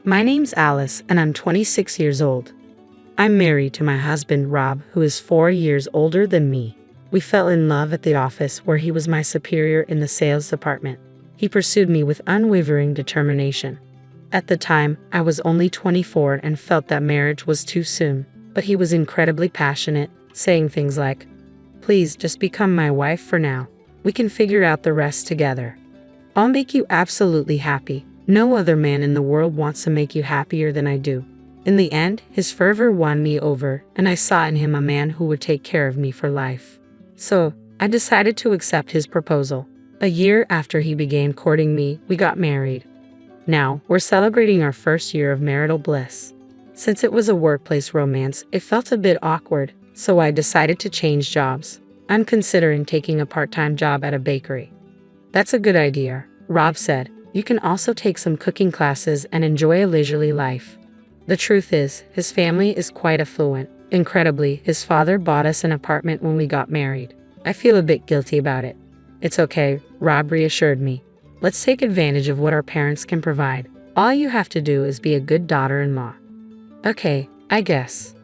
My name's Alice, and I'm 26 years old. I'm married to my husband, Rob, who is 4 years older than me. We fell in love at the office where he was my superior in the sales department. He pursued me with unwavering determination. At the time, I was only 24 and felt that marriage was too soon, but he was incredibly passionate, saying things like, "Please just become my wife for now. We can figure out the rest together. I'll make you absolutely happy. No other man in the world wants to make you happier than I do." In the end, his fervor won me over, and I saw in him a man who would take care of me for life. So, I decided to accept his proposal. A year after he began courting me, we got married. Now, we're celebrating our first year of marital bliss. Since it was a workplace romance, it felt a bit awkward, so I decided to change jobs. I'm considering taking a part-time job at a bakery. "That's a good idea," Rob said. "You can also take some cooking classes and enjoy a leisurely life." The truth is, his family is quite affluent. Incredibly, his father bought us an apartment when we got married. I feel a bit guilty about it. "It's okay," Rob reassured me. "Let's take advantage of what our parents can provide. All you have to do is be a good daughter-in-law." Okay, I guess.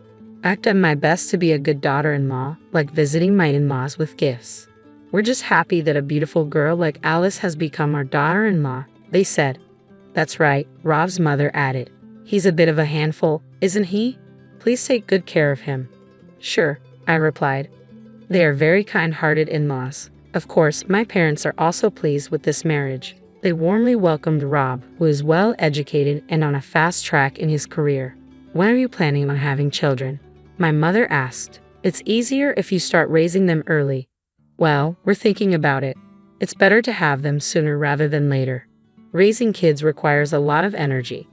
I've done my best to be a good daughter-in-law, like visiting my in-laws with gifts. "We're just happy that a beautiful girl like Alice has become our daughter-in-law," they said. "That's right," Rob's mother added. "He's a bit of a handful, isn't he? Please take good care of him." "Sure," I replied. They are very kind-hearted in-laws. Of course, my parents are also pleased with this marriage. They warmly welcomed Rob, who is well-educated and on a fast track in his career. "When are you planning on having children?" my mother asked. "It's easier if you start raising them early." "Well, we're thinking about it. It's better to have them sooner rather than later. Raising kids requires a lot of energy."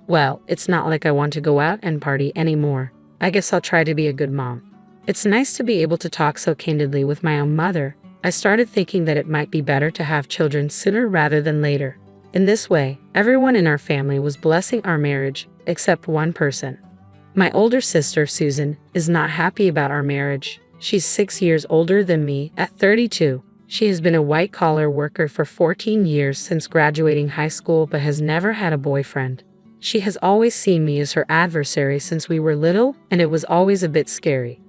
"Well, it's not like I want to go out and party anymore. I guess I'll try to be a good mom." It's nice to be able to talk so candidly with my own mother. I started thinking that it might be better to have children sooner rather than later. In this way, everyone in our family was blessing our marriage, except one person. My older sister, Susan, is not happy about our marriage. She's 6 years older than me, at 32. She has been a white-collar worker for 14 years since graduating high school but has never had a boyfriend. She has always seen me as her adversary since we were little, and it was always a bit scary.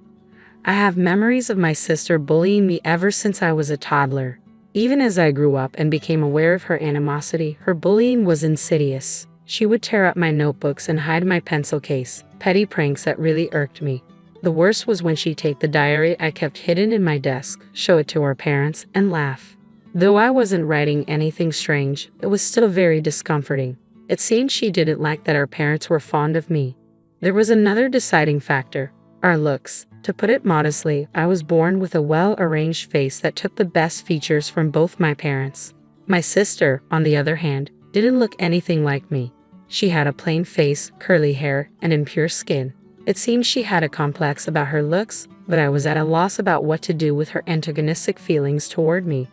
I have memories of my sister bullying me ever since I was a toddler. Even as I grew up and became aware of her animosity, her bullying was insidious. She would tear up my notebooks and hide my pencil case, petty pranks that really irked me. The worst was when she'd take the diary I kept hidden in my desk, show it to our parents, and laugh. Though I wasn't writing anything strange, it was still very discomforting. It seemed she didn't like that our parents were fond of me. There was another deciding factor: our looks. To put it modestly, I was born with a well-arranged face that took the best features from both my parents. My sister, on the other hand, didn't look anything like me. She had a plain face, curly hair, and impure skin. It seemed she had a complex about her looks, but I was at a loss about what to do with her antagonistic feelings toward me.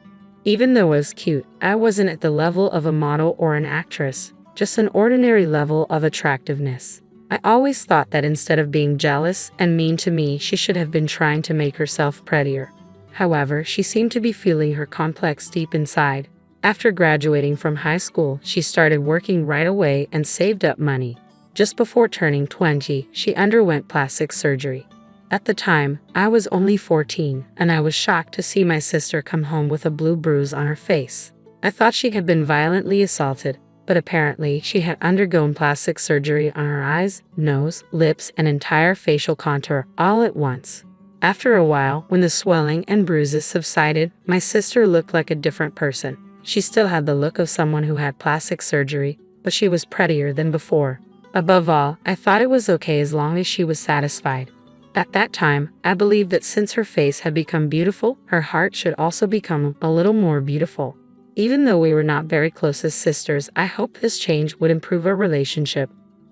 Even though I was cute, I wasn't at the level of a model or an actress, just an ordinary level of attractiveness. I always thought that instead of being jealous and mean to me, she should have been trying to make herself prettier. However, she seemed to be feeling her complex deep inside. After graduating from high school, she started working right away and saved up money. Just before turning 20, she underwent plastic surgery. At the time, I was only 14, and I was shocked to see my sister come home with a blue bruise on her face. I thought she had been violently assaulted, but apparently she had undergone plastic surgery on her eyes, nose, lips, and entire facial contour all at once. After a while, when the swelling and bruises subsided, my sister looked like a different person. She still had the look of someone who had plastic surgery, but she was prettier than before. Above all, I thought it was okay as long as she was satisfied. At that time, I believed that since her face had become beautiful, her heart should also become a little more beautiful. Even though we were not very close as sisters, I hoped this change would improve our relationship.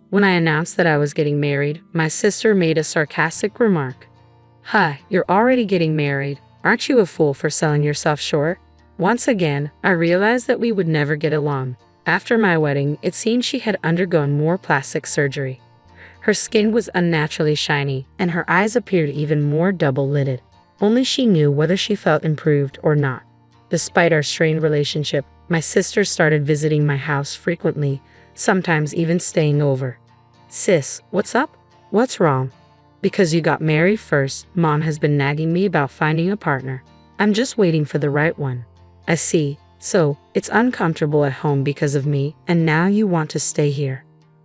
When I announced that I was getting married, my sister made a sarcastic remark. "Huh, you're already getting married. Aren't you a fool for selling yourself short?" Once again, I realized that we would never get along. After my wedding, it seemed she had undergone more plastic surgery. Her skin was unnaturally shiny, and her eyes appeared even more double-lidded. Only she knew whether she felt improved or not. Despite our strained relationship, my sister started visiting my house frequently, sometimes even staying over. Sis, what's up? What's wrong? Because you got married first, Mom has been nagging me about finding a partner. I'm just waiting for the right one. I see. So, it's uncomfortable at home because of me, and now you want to stay here.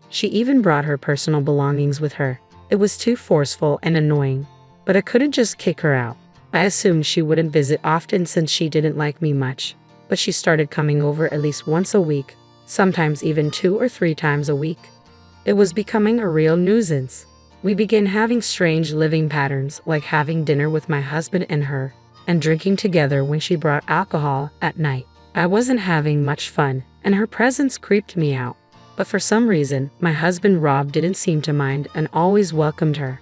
She even brought her personal belongings with her. It was too forceful and annoying, but I couldn't just kick her out. I assumed she wouldn't visit often since she didn't like me much, but she started coming over at least once a week, sometimes even 2 or 3 times a week. It was becoming a real nuisance. We began having strange living patterns, like having dinner with my husband and her, and drinking together when she brought alcohol at night. I wasn't having much fun, and her presence creeped me out. But for some reason, my husband Rob didn't seem to mind and always welcomed her.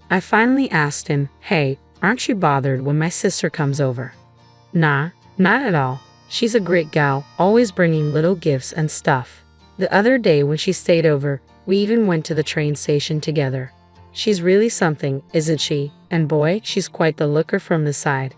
I finally asked him, "Hey, aren't you bothered when my sister comes over?" "Nah, not at all. She's a great gal, always bringing little gifts and stuff. The other day when she stayed over, we even went to the train station together. She's really something, isn't she? And boy, she's quite the looker from the side."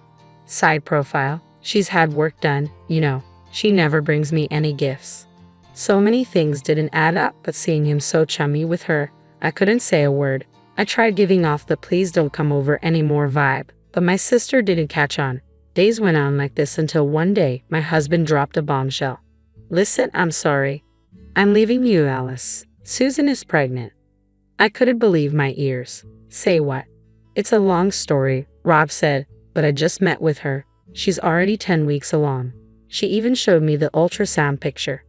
Side profile. She's had work done, you know. She never brings me any gifts. So many things didn't add up, but seeing him so chummy with her, I couldn't say a word. I tried giving off the please don't come over anymore vibe, but my sister didn't catch on. Days went on like this until one day, my husband dropped a bombshell. "Listen, I'm sorry. I'm leaving you, Alice. Susan is pregnant." I couldn't believe my ears. "Say what?" "It's a long story," Rob said, "but I just met with her. She's already 10 weeks along." She even showed me the ultrasound picture.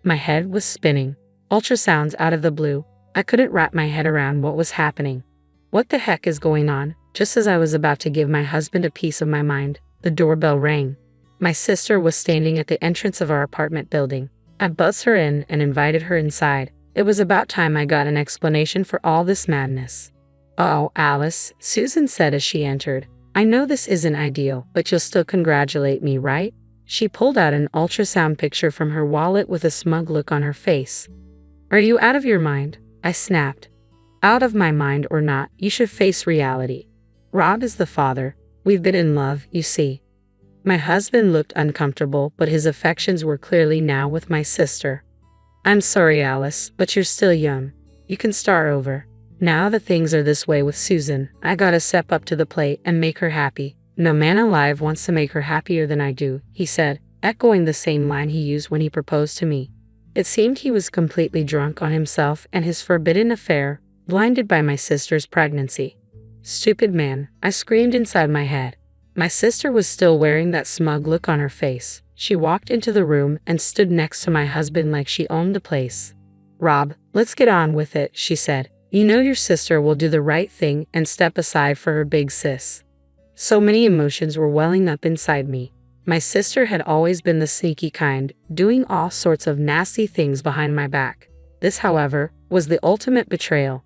My head was spinning. Ultrasounds out of the blue. I couldn't wrap my head around what was happening. What the heck is going on? Just as I was about to give my husband a piece of my mind, the doorbell rang. My sister was standing at the entrance of our apartment building. I buzzed her in and invited her inside. It was about time I got an explanation for all this madness. "Oh, Alice," Susan said as she entered. "I know this isn't ideal, but you'll still congratulate me, right?" She pulled out an ultrasound picture from her wallet with a smug look on her face. "Are you out of your mind?" I snapped. "Out of my mind or not, you should face reality. Rob is the father. We've been in love, you see." My husband looked uncomfortable, but his affections were clearly now with my sister. "I'm sorry, Alice, but you're still young. You can start over. Now that things are this way with Susan, I gotta step up to the plate and make her happy. No man alive wants to make her happier than I do," he said, echoing the same line he used when he proposed to me. It seemed he was completely drunk on himself and his forbidden affair, blinded by my sister's pregnancy. Stupid man, I screamed inside my head. My sister was still wearing that smug look on her face. She walked into the room and stood next to my husband like she owned the place. "Rob, let's get on with it," she said. "You know your sister will do the right thing and step aside for her big sis." So many emotions were welling up inside me. My sister had always been the sneaky kind, doing all sorts of nasty things behind my back. This, however, was the ultimate betrayal.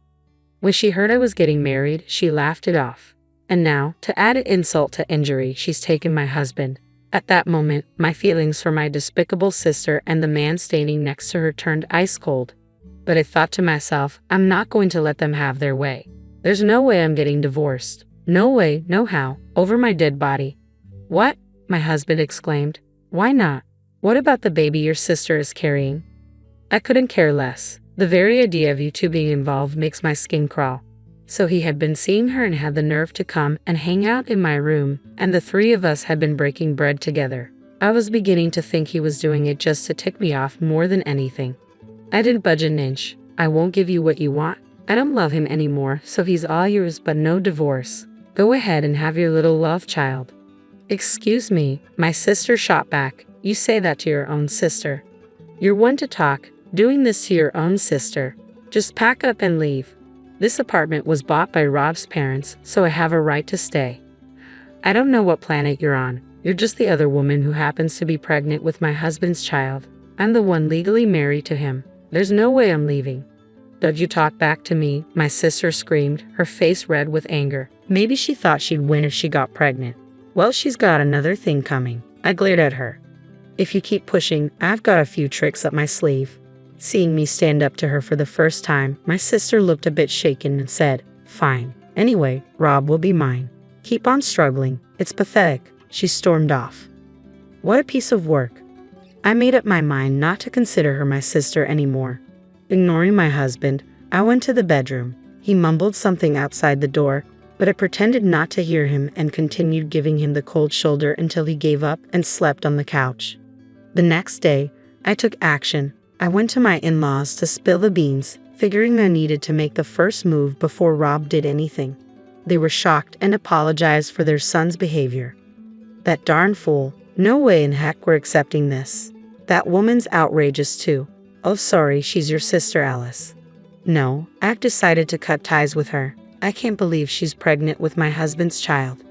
When she heard I was getting married, she laughed it off. And now, to add insult to injury, she's taken my husband. At that moment, my feelings for my despicable sister and the man standing next to her turned ice cold. But I thought to myself, I'm not going to let them have their way. There's no way I'm getting divorced. No way, no how, over my dead body. "What?" my husband exclaimed. "Why not? What about the baby your sister is carrying?" I couldn't care less. The very idea of you two being involved makes my skin crawl. So he had been seeing her and had the nerve to come and hang out in my room, and the 3 of us had been breaking bread together. I was beginning to think he was doing it just to tick me off more than anything. I didn't budge an inch. "I won't give you what you want. I don't love him anymore, so he's all yours but no divorce. Go ahead and have your little love child." "Excuse me," my sister shot back. "You say that to your own sister. You're one to talk, doing this to your own sister. Just pack up and leave. This apartment was bought by Rob's parents, so I have a right to stay. I don't know what planet you're on. You're just the other woman who happens to be pregnant with my husband's child. I'm the one legally married to him. There's no way I'm leaving." "Don't you talk back to me," my sister screamed, her face red with anger. Maybe she thought she'd win if she got pregnant. Well, she's got another thing coming. I glared at her. "If you keep pushing, I've got a few tricks up my sleeve." Seeing me stand up to her for the first time, my sister looked a bit shaken and said, "Fine. Anyway, Rob will be mine. Keep on struggling. It's pathetic." She stormed off. What a piece of work. I made up my mind not to consider her my sister anymore. Ignoring my husband, I went to the bedroom. He mumbled something outside the door, but I pretended not to hear him and continued giving him the cold shoulder until he gave up and slept on the couch. The next day, I took action. I went to my in-laws to spill the beans, figuring I needed to make the first move before Rob did anything. They were shocked and apologized for their son's behavior. That darn fool. No way in heck we're accepting this. That woman's outrageous too. Oh, sorry, she's your sister, Alice. No, I've decided to cut ties with her. I can't believe she's pregnant with my husband's child.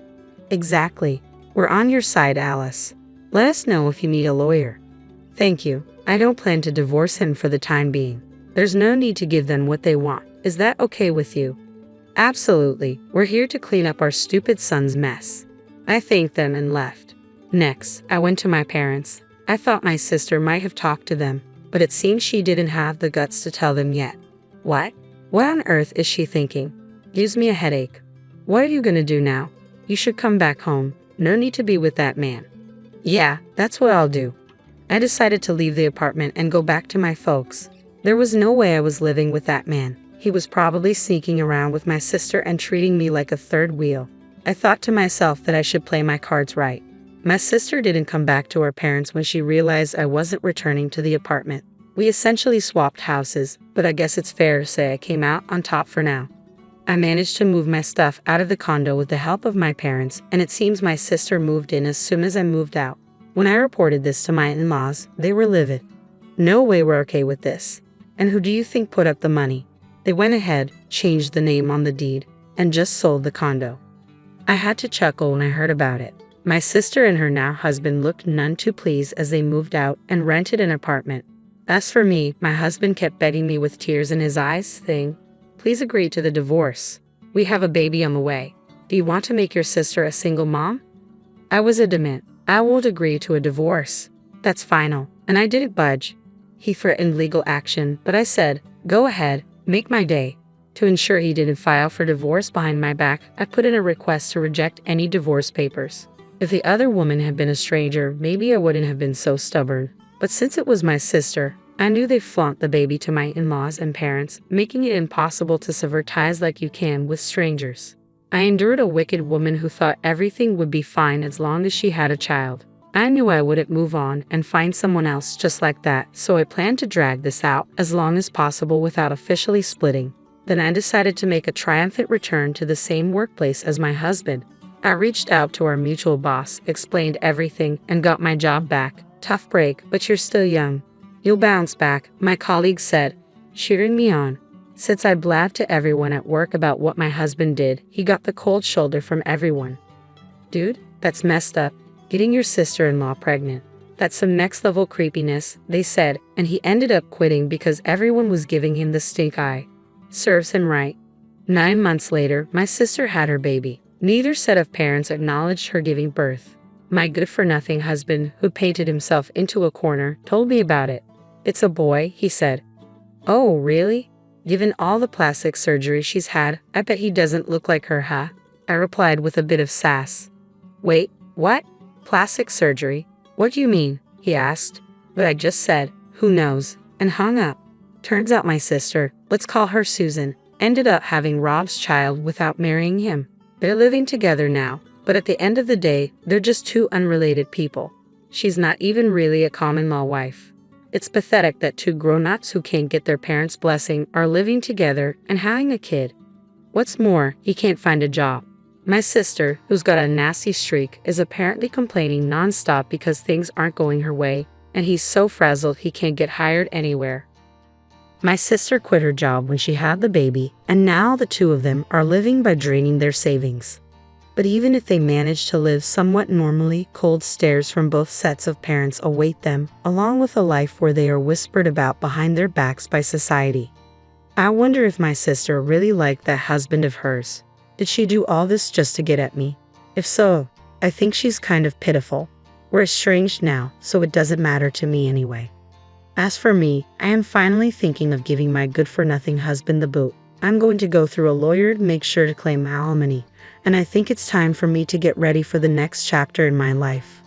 Exactly. We're on your side, Alice. Let us know if you need a lawyer. Thank you. I don't plan to divorce him for the time being. There's no need to give them what they want. Is that okay with you? Absolutely. We're here to clean up our stupid son's mess. I thanked them and left. Next, I went to my parents. I thought my sister might have talked to them, but it seems she didn't have the guts to tell them yet. What? What on earth is she thinking? Gives me a headache. What are you gonna do now? You should come back home. No need to be with that man. Yeah, that's what I'll do. I decided to leave the apartment and go back to my folks. There was no way I was living with that man. He was probably sneaking around with my sister and treating me like a third wheel. I thought to myself that I should play my cards right. My sister didn't come back to her parents when she realized I wasn't returning to the apartment. We essentially swapped houses, but I guess it's fair to say I came out on top for now. I managed to move my stuff out of the condo with the help of my parents, and it seems my sister moved in as soon as I moved out. When I reported this to my in-laws, they were livid. No way we're okay with this. And who do you think put up the money? They went ahead, changed the name on the deed, and just sold the condo. I had to chuckle when I heard about it. My sister and her now husband looked none too pleased as they moved out and rented an apartment. As for me, my husband kept begging me with tears in his eyes, saying, "Please agree to the divorce. We have a baby on the way. Do you want to make your sister a single mom?" I was adamant. I won't agree to a divorce. That's final. And I didn't budge. He threatened legal action, but I said, "Go ahead, make my day." To ensure he didn't file for divorce behind my back, I put in a request to reject any divorce papers. If the other woman had been a stranger, maybe I wouldn't have been so stubborn. But since it was my sister, I knew they'd flaunt the baby to my in-laws and parents, making it impossible to sever ties like you can with strangers. I endured a wicked woman who thought everything would be fine as long as she had a child. I knew I wouldn't move on and find someone else just like that, so I planned to drag this out as long as possible without officially splitting. Then I decided to make a triumphant return to the same workplace as my husband. I reached out to our mutual boss, explained everything, and got my job back. Tough break, but you're still young. You'll bounce back, my colleague said, cheering me on. Since I blabbed to everyone at work about what my husband did, he got the cold shoulder from everyone. Dude, that's messed up. Getting your sister-in-law pregnant. That's some next-level creepiness, they said, and he ended up quitting because everyone was giving him the stink eye. Serves him right. 9 months later, my sister had her baby. Neither set of parents acknowledged her giving birth. My good-for-nothing husband, who painted himself into a corner, told me about it. "It's a boy," he said. "Oh, really? Given all the plastic surgery she's had, I bet he doesn't look like her, huh?" I replied with a bit of sass. "Wait, what? Plastic surgery? What do you mean?" he asked. But I just said, "Who knows?" and hung up. Turns out my sister, let's call her Susan, ended up having Rob's child without marrying him. They're living together now, but at the end of the day, they're just two unrelated people. She's not even really a common-law wife. It's pathetic that two grown-ups who can't get their parents' blessing are living together and having a kid. What's more, he can't find a job. My sister, who's got a nasty streak, is apparently complaining non-stop because things aren't going her way, and he's so frazzled he can't get hired anywhere. My sister quit her job when she had the baby, and now the two of them are living by draining their savings. But even if they manage to live somewhat normally, cold stares from both sets of parents await them, along with a life where they are whispered about behind their backs by society. I wonder if my sister really liked that husband of hers. Did she do all this just to get at me? If so, I think she's kind of pitiful. We're estranged now, so it doesn't matter to me anyway. As for me, I am finally thinking of giving my good-for-nothing husband the boot. I'm going to go through a lawyer to make sure to claim alimony, and I think it's time for me to get ready for the next chapter in my life.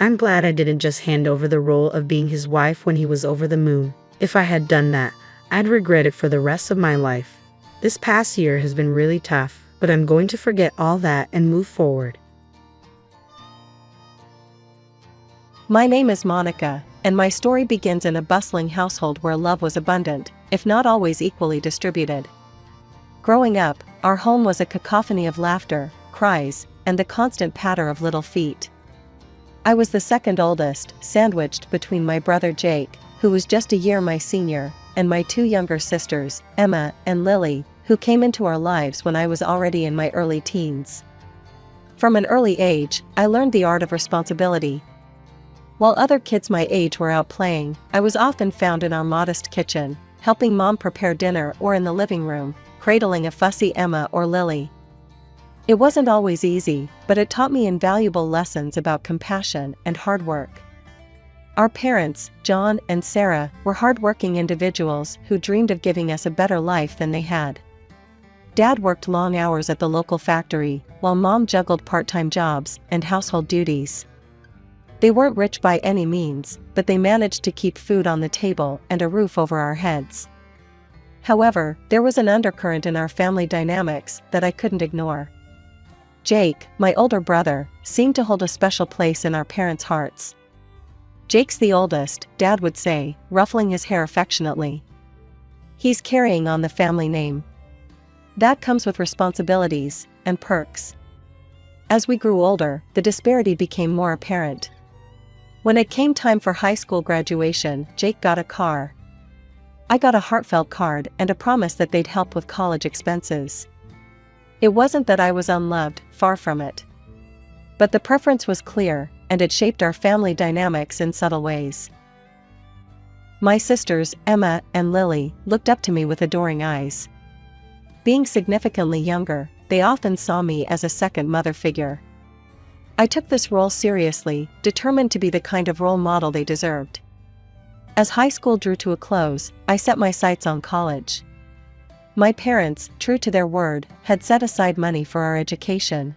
I'm glad I didn't just hand over the role of being his wife when he was over the moon. If I had done that, I'd regret it for the rest of my life. This past year has been really tough, but I'm going to forget all that and move forward. My name is Monica, and my story begins in a bustling household where love was abundant, if not always equally distributed. Growing up, our home was a cacophony of laughter, cries, and the constant patter of little feet. I was the second oldest, sandwiched between my brother Jake, who was just a year my senior, and my two younger sisters, Emma and Lily, who came into our lives when I was already in my early teens. From an early age, I learned the art of responsibility. While other kids my age were out playing, I was often found in our modest kitchen, helping Mom prepare dinner, or in the living room, cradling a fussy Emma or Lily. It wasn't always easy, but it taught me invaluable lessons about compassion and hard work. Our parents, John and Sarah, were hardworking individuals who dreamed of giving us a better life than they had. Dad worked long hours at the local factory, while Mom juggled part-time jobs and household duties. They weren't rich by any means, but they managed to keep food on the table and a roof over our heads. However, there was an undercurrent in our family dynamics that I couldn't ignore. Jake, my older brother, seemed to hold a special place in our parents' hearts. "Jake's the oldest," Dad would say, ruffling his hair affectionately. "He's carrying on the family name. That comes with responsibilities and perks." As we grew older, the disparity became more apparent. When it came time for high school graduation, Jake got a car. I got a heartfelt card and a promise that they'd help with college expenses. It wasn't that I was unloved, far from it. But the preference was clear, and it shaped our family dynamics in subtle ways. My sisters, Emma and Lily, looked up to me with adoring eyes. Being significantly younger, they often saw me as a second mother figure. I took this role seriously, determined to be the kind of role model they deserved. As high school drew to a close, I set my sights on college. My parents, true to their word, had set aside money for our education.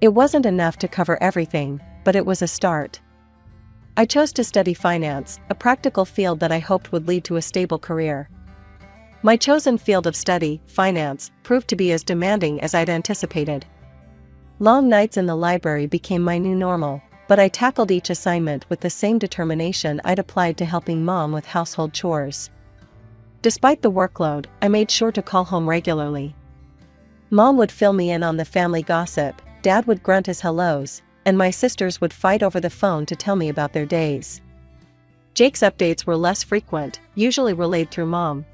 It wasn't enough to cover everything, but it was a start. I chose to study finance, a practical field that I hoped would lead to a stable career. My chosen field of study, finance, proved to be as demanding as I'd anticipated. Long nights in the library became my new normal, but I tackled each assignment with the same determination I'd applied to helping Mom with household chores. Despite the workload, I made sure to call home regularly. Mom would fill me in on the family gossip, Dad would grunt his hellos, and my sisters would fight over the phone to tell me about their days. Jake's updates were less frequent, usually relayed through Mom.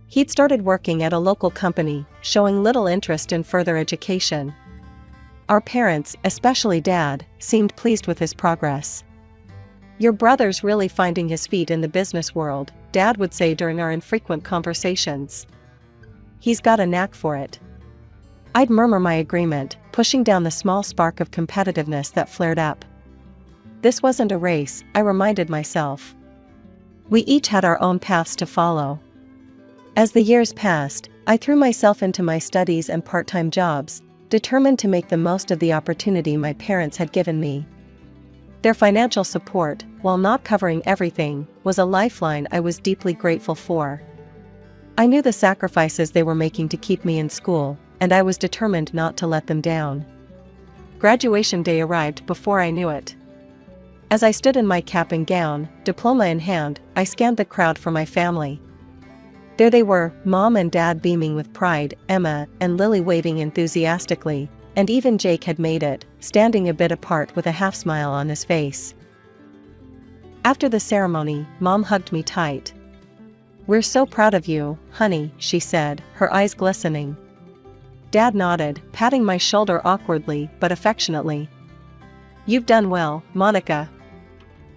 He'd started working at a local company, showing little interest in further education. Our parents, especially Dad, seemed pleased with his progress. "Your brother's really finding his feet in the business world," Dad would say during our infrequent conversations. "He's got a knack for it." I'd murmur my agreement, pushing down the small spark of competitiveness that flared up. This wasn't a race, I reminded myself. We each had our own paths to follow. As the years passed, I threw myself into my studies and part-time jobs, determined to make the most of the opportunity my parents had given me. Their financial support, while not covering everything, was a lifeline I was deeply grateful for. I knew the sacrifices they were making to keep me in school, and I was determined not to let them down. Graduation day arrived before I knew it. As I stood in my cap and gown, diploma in hand, I scanned the crowd for my family. There they were, Mom and Dad beaming with pride, Emma and Lily waving enthusiastically, and even Jake had made it, standing a bit apart with a half smile on his face. After the ceremony, Mom hugged me tight. "We're so proud of you, honey," she said, her eyes glistening. Dad nodded, patting my shoulder awkwardly but affectionately. "You've done well, Monica.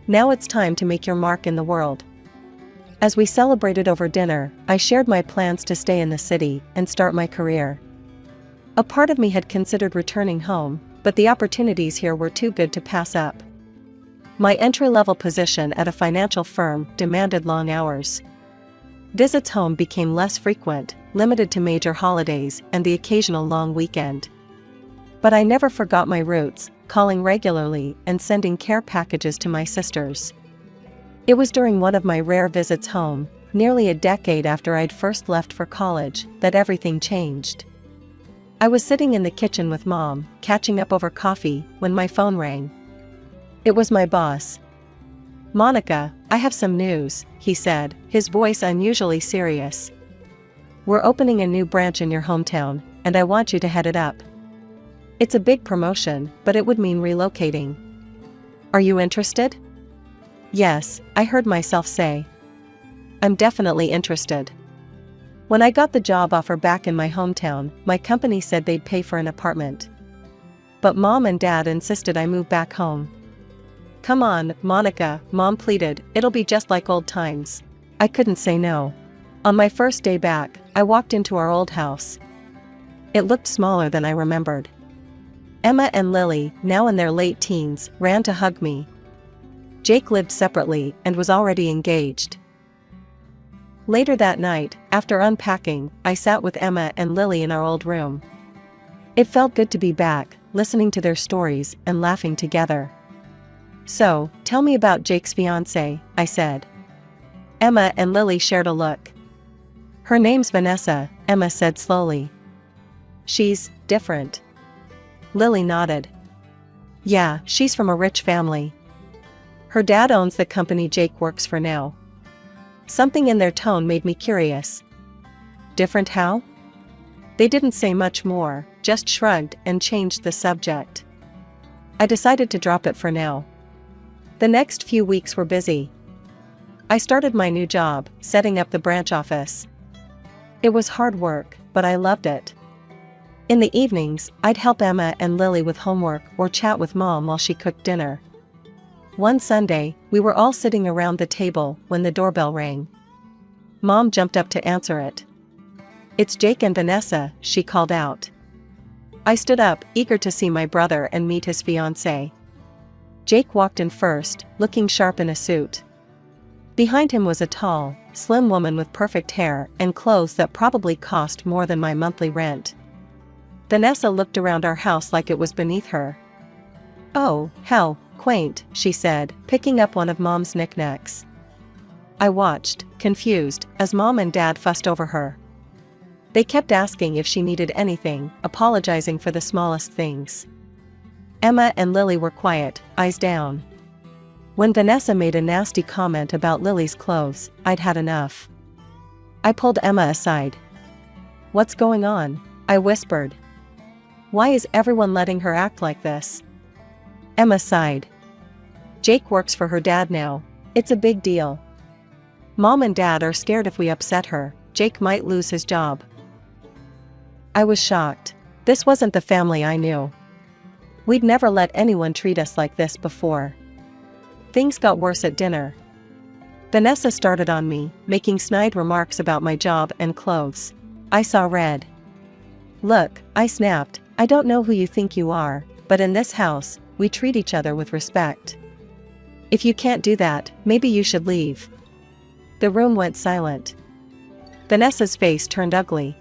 Now it's time to make your mark in the world." As we celebrated over dinner, I shared my plans to stay in the city and start my career. A part of me had considered returning home, but the opportunities here were too good to pass up. My entry-level position at a financial firm demanded long hours. Visits home became less frequent, limited to major holidays and the occasional long weekend. But I never forgot my roots, calling regularly and sending care packages to my sisters. It was during one of my rare visits home, nearly a decade after I'd first left for college, that everything changed. I was sitting in the kitchen with Mom, catching up over coffee, when my phone rang. It was my boss. "Monica, I have some news," he said, his voice unusually serious. "We're opening a new branch in your hometown, and I want you to head it up. It's a big promotion, but it would mean relocating. Are you interested?" "Yes," I heard myself say. "I'm definitely interested." When I got the job offer back in my hometown, my company said they'd pay for an apartment. But Mom and Dad insisted I move back home. "Come on, Monica," Mom pleaded, "it'll be just like old times." I couldn't say no. On my first day back, I walked into our old house. It looked smaller than I remembered. Emma and Lily, now in their late teens, ran to hug me. Jake lived separately and was already engaged. Later that night, after unpacking, I sat with Emma and Lily in our old room. It felt good to be back, listening to their stories and laughing together. "So, tell me about Jake's fiancée," I said. Emma and Lily shared a look. "Her name's Vanessa," Emma said slowly. "She's different." Lily nodded. "Yeah, she's from a rich family. Her dad owns the company Jake works for now." Something in their tone made me curious. "Different how?" They didn't say much more, just shrugged and changed the subject. I decided to drop it for now. The next few weeks were busy. I started my new job, setting up the branch office. It was hard work, but I loved it. In the evenings, I'd help Emma and Lily with homework or chat with Mom while she cooked dinner. One Sunday, we were all sitting around the table when the doorbell rang. Mom jumped up to answer it. "It's Jake and Vanessa," she called out. I stood up, eager to see my brother and meet his fiancée. Jake walked in first, looking sharp in a suit. Behind him was a tall, slim woman with perfect hair and clothes that probably cost more than my monthly rent. Vanessa looked around our house like it was beneath her. "Oh, how quaint," she said, picking up one of Mom's knickknacks. I watched, confused, as Mom and Dad fussed over her. They kept asking if she needed anything, apologizing for the smallest things. Emma and Lily were quiet, eyes down. When Vanessa made a nasty comment about Lily's clothes, I'd had enough. I pulled Emma aside. "What's going on?" I whispered. "Why is everyone letting her act like this?" Emma sighed. "Jake works for her dad now. It's a big deal. Mom and Dad are scared if we upset her, Jake might lose his job." I was shocked. This wasn't the family I knew. We'd never let anyone treat us like this before. Things got worse at dinner. Vanessa started on me, making snide remarks about my job and clothes. I saw red. "Look," I snapped, "I don't know who you think you are, but in this house, we treat each other with respect. If you can't do that, maybe you should leave." The room went silent. Vanessa's face turned ugly.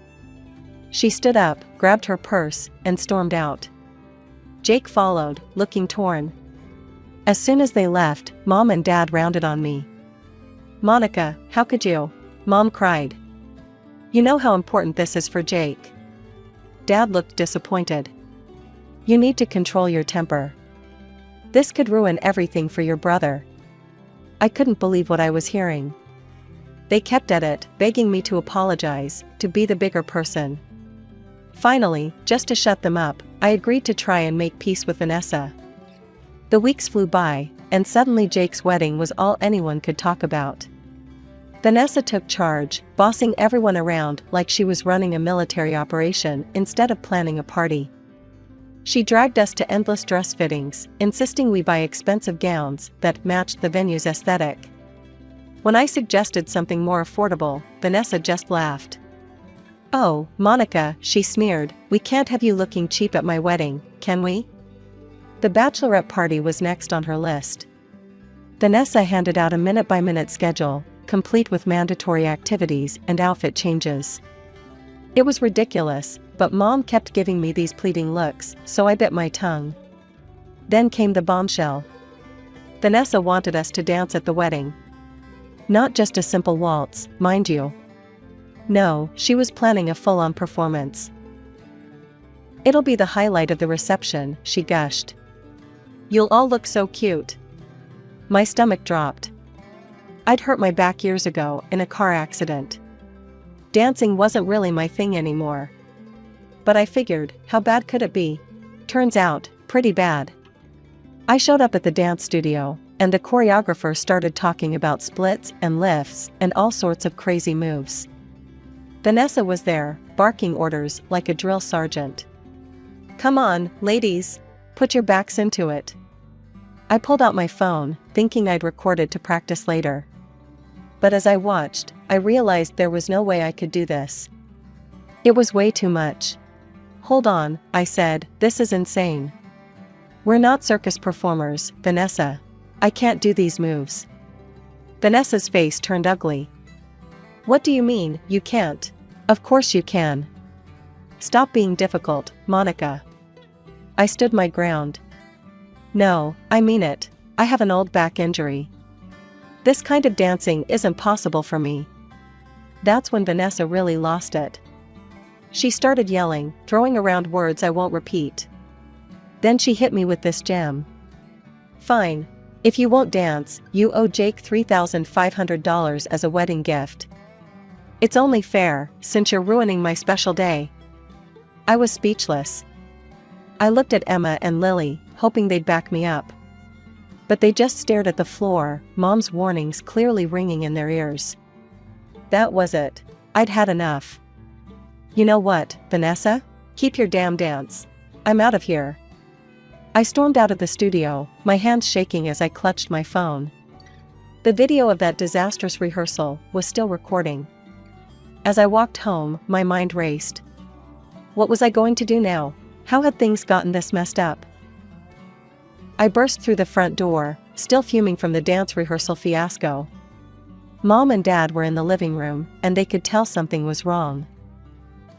She stood up, grabbed her purse, and stormed out. Jake followed, looking torn. As soon as they left, Mom and Dad rounded on me. "Monica, how could you?" Mom cried. "You know how important this is for Jake." Dad looked disappointed. "You need to control your temper. This could ruin everything for your brother." I couldn't believe what I was hearing. They kept at it, begging me to apologize, to be the bigger person. Finally, just to shut them up, I agreed to try and make peace with Vanessa. The weeks flew by, and suddenly Jake's wedding was all anyone could talk about. Vanessa took charge, bossing everyone around like she was running a military operation instead of planning a party. She dragged us to endless dress fittings, insisting we buy expensive gowns that matched the venue's aesthetic. When I suggested something more affordable, Vanessa just laughed. "Oh, Monica," she sneered, "we can't have you looking cheap at my wedding, can we?" The bachelorette party was next on her list. Vanessa handed out a minute-by-minute schedule, complete with mandatory activities and outfit changes. It was ridiculous, but Mom kept giving me these pleading looks, so I bit my tongue. Then came the bombshell. Vanessa wanted us to dance at the wedding. Not just a simple waltz, mind you. No, she was planning a full-on performance. "It'll be the highlight of the reception," she gushed. "You'll all look so cute." My stomach dropped. I'd hurt my back years ago in a car accident. Dancing wasn't really my thing anymore. But I figured, how bad could it be? Turns out, pretty bad. I showed up at the dance studio, and the choreographer started talking about splits and lifts and all sorts of crazy moves. Vanessa was there, barking orders like a drill sergeant. "Come on, ladies, put your backs into it." I pulled out my phone, thinking I'd record it to practice later. But as I watched, I realized there was no way I could do this. It was way too much. "Hold on," I said, "this is insane. We're not circus performers, Vanessa. I can't do these moves." Vanessa's face turned ugly. "What do you mean, you can't? Of course you can. Stop being difficult, Monica." I stood my ground. "No, I mean it. I have an old back injury. This kind of dancing isn't possible for me." That's when Vanessa really lost it. She started yelling, throwing around words I won't repeat. Then she hit me with this gem. "Fine. If you won't dance, you owe Jake $3,500 as a wedding gift. It's only fair, since you're ruining my special day." I was speechless. I looked at Emma and Lily, hoping they'd back me up. But they just stared at the floor, Mom's warnings clearly ringing in their ears. That was it. I'd had enough. "You know what, Vanessa? Keep your damn dance. I'm out of here." I stormed out of the studio, my hands shaking as I clutched my phone. The video of that disastrous rehearsal was still recording. As I walked home, my mind raced. What was I going to do now? How had things gotten this messed up? I burst through the front door, still fuming from the dance rehearsal fiasco. Mom and Dad were in the living room, and they could tell something was wrong.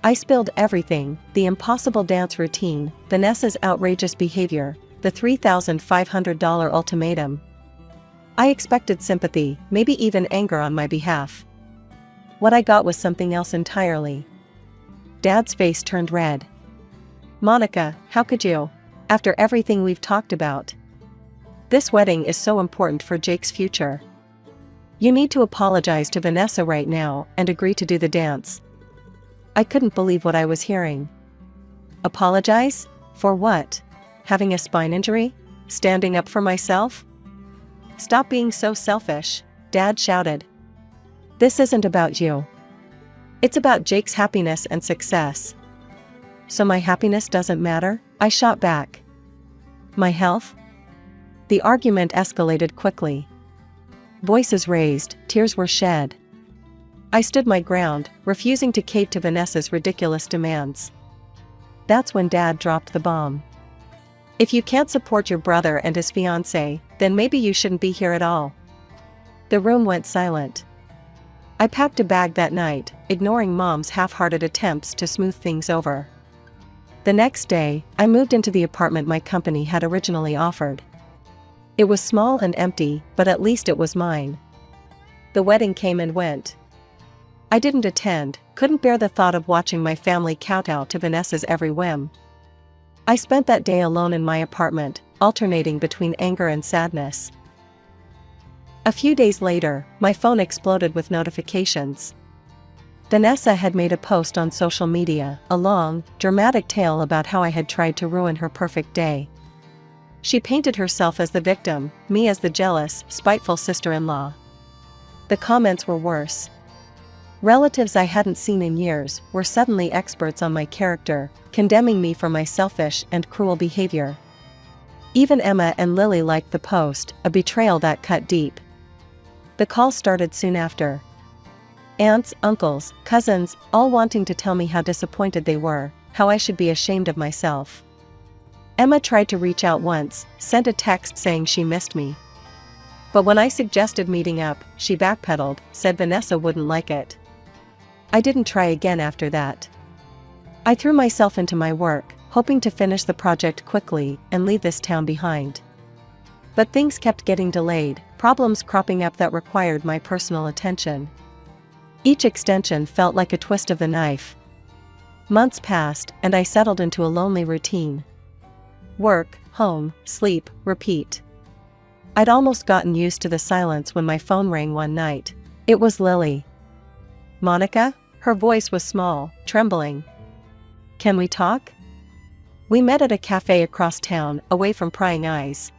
I spilled everything: the impossible dance routine, Vanessa's outrageous behavior, the $3,500 ultimatum. I expected sympathy, maybe even anger on my behalf. What I got was something else entirely. Dad's face turned red. "Monica, how could you? After everything we've talked about. This wedding is so important for Jake's future. You need to apologize to Vanessa right now and agree to do the dance." I couldn't believe what I was hearing. Apologize? For what? Having a spine injury? Standing up for myself? "Stop being so selfish," Dad shouted. "This isn't about you. It's about Jake's happiness and success." "So my happiness doesn't matter?" I shot back. "My health?" The argument escalated quickly. Voices raised, tears were shed. I stood my ground, refusing to cave to Vanessa's ridiculous demands. That's when Dad dropped the bomb. "If you can't support your brother and his fiancée, then maybe you shouldn't be here at all." The room went silent. I packed a bag that night, ignoring Mom's half-hearted attempts to smooth things over. The next day, I moved into the apartment my company had originally offered. It was small and empty, but at least it was mine. The wedding came and went. I didn't attend, couldn't bear the thought of watching my family kowtow to Vanessa's every whim. I spent that day alone in my apartment, alternating between anger and sadness. A few days later, my phone exploded with notifications. Vanessa had made a post on social media, a long, dramatic tale about how I had tried to ruin her perfect day. She painted herself as the victim, me as the jealous, spiteful sister-in-law. The comments were worse. Relatives I hadn't seen in years were suddenly experts on my character, condemning me for my selfish and cruel behavior. Even Emma and Lily liked the post, a betrayal that cut deep. The call started soon after. Aunts, uncles, cousins, all wanting to tell me how disappointed they were, how I should be ashamed of myself. Emma tried to reach out once, sent a text saying she missed me. But when I suggested meeting up, she backpedaled, said Vanessa wouldn't like it. I didn't try again after that. I threw myself into my work, hoping to finish the project quickly and leave this town behind. But things kept getting delayed, problems cropping up that required my personal attention. Each extension felt like a twist of the knife. Months passed, and I settled into a lonely routine. Work, home, sleep, repeat. I'd almost gotten used to the silence when my phone rang one night. It was Lily. "Monica?" Her voice was small, trembling. "Can we talk?" We met at a cafe across town, away from prying eyes.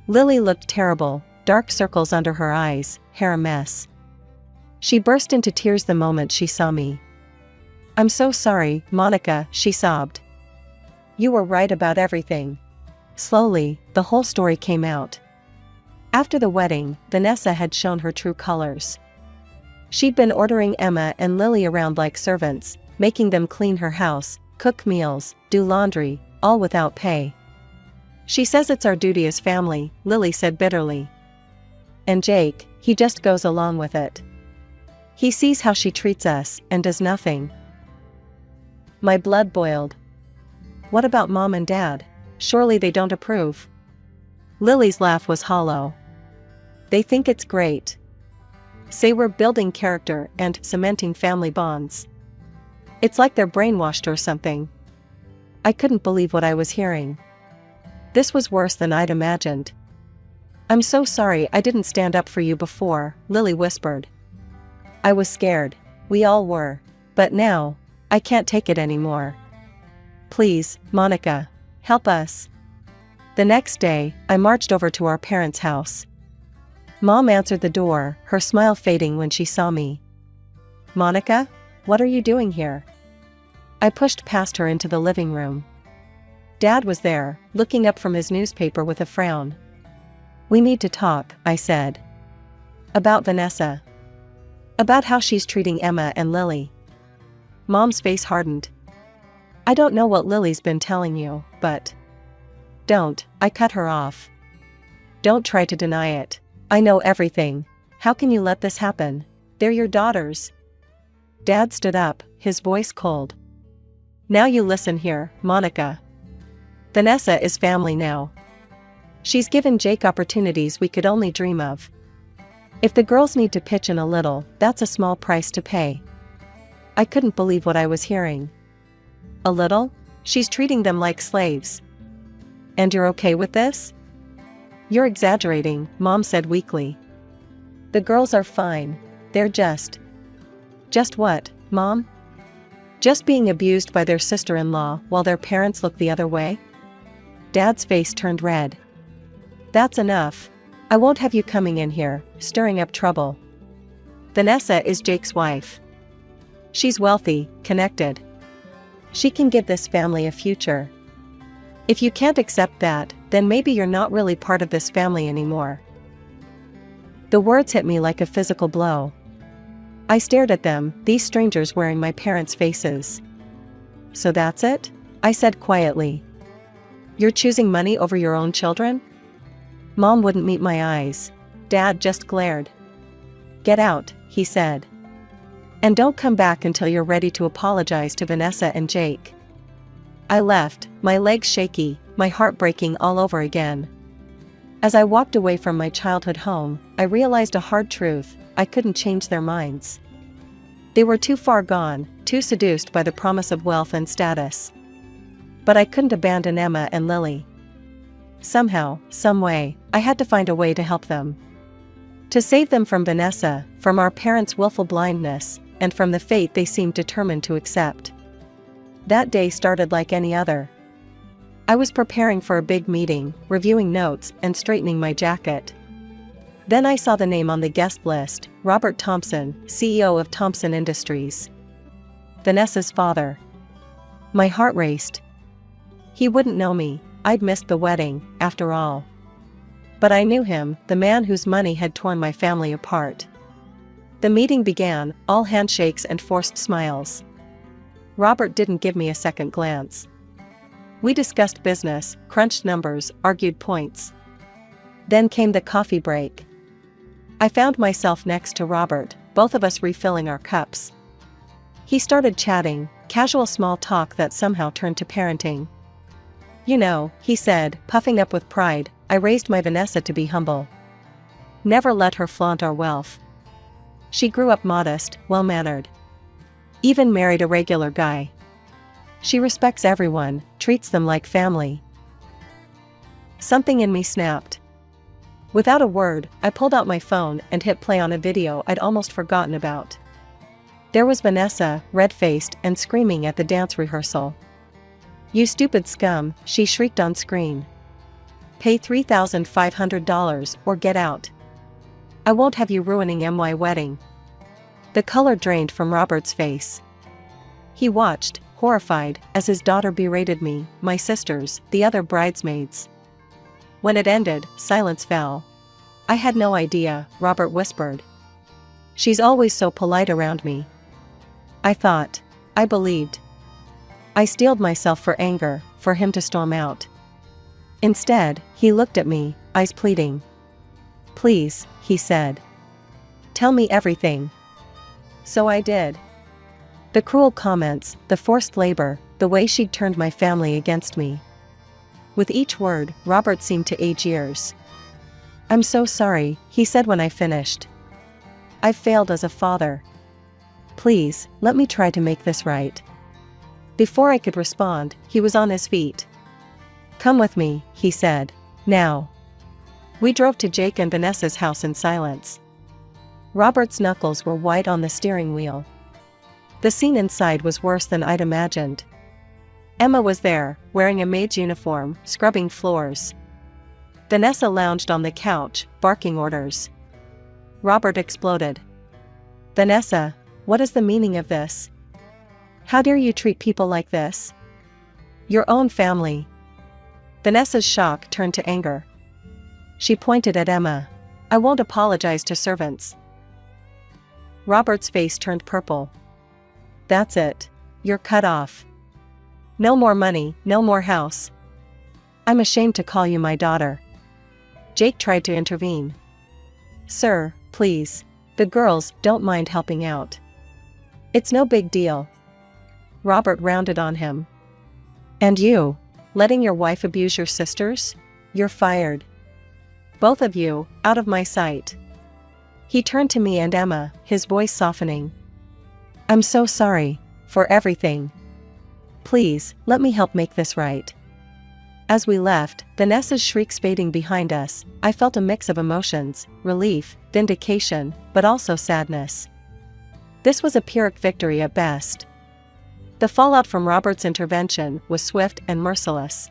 Lily looked terrible, dark circles under her eyes, hair a mess. She burst into tears the moment she saw me. "I'm so sorry, Monica," she sobbed. "You were right about everything." Slowly, the whole story came out. After the wedding, Vanessa had shown her true colors. She'd been ordering Emma and Lily around like servants, making them clean her house, cook meals, do laundry, all without pay. "She says it's our duty as family," Lily said bitterly. "And Jake, he just goes along with it. He sees how she treats us, and does nothing." My blood boiled. "What about Mom and Dad? Surely they don't approve?" Lily's laugh was hollow. "They think it's great. Say we're building character and cementing family bonds. It's like they're brainwashed or something." I couldn't believe what I was hearing. This was worse than I'd imagined. "I'm so sorry I didn't stand up for you before," Lily whispered. I was scared. We all were. But now, I can't take it anymore. "Please, Monica, help us." The next day, I marched over to our parents' house. Mom answered the door, her smile fading when she saw me. "Monica, what are you doing here?" I pushed past her into the living room. Dad was there, looking up from his newspaper with a frown. "We need to talk," I said. "About Vanessa. About how she's treating Emma and Lily." Mom's face hardened. "I don't know what Lily's been telling you, but..." "Don't," I cut her off. "Don't try to deny it. I know everything. How can you let this happen? They're your daughters." Dad stood up, his voice cold. "Now you listen here, Monica. Vanessa is family now. She's given Jake opportunities we could only dream of. If the girls need to pitch in a little, that's a small price to pay." I couldn't believe what I was hearing. "A little? She's treating them like slaves. And you're okay with this?" "You're exaggerating," Mom said weakly. "The girls are fine. They're just..." "Just what, Mom?" "Just being abused by their sister-in-law while their parents look the other way." Dad's face turned red. "That's enough. I won't have you coming in here, stirring up trouble. Vanessa is Jake's wife. She's wealthy, connected. She can give this family a future. If you can't accept that, then maybe you're not really part of this family anymore." The words hit me like a physical blow. I stared at them, these strangers wearing my parents' faces. "So that's it?" I said quietly. "You're choosing money over your own children?" Mom wouldn't meet my eyes. Dad just glared. "Get out," he said. "And don't come back until you're ready to apologize to Vanessa and Jake." I left, my legs shaky, my heart breaking all over again. As I walked away from my childhood home, I realized a hard truth: I couldn't change their minds. They were too far gone, too seduced by the promise of wealth and status. But I couldn't abandon Emma and Lily. Somehow, some way, I had to find a way to help them. To save them from Vanessa, from our parents' willful blindness, and from the fate they seemed determined to accept. That day started like any other. I was preparing for a big meeting, reviewing notes, and straightening my jacket. Then I saw the name on the guest list: Robert Thompson, CEO of Thompson Industries. Vanessa's father. My heart raced. He wouldn't know me. I'd missed the wedding, after all. But I knew him, the man whose money had torn my family apart. The meeting began, all handshakes and forced smiles. Robert didn't give me a second glance. We discussed business, crunched numbers, argued points. Then came the coffee break. I found myself next to Robert, both of us refilling our cups. He started chatting, casual small talk that somehow turned to parenting. You know, he said, puffing up with pride, I raised my Vanessa to be humble. Never let her flaunt our wealth. She grew up modest, well-mannered. Even married a regular guy. She respects everyone, treats them like family. Something in me snapped. Without a word, I pulled out my phone and hit play on a video I'd almost forgotten about. There was Vanessa, red-faced and screaming at the dance rehearsal. You stupid scum, she shrieked on screen. Pay $3,500 or get out. I won't have you ruining my wedding. The color drained from Robert's face. He watched, horrified, as his daughter berated me, my sisters, the other bridesmaids. When it ended, silence fell. I had no idea, Robert whispered. She's always so polite around me. I thought. I believed. I steeled myself for anger, for him to storm out. Instead, he looked at me, eyes pleading. Please, he said. Tell me everything. So I did. The cruel comments, the forced labor, the way she'd turned my family against me. With each word, Robert seemed to age years. I'm so sorry, he said when I finished. I've failed as a father. Please, let me try to make this right. Before I could respond, he was on his feet. Come with me, he said. Now. We drove to Jake and Vanessa's house in silence. Robert's knuckles were white on the steering wheel. The scene inside was worse than I'd imagined. Emma was there, wearing a maid's uniform, scrubbing floors. Vanessa lounged on the couch, barking orders. Robert exploded. Vanessa, what is the meaning of this? How dare you treat people like this? Your own family. Vanessa's shock turned to anger. She pointed at Emma. I won't apologize to servants. Robert's face turned purple. That's it. You're cut off. No more money, no more house. I'm ashamed to call you my daughter. Jake tried to intervene. Sir, please. The girls don't mind helping out. It's no big deal. Robert rounded on him. And you? Letting your wife abuse your sisters? You're fired. Both of you, out of my sight. He turned to me and Emma, his voice softening. I'm so sorry. For everything. Please, let me help make this right. As we left, Vanessa's shrieks fading behind us, I felt a mix of emotions, relief, vindication, but also sadness. This was a Pyrrhic victory at best. The fallout from Robert's intervention was swift and merciless.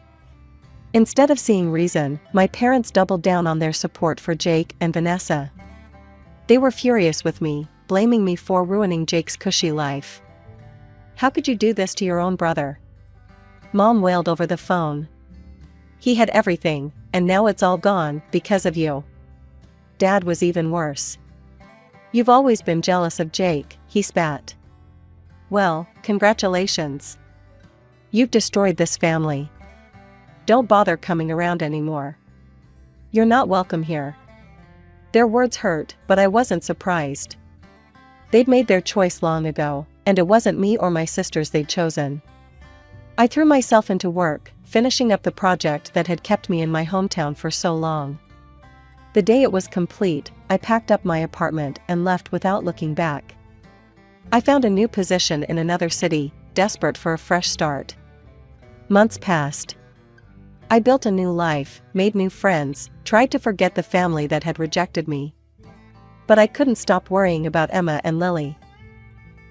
Instead of seeing reason, my parents doubled down on their support for Jake and Vanessa. They were furious with me, blaming me for ruining Jake's cushy life. How could you do this to your own brother? Mom wailed over the phone. He had everything, and now it's all gone because of you. Dad was even worse. You've always been jealous of Jake, he spat. Well, congratulations. You've destroyed this family. Don't bother coming around anymore. You're not welcome here. Their words hurt, but I wasn't surprised. They'd made their choice long ago, and it wasn't me or my sisters they'd chosen. I threw myself into work, finishing up the project that had kept me in my hometown for so long. The day it was complete, I packed up my apartment and left without looking back. I found a new position in another city, desperate for a fresh start. Months passed. I built a new life, made new friends, tried to forget the family that had rejected me. But I couldn't stop worrying about Emma and Lily.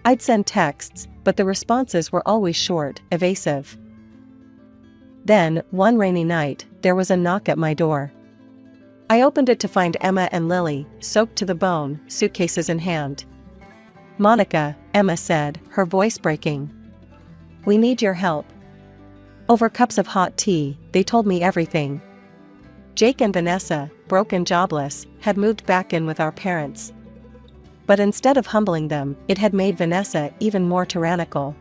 I'd send texts, but the responses were always short, evasive. Then, one rainy night, there was a knock at my door. I opened it to find Emma and Lily, soaked to the bone, suitcases in hand. Monica, Emma said, her voice breaking. We need your help. Over cups of hot tea, they told me everything. Jake and Vanessa, broke and jobless, had moved back in with our parents. But instead of humbling them, it had made Vanessa even more tyrannical.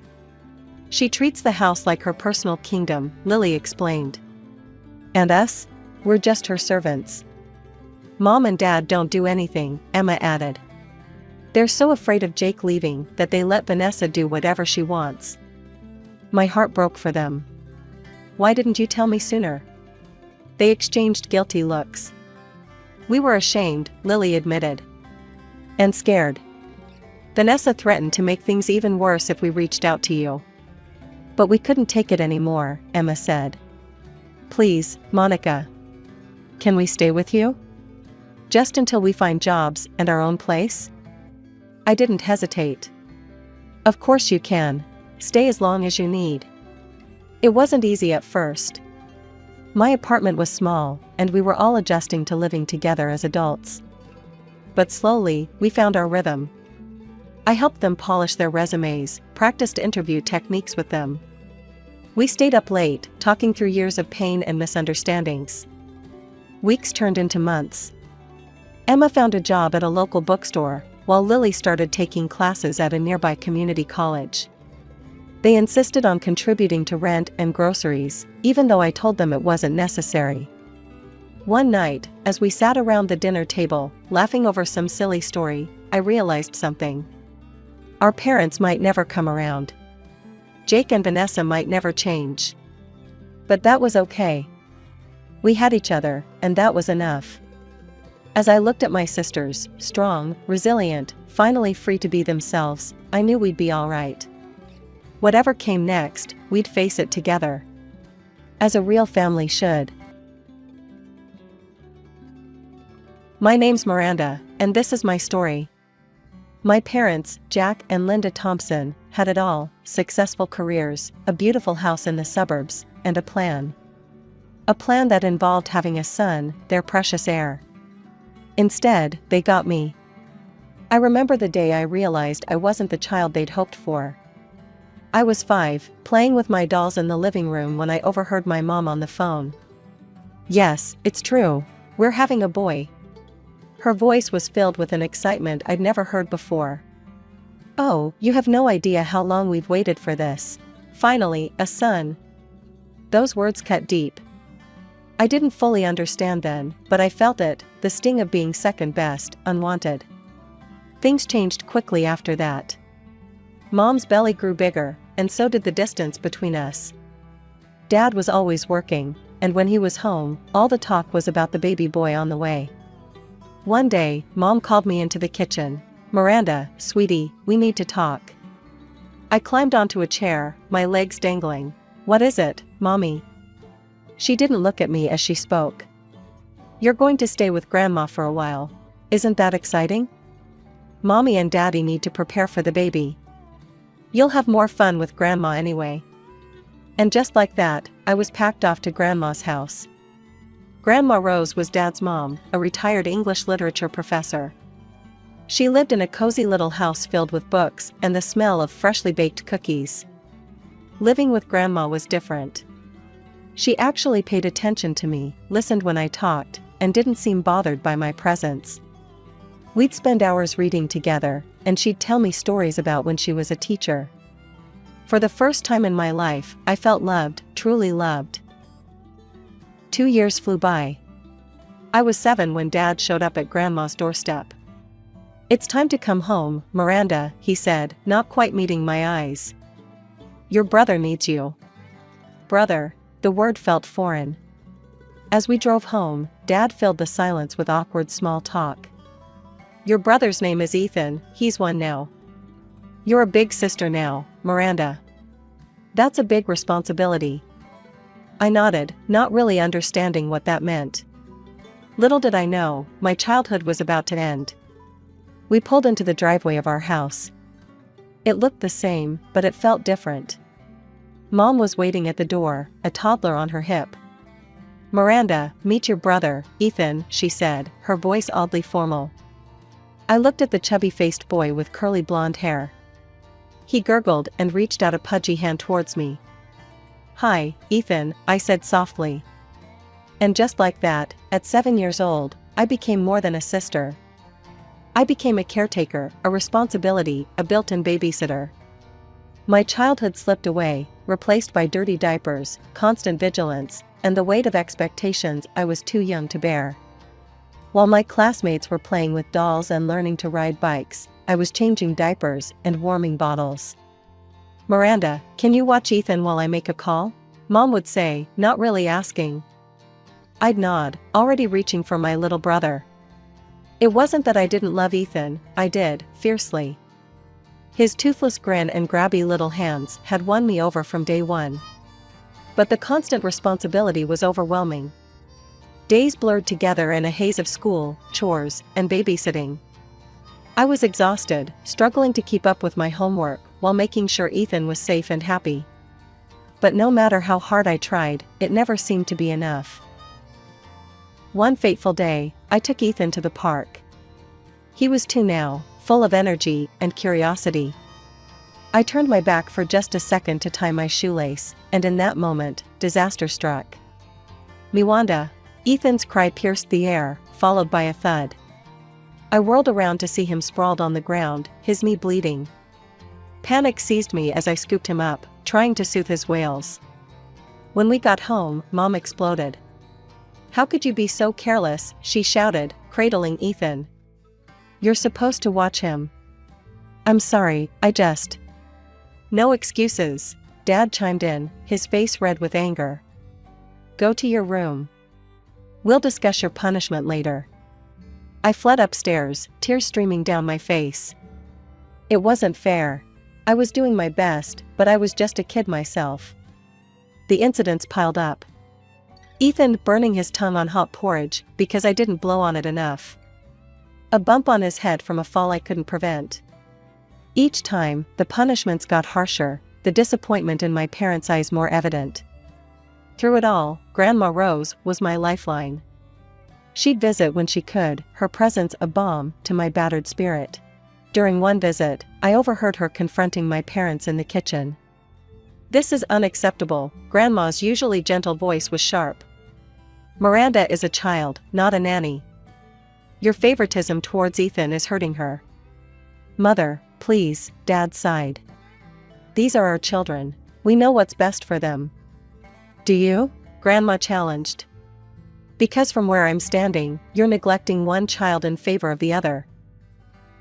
She treats the house like her personal kingdom, Lily explained. And us? We're just her servants. Mom and Dad don't do anything, Emma added. They're so afraid of Jake leaving that they let Vanessa do whatever she wants. My heart broke for them. Why didn't you tell me sooner?" They exchanged guilty looks. "We were ashamed," Lily admitted. "And scared. Vanessa threatened to make things even worse if we reached out to you. But we couldn't take it anymore," Emma said. "Please, Monica. Can we stay with you? Just until we find jobs and our own place?" I didn't hesitate. "Of course you can. Stay as long as you need." It wasn't easy at first. My apartment was small, and we were all adjusting to living together as adults. But slowly, we found our rhythm. I helped them polish their resumes, practiced interview techniques with them. We stayed up late, talking through years of pain and misunderstandings. Weeks turned into months. Emma found a job at a local bookstore, while Lily started taking classes at a nearby community college. They insisted on contributing to rent and groceries, even though I told them it wasn't necessary. One night, as we sat around the dinner table, laughing over some silly story, I realized something. Our parents might never come around. Jake and Vanessa might never change. But that was okay. We had each other, and that was enough. As I looked at my sisters, strong, resilient, finally free to be themselves, I knew we'd be all right. Whatever came next, we'd face it together. As a real family should. My name's Miranda, and this is my story. My parents, Jack and Linda Thompson, had it all: successful careers, a beautiful house in the suburbs, and a plan. A plan that involved having a son, their precious heir. Instead, they got me. I remember the day I realized I wasn't the child they'd hoped for. I was 5, playing with my dolls in the living room when I overheard my mom on the phone. "Yes, it's true. We're having a boy." Her voice was filled with an excitement I'd never heard before. "Oh, you have no idea how long we've waited for this. Finally, a son." Those words cut deep. I didn't fully understand then, but I felt it, the sting of being second best, unwanted. Things changed quickly after that. Mom's belly grew bigger, and so did the distance between us. Dad was always working, and when he was home, all the talk was about the baby boy on the way. One day, Mom called me into the kitchen. "Miranda, sweetie, we need to talk." I climbed onto a chair, my legs dangling. "What is it, Mommy?" She didn't look at me as she spoke. "You're going to stay with Grandma for a while. Isn't that exciting? Mommy and Daddy need to prepare for the baby. You'll have more fun with Grandma anyway." And just like that, I was packed off to Grandma's house. Grandma Rose was Dad's mom, a retired English literature professor. She lived in a cozy little house filled with books and the smell of freshly baked cookies. Living with Grandma was different. She actually paid attention to me, listened when I talked, and didn't seem bothered by my presence. We'd spend hours reading together, and she'd tell me stories about when she was a teacher. For the first time in my life, I felt loved, truly loved. 2 years flew by. I was 7 when Dad showed up at Grandma's doorstep. "It's time to come home, Miranda," he said, not quite meeting my eyes. "Your brother needs you." Brother, the word felt foreign. As we drove home, Dad filled the silence with awkward small talk. "Your brother's name is Ethan, he's 1 now. You're a big sister now, Miranda. That's a big responsibility." I nodded, not really understanding what that meant. Little did I know, my childhood was about to end. We pulled into the driveway of our house. It looked the same, but it felt different. Mom was waiting at the door, a toddler on her hip. "Miranda, meet your brother, Ethan," she said, her voice oddly formal. I looked at the chubby-faced boy with curly blonde hair. He gurgled and reached out a pudgy hand towards me. "Hi, Ethan," I said softly. And just like that, at 7 years old, I became more than a sister. I became a caretaker, a responsibility, a built-in babysitter. My childhood slipped away, replaced by dirty diapers, constant vigilance, and the weight of expectations I was too young to bear. While my classmates were playing with dolls and learning to ride bikes, I was changing diapers and warming bottles. "Miranda, can you watch Ethan while I make a call?" Mom would say, not really asking. I'd nod, already reaching for my little brother. It wasn't that I didn't love Ethan, I did, fiercely. His toothless grin and grabby little hands had won me over from day one. But the constant responsibility was overwhelming. Days blurred together in a haze of school, chores, and babysitting. I was exhausted, struggling to keep up with my homework while making sure Ethan was safe and happy. But no matter how hard I tried, it never seemed to be enough. One fateful day, I took Ethan to the park. He was 2 now, full of energy and curiosity. I turned my back for just a second to tie my shoelace, and in that moment, disaster struck. Miwanda! Ethan's cry pierced the air, followed by a thud. I whirled around to see him sprawled on the ground, his knee bleeding. Panic seized me as I scooped him up, trying to soothe his wails. When we got home, Mom exploded. "How could you be so careless?" she shouted, cradling Ethan. "You're supposed to watch him." "I'm sorry, I just..." "No excuses," Dad chimed in, his face red with anger. "Go to your room. We'll discuss your punishment later." I fled upstairs, tears streaming down my face. It wasn't fair. I was doing my best, but I was just a kid myself. The incidents piled up. Ethan burning his tongue on hot porridge because I didn't blow on it enough. A bump on his head from a fall I couldn't prevent. Each time, the punishments got harsher, the disappointment in my parents' eyes more evident. Through it all, Grandma Rose was my lifeline. She'd visit when she could, her presence a balm to my battered spirit. During one visit, I overheard her confronting my parents in the kitchen. "This is unacceptable," Grandma's usually gentle voice was sharp. "Miranda is a child, not a nanny. Your favoritism towards Ethan is hurting her." "Mother, please," Dad sighed. "These are our children. We know what's best for them." "Do you?" Grandma challenged. "Because from where I'm standing, you're neglecting one child in favor of the other."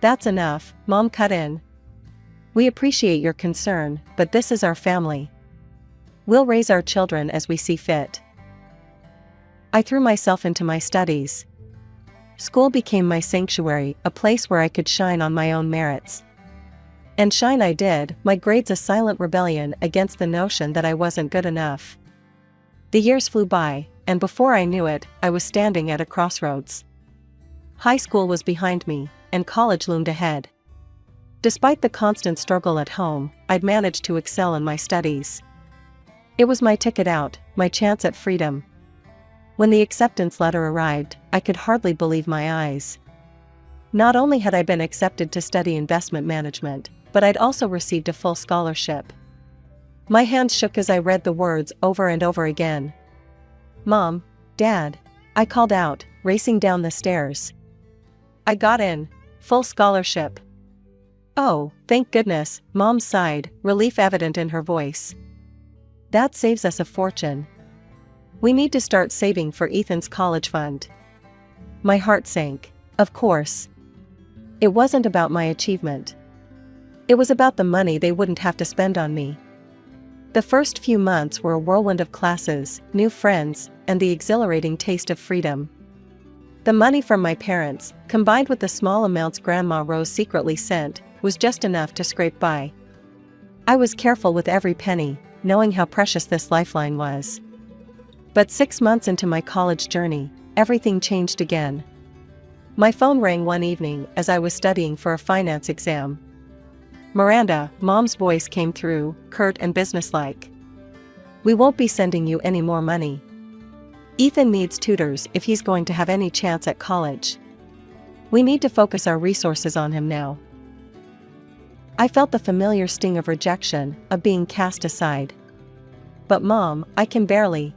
"That's enough," Mom cut in. "We appreciate your concern, but this is our family. We'll raise our children as we see fit." I threw myself into my studies. School became my sanctuary, a place where I could shine on my own merits. And shine I did, my grades a silent rebellion against the notion that I wasn't good enough. The years flew by, and before I knew it, I was standing at a crossroads. High school was behind me, and college loomed ahead. Despite the constant struggle at home, I'd managed to excel in my studies. It was my ticket out, my chance at freedom. When the acceptance letter arrived, I could hardly believe my eyes. Not only had I been accepted to study investment management, but I'd also received a full scholarship. My hands shook as I read the words over and over again. "Mom, Dad," I called out, racing down the stairs. "I got in. Full scholarship." "Oh, thank goodness," Mom sighed, relief evident in her voice. "That saves us a fortune. We need to start saving for Ethan's college fund." My heart sank. Of course. It wasn't about my achievement. It was about the money they wouldn't have to spend on me. The first few months were a whirlwind of classes, new friends, and the exhilarating taste of freedom. The money from my parents, combined with the small amounts Grandma Rose secretly sent, was just enough to scrape by. I was careful with every penny, knowing how precious this lifeline was. But 6 months into my college journey, everything changed again. My phone rang one evening as I was studying for a finance exam. "Miranda," Mom's voice came through, curt and businesslike. "We won't be sending you any more money. Ethan needs tutors if he's going to have any chance at college. We need to focus our resources on him now." I felt the familiar sting of rejection, of being cast aside. "But Mom, I can barely..."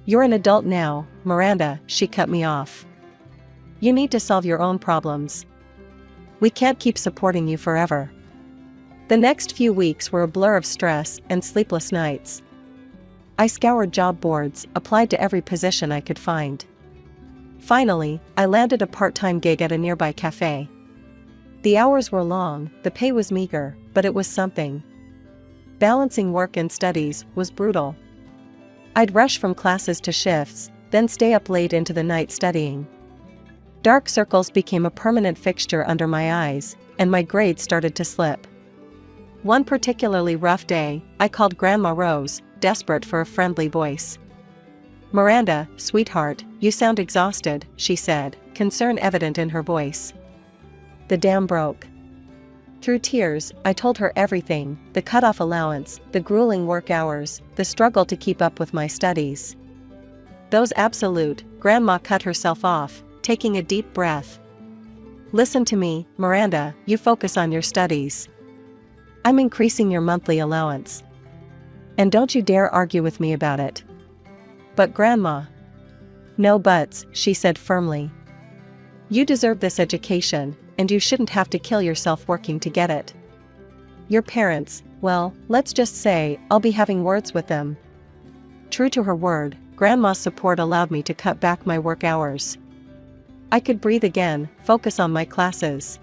"You're an adult now, Miranda," she cut me off. "You need to solve your own problems. We can't keep supporting you forever." The next few weeks were a blur of stress and sleepless nights. I scoured job boards, applied to every position I could find. Finally, I landed a part-time gig at a nearby cafe. The hours were long, the pay was meager, but it was something. Balancing work and studies was brutal. I'd rush from classes to shifts, then stay up late into the night studying. Dark circles became a permanent fixture under my eyes, and my grades started to slip. One particularly rough day, I called Grandma Rose, desperate for a friendly voice. "Miranda, sweetheart, you sound exhausted," she said, concern evident in her voice. The dam broke. Through tears, I told her everything: the cut-off allowance, the grueling work hours, the struggle to keep up with my studies. "Those absolute," Grandma cut herself off, taking a deep breath. "Listen to me, Miranda, you focus on your studies. I'm increasing your monthly allowance. And don't you dare argue with me about it." "But Grandma." "No buts," she said firmly. "You deserve this education, and you shouldn't have to kill yourself working to get it. Your parents, well, let's just say, I'll be having words with them." True to her word, Grandma's support allowed me to cut back my work hours. I could breathe again, focus on my classes.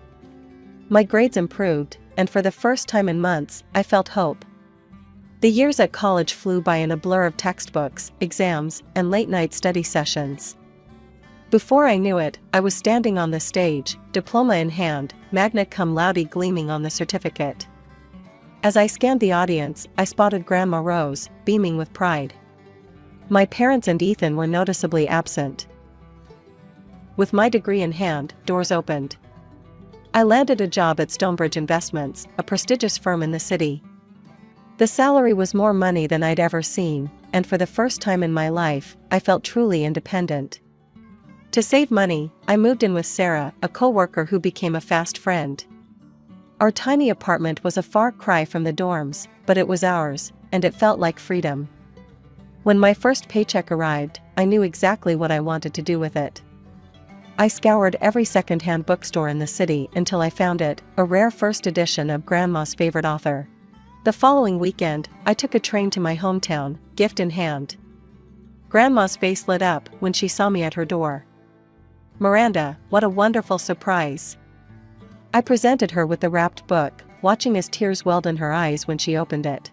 My grades improved, and for the first time in months, I felt hope. The years at college flew by in a blur of textbooks, exams, and late-night study sessions. Before I knew it, I was standing on the stage, diploma in hand, magna cum laude gleaming on the certificate. As I scanned the audience, I spotted Grandma Rose, beaming with pride. My parents and Ethan were noticeably absent. With my degree in hand, doors opened. I landed a job at Stonebridge Investments, a prestigious firm in the city. The salary was more money than I'd ever seen, and for the first time in my life, I felt truly independent. To save money, I moved in with Sarah, a co-worker who became a fast friend. Our tiny apartment was a far cry from the dorms, but it was ours, and it felt like freedom. When my first paycheck arrived, I knew exactly what I wanted to do with it. I scoured every second-hand bookstore in the city until I found it, a rare first edition of Grandma's favorite author. The following weekend, I took a train to my hometown, gift in hand. Grandma's face lit up when she saw me at her door. "Miranda, what a wonderful surprise." I presented her with the wrapped book, watching as tears welled in her eyes when she opened it.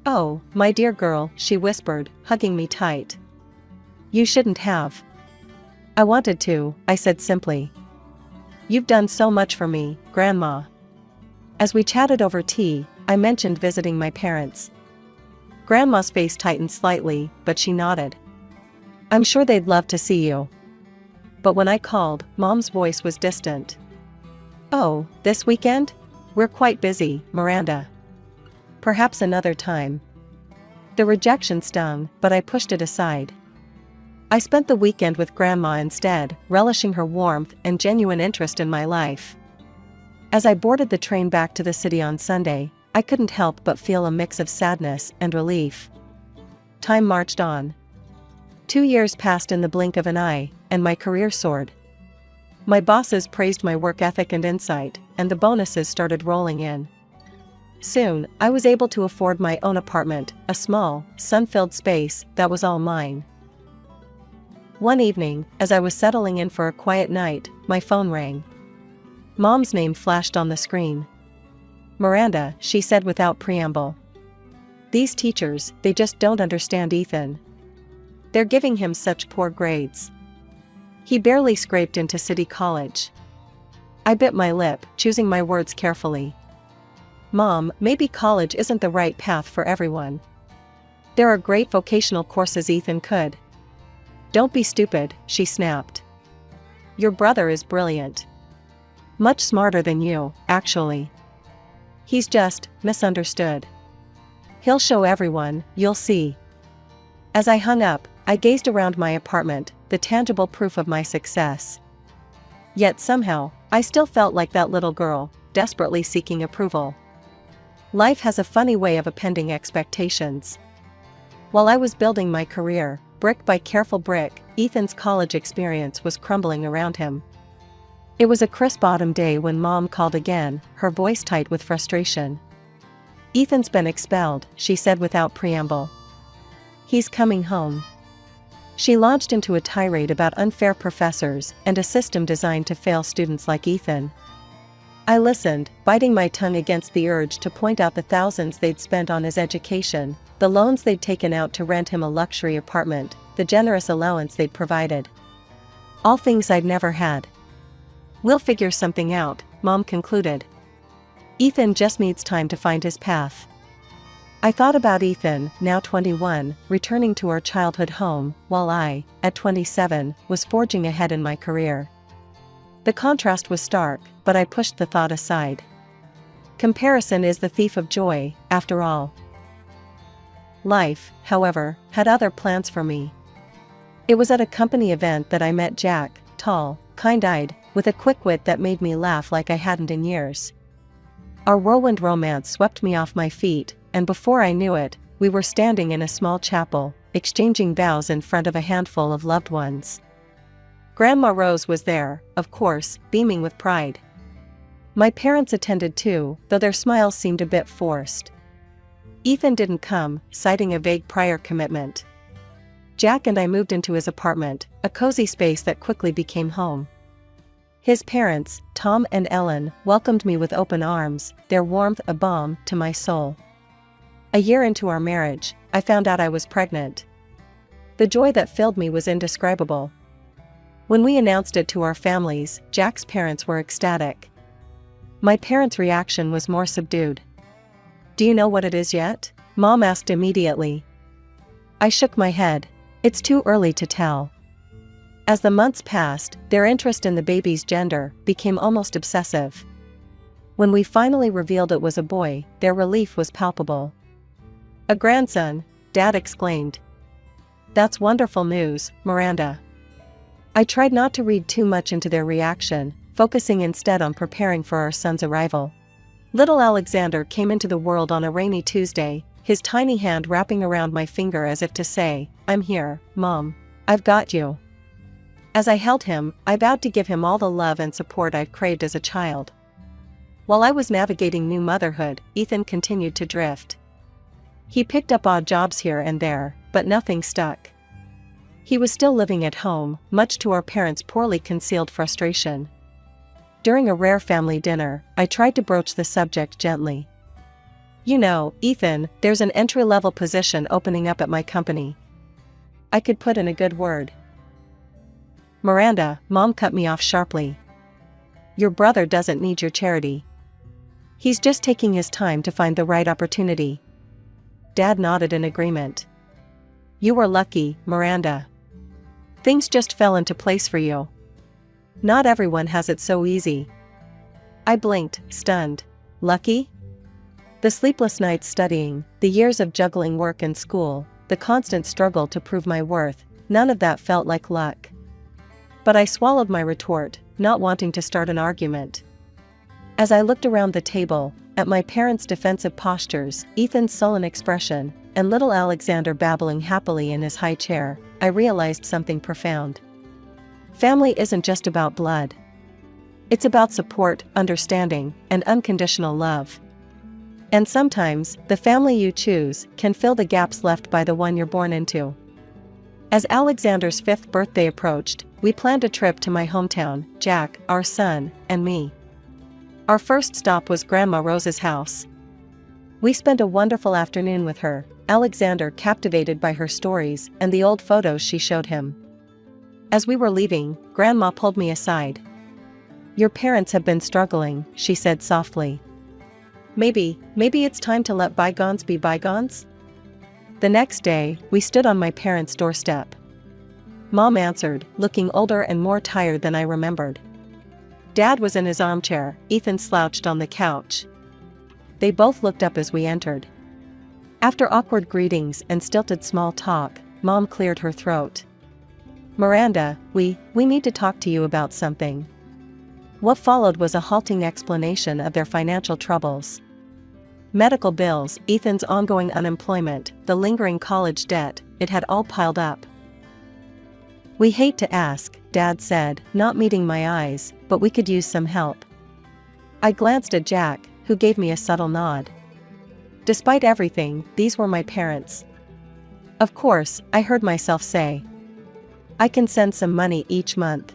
"Oh, my dear girl," she whispered, hugging me tight. "You shouldn't have." "I wanted to," I said simply. "You've done so much for me, Grandma." As we chatted over tea, I mentioned visiting my parents. Grandma's face tightened slightly, but she nodded. "I'm sure they'd love to see you." But when I called, Mom's voice was distant. "Oh, this weekend? We're quite busy, Miranda. Perhaps another time." The rejection stung, but I pushed it aside. I spent the weekend with Grandma instead, relishing her warmth and genuine interest in my life. As I boarded the train back to the city on Sunday, I couldn't help but feel a mix of sadness and relief. Time marched on. 2 years passed in the blink of an eye, and my career soared. My bosses praised my work ethic and insight, and the bonuses started rolling in. Soon, I was able to afford my own apartment, a small, sun-filled space that was all mine. One evening, as I was settling in for a quiet night, my phone rang. Mom's name flashed on the screen. "Miranda," she said without preamble. "These teachers, they just don't understand Ethan. They're giving him such poor grades. He barely scraped into City College." I bit my lip, choosing my words carefully. "Mom, maybe college isn't the right path for everyone. There are great vocational courses Ethan could." "Don't be stupid," she snapped. "Your brother is brilliant. Much smarter than you, actually. He's just misunderstood. He'll show everyone, you'll see." As I hung up, I gazed around my apartment, the tangible proof of my success. Yet somehow, I still felt like that little girl, desperately seeking approval. Life has a funny way of appending expectations. While I was building my career, brick by careful brick, Ethan's college experience was crumbling around him. It was a crisp autumn day when Mom called again, her voice tight with frustration. "Ethan's been expelled," she said without preamble. "He's coming home." She launched into a tirade about unfair professors and a system designed to fail students like Ethan. I listened, biting my tongue against the urge to point out the thousands they'd spent on his education, the loans they'd taken out to rent him a luxury apartment, the generous allowance they'd provided. All things I'd never had. "We'll figure something out," Mom concluded. "Ethan just needs time to find his path." I thought about Ethan, now 21, returning to our childhood home, while I, at 27, was forging ahead in my career. The contrast was stark, but I pushed the thought aside. Comparison is the thief of joy, after all. Life, however, had other plans for me. It was at a company event that I met Jack, tall, kind-eyed, with a quick wit that made me laugh like I hadn't in years. Our whirlwind romance swept me off my feet, and before I knew it, we were standing in a small chapel, exchanging vows in front of a handful of loved ones. Grandma Rose was there, of course, beaming with pride. My parents attended too, though their smiles seemed a bit forced. Ethan didn't come, citing a vague prior commitment. Jack and I moved into his apartment, a cozy space that quickly became home. His parents, Tom and Ellen, welcomed me with open arms, their warmth a balm to my soul. A year into our marriage, I found out I was pregnant. The joy that filled me was indescribable. When we announced it to our families, Jack's parents were ecstatic. My parents' reaction was more subdued. "Do you know what it is yet?" Mom asked immediately. I shook my head. "It's too early to tell." As the months passed, their interest in the baby's gender became almost obsessive. When we finally revealed it was a boy, their relief was palpable. "A grandson," Dad exclaimed. "That's wonderful news, Miranda." I tried not to read too much into their reaction, focusing instead on preparing for our son's arrival. Little Alexander came into the world on a rainy Tuesday, his tiny hand wrapping around my finger as if to say, "I'm here, Mom. I've got you." As I held him, I vowed to give him all the love and support I'd craved as a child. While I was navigating new motherhood, Ethan continued to drift. He picked up odd jobs here and there, but nothing stuck. He was still living at home, much to our parents' poorly concealed frustration. During a rare family dinner, I tried to broach the subject gently. "You know, Ethan, there's an entry-level position opening up at my company. I could put in a good word." "Miranda," Mom cut me off sharply. "Your brother doesn't need your charity. He's just taking his time to find the right opportunity." Dad nodded in agreement. "You were lucky, Miranda. Things just fell into place for you. Not everyone has it so easy." I blinked, stunned. Lucky? The sleepless nights studying, the years of juggling work and school, the constant struggle to prove my worth, none of that felt like luck. But I swallowed my retort, not wanting to start an argument. As I looked around the table, at my parents' defensive postures, Ethan's sullen expression, and little Alexander babbling happily in his high chair, I realized something profound. Family isn't just about blood. It's about support, understanding, and unconditional love. And sometimes, the family you choose can fill the gaps left by the one you're born into. As Alexander's 5th birthday approached, we planned a trip to my hometown, Jack, our son, and me. Our first stop was Grandma Rose's house. We spent a wonderful afternoon with her, Alexander captivated by her stories and the old photos she showed him. As we were leaving, Grandma pulled me aside. "Your parents have been struggling," she said softly. Maybe it's time to let bygones be bygones?" The next day, we stood on my parents' doorstep. Mom answered, looking older and more tired than I remembered. Dad was in his armchair, Ethan slouched on the couch. They both looked up as we entered. After awkward greetings and stilted small talk, Mom cleared her throat. "Miranda, we need to talk to you about something." What followed was a halting explanation of their financial troubles. Medical bills, Ethan's ongoing unemployment, the lingering college debt, it had all piled up. "We hate to ask," Dad said, not meeting my eyes, "but we could use some help." I glanced at Jack, who gave me a subtle nod. Despite everything, these were my parents. Of course, I heard myself say. "I can send some money each month."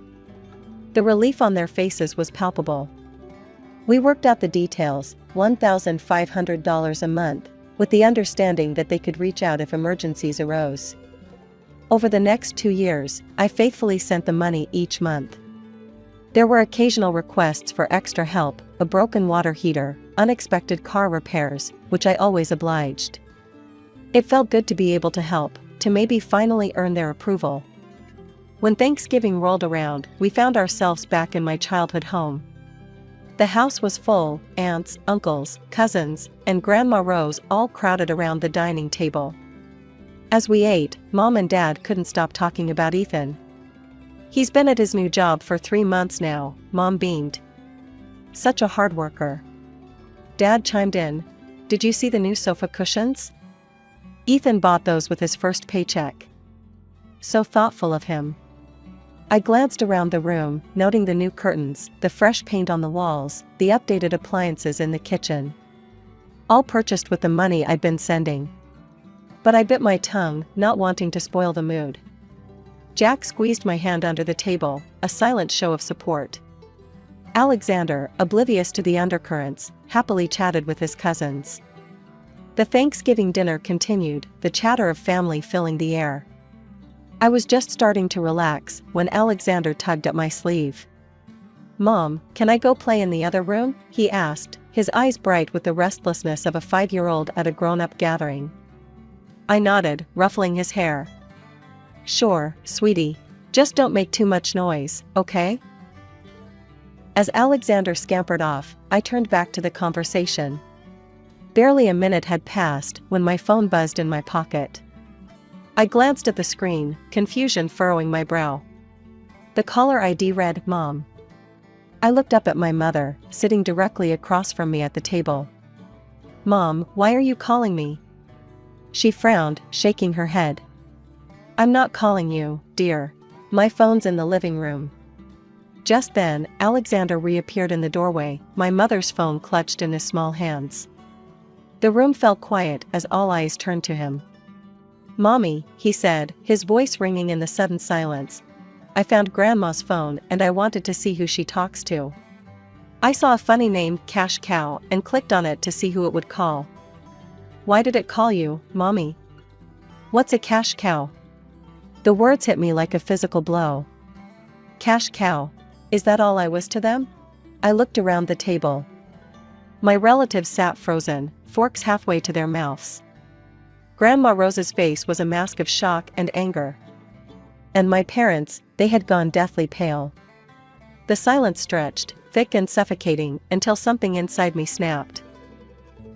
The relief on their faces was palpable. We worked out the details, $1,500 a month, with the understanding that they could reach out if emergencies arose. Over the next 2 years, I faithfully sent the money each month. There were occasional requests for extra help, a broken water heater, unexpected car repairs, which I always obliged. It felt good to be able to help, to maybe finally earn their approval. When Thanksgiving rolled around, we found ourselves back in my childhood home. The house was full, aunts, uncles, cousins, and Grandma Rose all crowded around the dining table. As we ate, Mom and Dad couldn't stop talking about Ethan. "He's been at his new job for 3 months now," Mom beamed. "Such a hard worker." Dad chimed in, "Did you see the new sofa cushions? Ethan bought those with his first paycheck." So thoughtful of him. I glanced around the room, noting the new curtains, the fresh paint on the walls, the updated appliances in the kitchen. All purchased with the money I'd been sending. But I bit my tongue, not wanting to spoil the mood. Jack squeezed my hand under the table, a silent show of support. Alexander, oblivious to the undercurrents, happily chatted with his cousins. The Thanksgiving dinner continued, the chatter of family filling the air. I was just starting to relax when Alexander tugged at my sleeve. "Mom, can I go play in the other room?" he asked, his eyes bright with the restlessness of a 5-year-old at a grown-up gathering. I nodded, ruffling his hair. "Sure, sweetie. Just don't make too much noise, okay?" As Alexander scampered off, I turned back to the conversation. Barely a minute had passed when my phone buzzed in my pocket. I glanced at the screen, confusion furrowing my brow. The caller ID read, "Mom." I looked up at my mother, sitting directly across from me at the table. "Mom, why are you calling me?" She frowned, shaking her head. "I'm not calling you, dear. My phone's in the living room." Just then, Alexander reappeared in the doorway, my mother's phone clutched in his small hands. The room fell quiet as all eyes turned to him. "Mommy," he said, his voice ringing in the sudden silence. "I found Grandma's phone and I wanted to see who she talks to. I saw a funny name, Cash Cow, and clicked on it to see who it would call." "Why did it call you, Mommy?" "What's a cash cow?" The words hit me like a physical blow. Cash cow. Is that all I was to them? I looked around the table. My relatives sat frozen, forks halfway to their mouths. Grandma Rose's face was a mask of shock and anger. And my parents, they had gone deathly pale. The silence stretched, thick and suffocating, until something inside me snapped.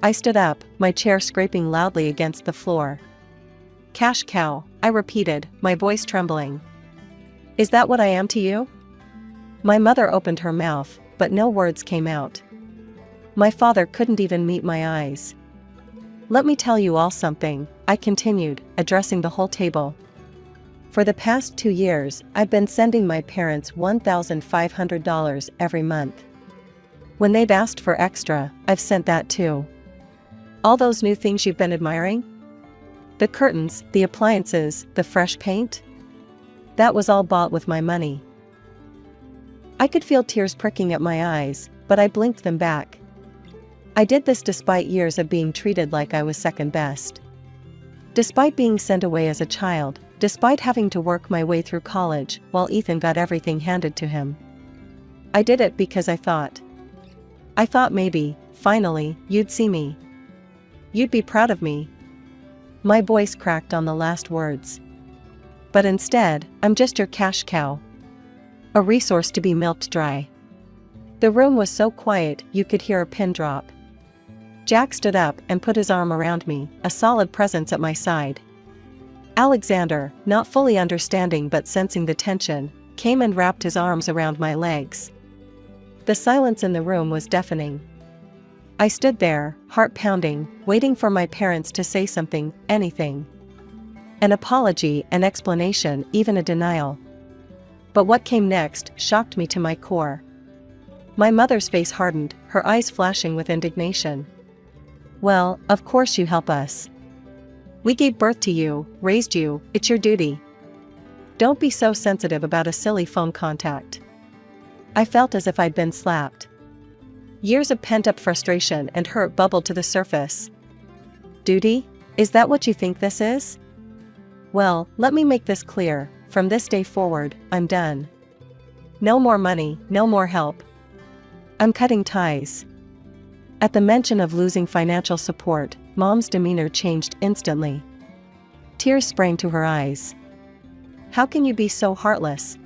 I stood up, my chair scraping loudly against the floor. "Cash cow," I repeated, my voice trembling. "Is that what I am to you?" My mother opened her mouth, but no words came out. My father couldn't even meet my eyes. "Let me tell you all something," I continued, addressing the whole table. "For the past 2 years, I've been sending my parents $1,500 every month. When they've asked for extra, I've sent that too. All those new things you've been admiring? The curtains, the appliances, the fresh paint? That was all bought with my money." I could feel tears pricking at my eyes, but I blinked them back. I did this despite years of being treated like I was second best. Despite being sent away as a child, despite having to work my way through college while Ethan got everything handed to him. I did it because I thought maybe, finally, you'd see me. You'd be proud of me. My voice cracked on the last words. But instead, I'm just your cash cow. A resource to be milked dry. The room was so quiet you could hear a pin drop. Jack stood up and put his arm around me, a solid presence at my side. Alexander, not fully understanding but sensing the tension, came and wrapped his arms around my legs. The silence in the room was deafening. I stood there, heart pounding, waiting for my parents to say something, anything. An apology, an explanation, even a denial. But what came next shocked me to my core. My mother's face hardened, her eyes flashing with indignation. "Well, of course you help us. We gave birth to you, raised you, it's your duty. Don't be so sensitive about a silly phone contact." I felt as if I'd been slapped. Years of pent-up frustration and hurt bubbled to the surface. Duty? Is that what you think this is? Well, let me make this clear. From this day forward, I'm done. No more money, no more help. I'm cutting ties. At the mention of losing financial support, Mom's demeanor changed instantly. Tears sprang to her eyes. How can you be so heartless?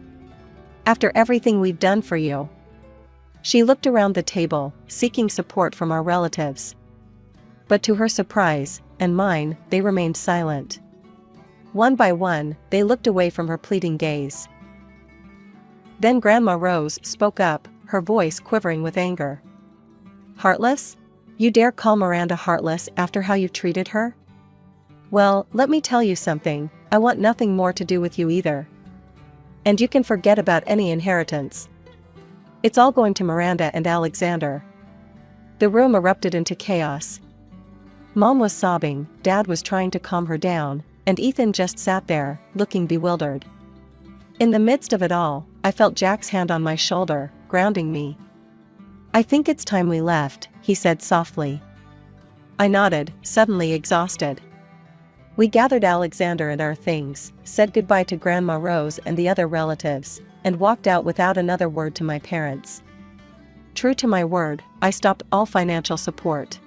After everything we've done for you. She looked around the table, seeking support from our relatives. But to her surprise, and mine, they remained silent. One by one, they looked away from her pleading gaze. Then Grandma Rose spoke up, her voice quivering with anger. Heartless? You dare call Miranda heartless after how you've treated her? Well, let me tell you something, I want nothing more to do with you either. And you can forget about any inheritance. It's all going to Miranda and Alexander. The room erupted into chaos. Mom was sobbing, Dad was trying to calm her down, and Ethan just sat there, looking bewildered. In the midst of it all, I felt Jack's hand on my shoulder, grounding me. I think it's time we left, he said softly. I nodded, suddenly exhausted. We gathered Alexander and our things, said goodbye to Grandma Rose and the other relatives, and walked out without another word to my parents. True to my word, I stopped all financial support.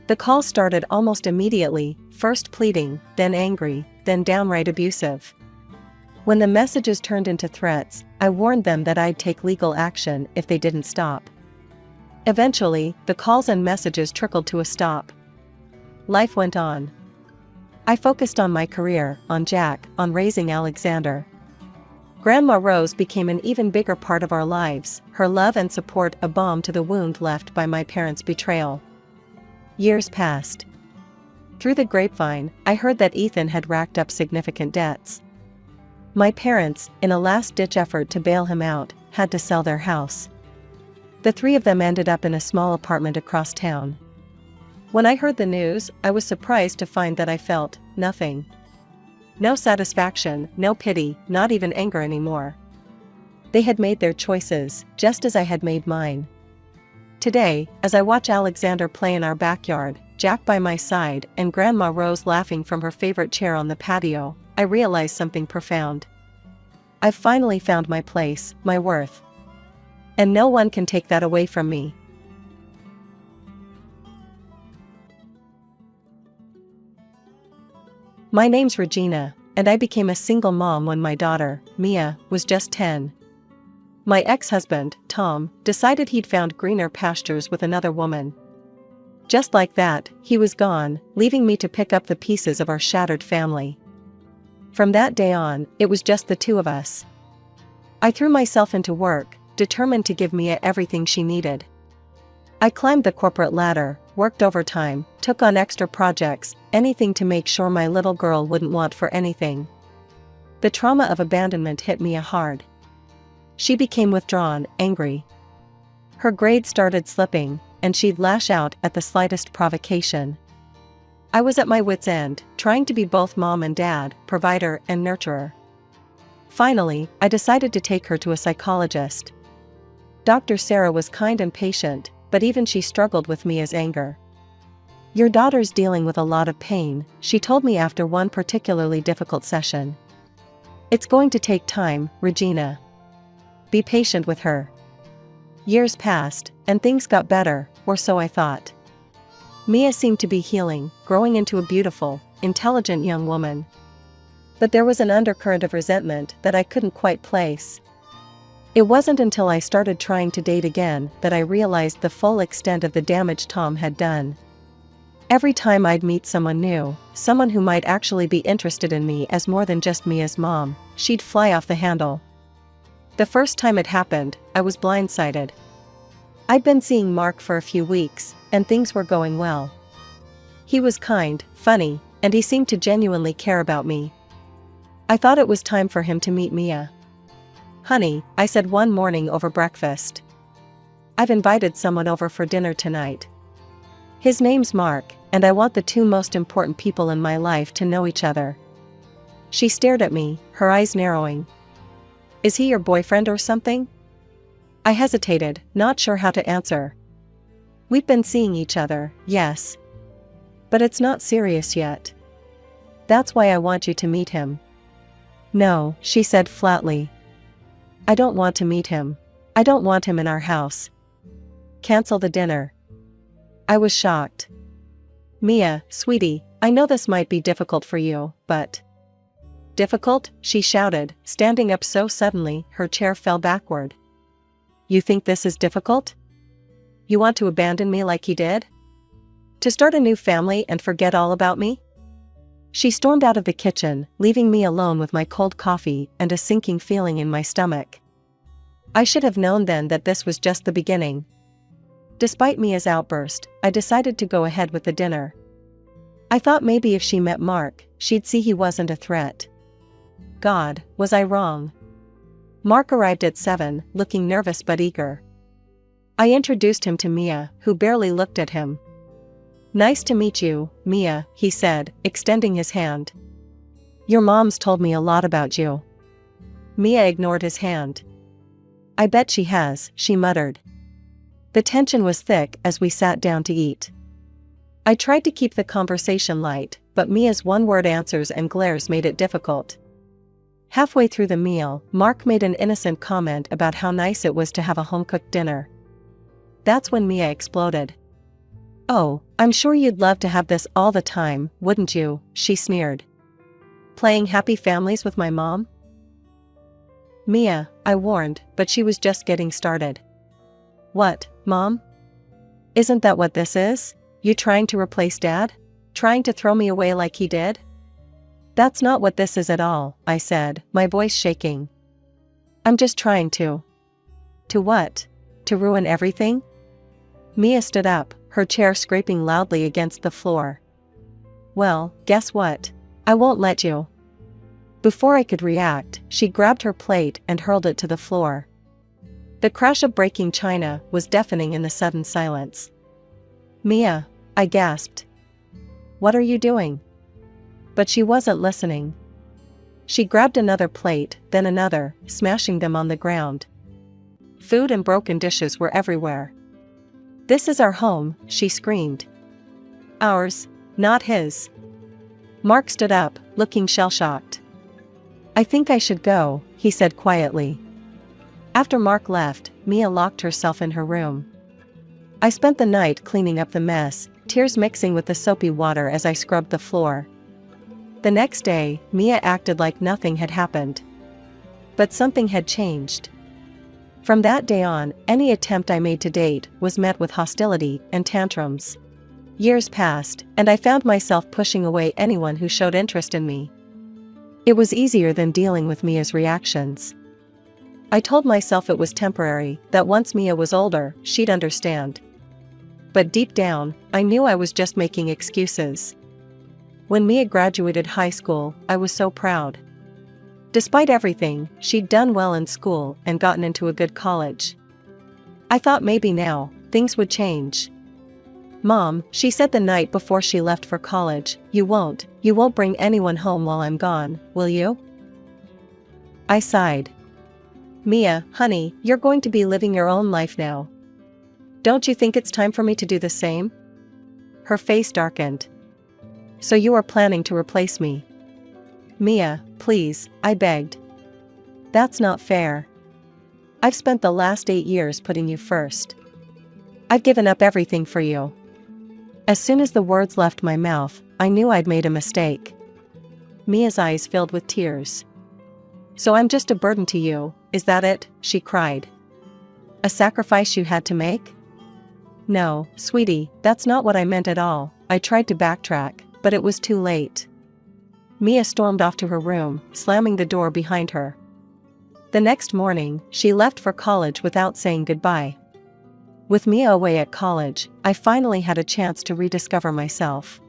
The call started almost immediately, first pleading, then angry, then downright abusive. When the messages turned into threats, I warned them that I'd take legal action if they didn't stop. Eventually, the calls and messages trickled to a stop. Life went on. I focused on my career, on Jack, on raising Alexander. Grandma Rose became an even bigger part of our lives, her love and support a balm to the wound left by my parents' betrayal. Years passed. Through the grapevine, I heard that Ethan had racked up significant debts. My parents, in a last-ditch effort to bail him out, had to sell their house. The three of them ended up in a small apartment across town. When I heard the news, I was surprised to find that I felt nothing. No satisfaction, no pity, not even anger anymore. They had made their choices, just as I had made mine. Today, as I watch Alexander play in our backyard, Jack by my side, and Grandma Rose laughing from her favorite chair on the patio, I realize something profound. I've finally found my place, my worth. And no one can take that away from me. My name's Regina, and I became a single mom when my daughter, Mia, was just 10. My ex-husband, Tom, decided he'd found greener pastures with another woman. Just like that, he was gone, leaving me to pick up the pieces of our shattered family. From that day on, it was just the two of us. I threw myself into work, determined to give Mia everything she needed. I climbed the corporate ladder, worked overtime, took on extra projects, anything to make sure my little girl wouldn't want for anything. The trauma of abandonment hit Mia hard. She became withdrawn, angry. Her grades started slipping, and she'd lash out at the slightest provocation. I was at my wit's end, trying to be both mom and dad, provider and nurturer. Finally, I decided to take her to a psychologist. Dr. Sarah was kind and patient, but even she struggled with Mia's anger. Your daughter's dealing with a lot of pain, she told me after one particularly difficult session. It's going to take time, Regina. Be patient with her. Years passed, and things got better, or so I thought. Mia seemed to be healing, growing into a beautiful, intelligent young woman. But there was an undercurrent of resentment that I couldn't quite place. It wasn't until I started trying to date again that I realized the full extent of the damage Tom had done. Every time I'd meet someone new, someone who might actually be interested in me as more than just Mia's mom, she'd fly off the handle. The first time it happened, I was blindsided. I'd been seeing Mark for a few weeks, and things were going well. He was kind, funny, and he seemed to genuinely care about me. I thought it was time for him to meet Mia. Honey, I said one morning over breakfast. I've invited someone over for dinner tonight. His name's Mark, and I want the two most important people in my life to know each other. She stared at me, her eyes narrowing. Is he your boyfriend or something? I hesitated, not sure how to answer. We've been seeing each other, yes. But it's not serious yet. That's why I want you to meet him. No, she said flatly. I don't want to meet him. I don't want him in our house. Cancel the dinner. I was shocked. Mia, sweetie, I know this might be difficult for you, but... Difficult? She shouted, standing up so suddenly her chair fell backward. You think this is difficult? You want to abandon me like he did? To start a new family and forget all about me? She stormed out of the kitchen, leaving me alone with my cold coffee and a sinking feeling in my stomach. I should have known then that this was just the beginning. Despite Mia's outburst, I decided to go ahead with the dinner. I thought maybe if she met Mark, she'd see he wasn't a threat. God, was I wrong? Mark arrived at 7, looking nervous but eager. I introduced him to Mia, who barely looked at him. Nice to meet you, Mia, he said, extending his hand. Your mom's told me a lot about you. Mia ignored his hand. I bet she has, she muttered. The tension was thick as we sat down to eat. I tried to keep the conversation light, but Mia's one-word answers and glares made it difficult. Halfway through the meal, Mark made an innocent comment about how nice it was to have a home-cooked dinner. That's when Mia exploded. Oh, I'm sure you'd love to have this all the time, wouldn't you? She sneered. Playing happy families with my mom? Mia, I warned, but she was just getting started. What, Mom? Isn't that what this is? You trying to replace Dad? Trying to throw me away like he did? That's not what this is at all, I said, my voice shaking. I'm just trying to. To what? To ruin everything? Mia stood up, her chair scraping loudly against the floor. Well, guess what? I won't let you. Before I could react, she grabbed her plate and hurled it to the floor. The crash of breaking china was deafening in the sudden silence. Mia, I gasped. What are you doing? But she wasn't listening. She grabbed another plate, then another, smashing them on the ground. Food and broken dishes were everywhere. This is our home, she screamed. Ours, not his. Mark stood up, looking shell-shocked. I think I should go, he said quietly. After Mark left, Mia locked herself in her room. I spent the night cleaning up the mess, tears mixing with the soapy water as I scrubbed the floor. The next day, Mia acted like nothing had happened. But something had changed. From that day on, any attempt I made to date was met with hostility and tantrums. Years passed, and I found myself pushing away anyone who showed interest in me. It was easier than dealing with Mia's reactions. I told myself it was temporary, that once Mia was older, she'd understand. But deep down, I knew I was just making excuses. When Mia graduated high school, I was so proud. Despite everything, she'd done well in school and gotten into a good college. I thought maybe now, things would change. Mom, she said the night before she left for college, you won't bring anyone home while I'm gone, will you? I sighed. Mia, honey, you're going to be living your own life now. Don't you think it's time for me to do the same? Her face darkened. So you are planning to replace me? Mia, please, I begged. That's not fair. I've spent the last 8 years putting you first. I've given up everything for you. As soon as the words left my mouth, I knew I'd made a mistake. Mia's eyes filled with tears. So I'm just a burden to you, is that it? She cried. A sacrifice you had to make? No, sweetie, that's not what I meant at all. I tried to backtrack, but it was too late. Mia stormed off to her room, slamming the door behind her. The next morning, she left for college without saying goodbye. With Mia away at college, I finally had a chance to rediscover myself.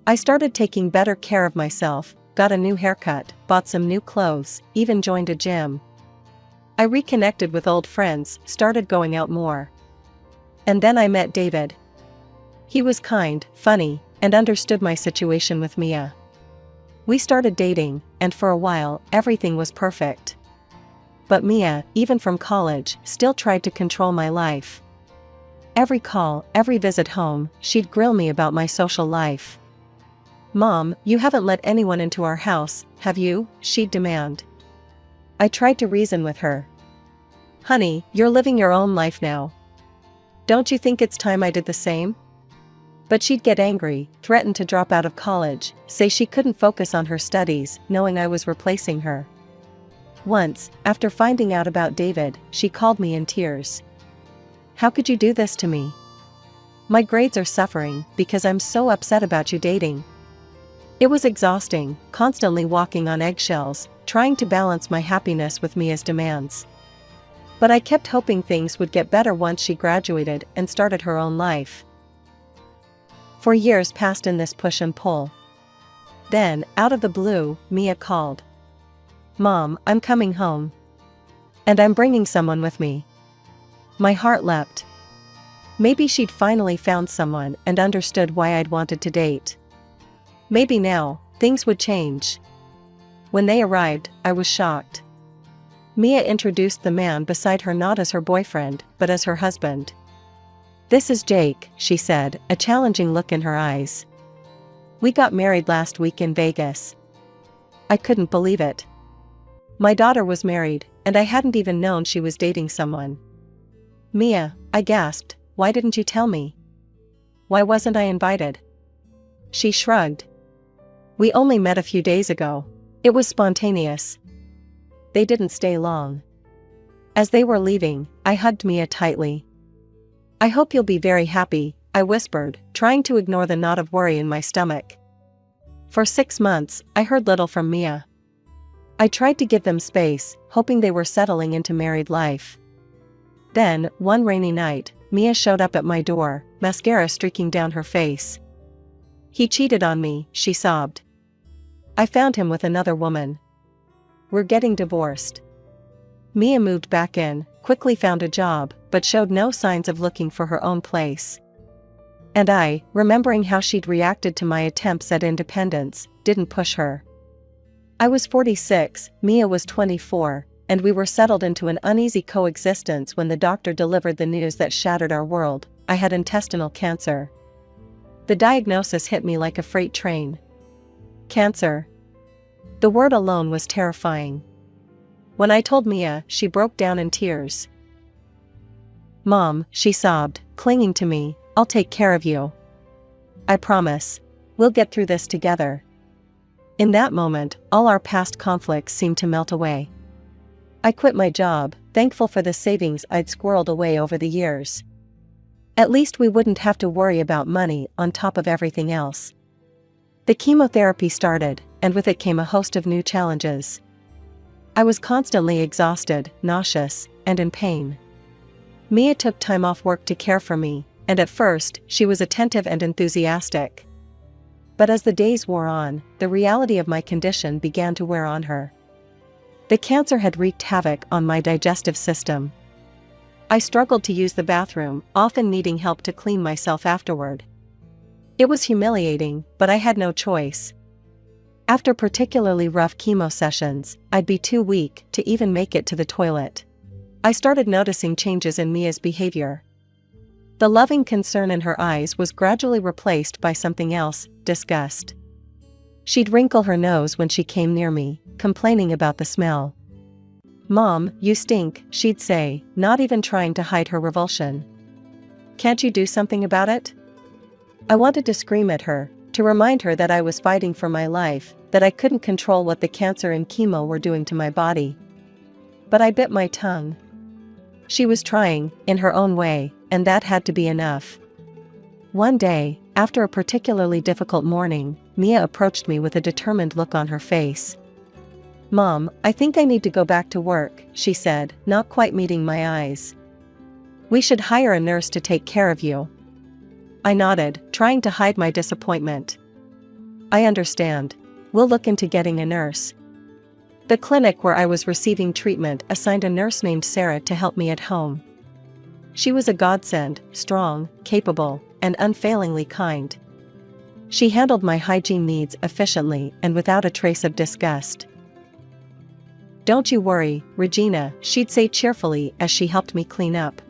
I started taking better care of myself, got a new haircut, bought some new clothes, even joined a gym. I reconnected with old friends, started going out more. And then I met David. He was kind, funny, and understood my situation with Mia. We started dating, and for a while, everything was perfect. But Mia, even from college, still tried to control my life. Every call, every visit home, she'd grill me about my social life. "Mom, you haven't let anyone into our house, have you?" she'd demand. I tried to reason with her. "Honey, you're living your own life now. Don't you think it's time I did the same?" But she'd get angry, threaten to drop out of college, say she couldn't focus on her studies, knowing I was replacing her. Once, after finding out about David, she called me in tears. "How could you do this to me? My grades are suffering because I'm so upset about you dating." It was exhausting, constantly walking on eggshells, trying to balance my happiness with Mia's demands. But I kept hoping things would get better once she graduated and started her own life. 4 years passed in this push and pull. Then, out of the blue, Mia called. "Mom, I'm coming home. And I'm bringing someone with me." My heart leapt. Maybe she'd finally found someone and understood why I'd wanted to date. Maybe now, things would change. When they arrived, I was shocked. Mia introduced the man beside her not as her boyfriend, but as her husband. "This is Jake," she said, a challenging look in her eyes. "We got married last week in Vegas." I couldn't believe it. My daughter was married, and I hadn't even known she was dating someone. "Mia," I gasped, "why didn't you tell me? Why wasn't I invited?" She shrugged. "We only met a few days ago. It was spontaneous." They didn't stay long. As they were leaving, I hugged Mia tightly. "I hope you'll be very happy," I whispered, trying to ignore the knot of worry in my stomach. For 6 months, I heard little from Mia. I tried to give them space, hoping they were settling into married life. Then, one rainy night, Mia showed up at my door, mascara streaking down her face. "He cheated on me," she sobbed. "I found him with another woman. We're getting divorced." Mia moved back in, quickly found a job, but showed no signs of looking for her own place. And I, remembering how she'd reacted to my attempts at independence, didn't push her. I was 46, Mia was 24, and we were settled into an uneasy coexistence when the doctor delivered the news that shattered our world. I had intestinal cancer. The diagnosis hit me like a freight train. Cancer. The word alone was terrifying. When I told Mia, she broke down in tears. "Mom," she sobbed, clinging to me, "I'll take care of you. I promise. We'll get through this together." In that moment, all our past conflicts seemed to melt away. I quit my job, thankful for the savings I'd squirreled away over the years. At least we wouldn't have to worry about money on top of everything else. The chemotherapy started, and with it came a host of new challenges. I was constantly exhausted, nauseous, and in pain. Mia took time off work to care for me, and at first, she was attentive and enthusiastic. But as the days wore on, the reality of my condition began to wear on her. The cancer had wreaked havoc on my digestive system. I struggled to use the bathroom, often needing help to clean myself afterward. It was humiliating, but I had no choice. After particularly rough chemo sessions, I'd be too weak to even make it to the toilet. I started noticing changes in Mia's behavior. The loving concern in her eyes was gradually replaced by something else, disgust. She'd wrinkle her nose when she came near me, complaining about the smell. "Mom, you stink," she'd say, not even trying to hide her revulsion. "Can't you do something about it?" I wanted to scream at her, to remind her that I was fighting for my life, that I couldn't control what the cancer and chemo were doing to my body. But I bit my tongue. She was trying, in her own way, and that had to be enough. One day, after a particularly difficult morning, Mia approached me with a determined look on her face. "Mom, I think I need to go back to work," she said, not quite meeting my eyes. "We should hire a nurse to take care of you." I nodded, trying to hide my disappointment. "I understand. We'll look into getting a nurse." The clinic where I was receiving treatment assigned a nurse named Sarah to help me at home. She was a godsend, strong, capable, and unfailingly kind. She handled my hygiene needs efficiently and without a trace of disgust. "Don't you worry, Regina," she'd say cheerfully as she helped me clean up.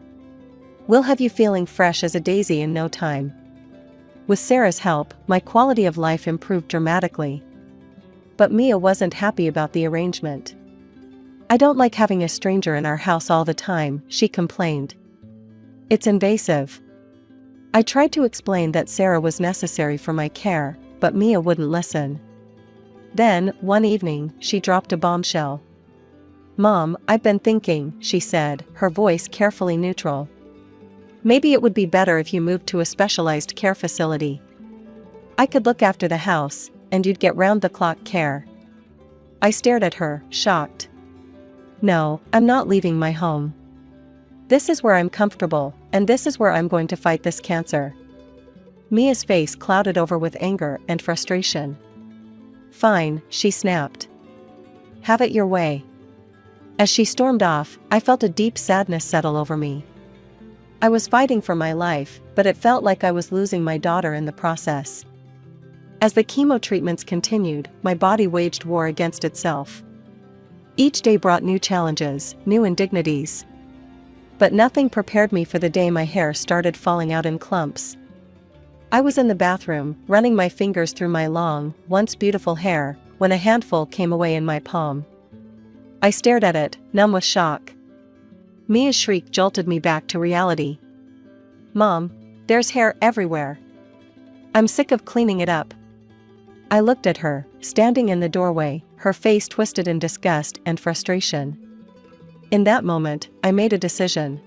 We'll have you feeling fresh as a daisy in no time. With Sarah's help, my quality of life improved dramatically. But Mia wasn't happy about the arrangement. I don't like having a stranger in our house all the time, she complained. It's invasive. I tried to explain that Sarah was necessary for my care, but Mia wouldn't listen. Then, one evening, she dropped a bombshell. Mom, I've been thinking, she said, her voice carefully neutral. Maybe it would be better if you moved to a specialized care facility. I could look after the house, and you'd get round-the-clock care. I stared at her, shocked. No, I'm not leaving my home. This is where I'm comfortable, and this is where I'm going to fight this cancer. Mia's face clouded over with anger and frustration. Fine, she snapped. Have it your way. As she stormed off, I felt a deep sadness settle over me. I was fighting for my life, but it felt like I was losing my daughter in the process. As the chemo treatments continued, my body waged war against itself. Each day brought new challenges, new indignities. But nothing prepared me for the day my hair started falling out in clumps. I was in the bathroom, running my fingers through my long, once beautiful hair, when a handful came away in my palm. I stared at it, numb with shock. Mia's shriek jolted me back to reality. Mom, there's hair everywhere. I'm sick of cleaning it up. I looked at her, standing in the doorway, her face twisted in disgust and frustration. In that moment, I made a decision.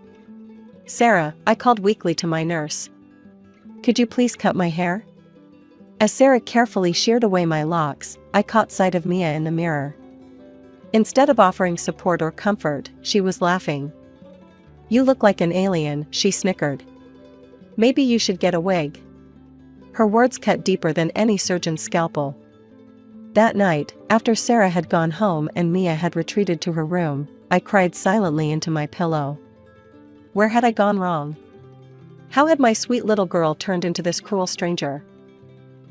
Sarah, I called weakly to my nurse. Could you please cut my hair? As Sarah carefully sheared away my locks, I caught sight of Mia in the mirror. Instead of offering support or comfort, she was laughing. You look like an alien, she snickered. Maybe you should get a wig. Her words cut deeper than any surgeon's scalpel. That night, after Sarah had gone home and Mia had retreated to her room, I cried silently into my pillow. Where had I gone wrong? How had my sweet little girl turned into this cruel stranger?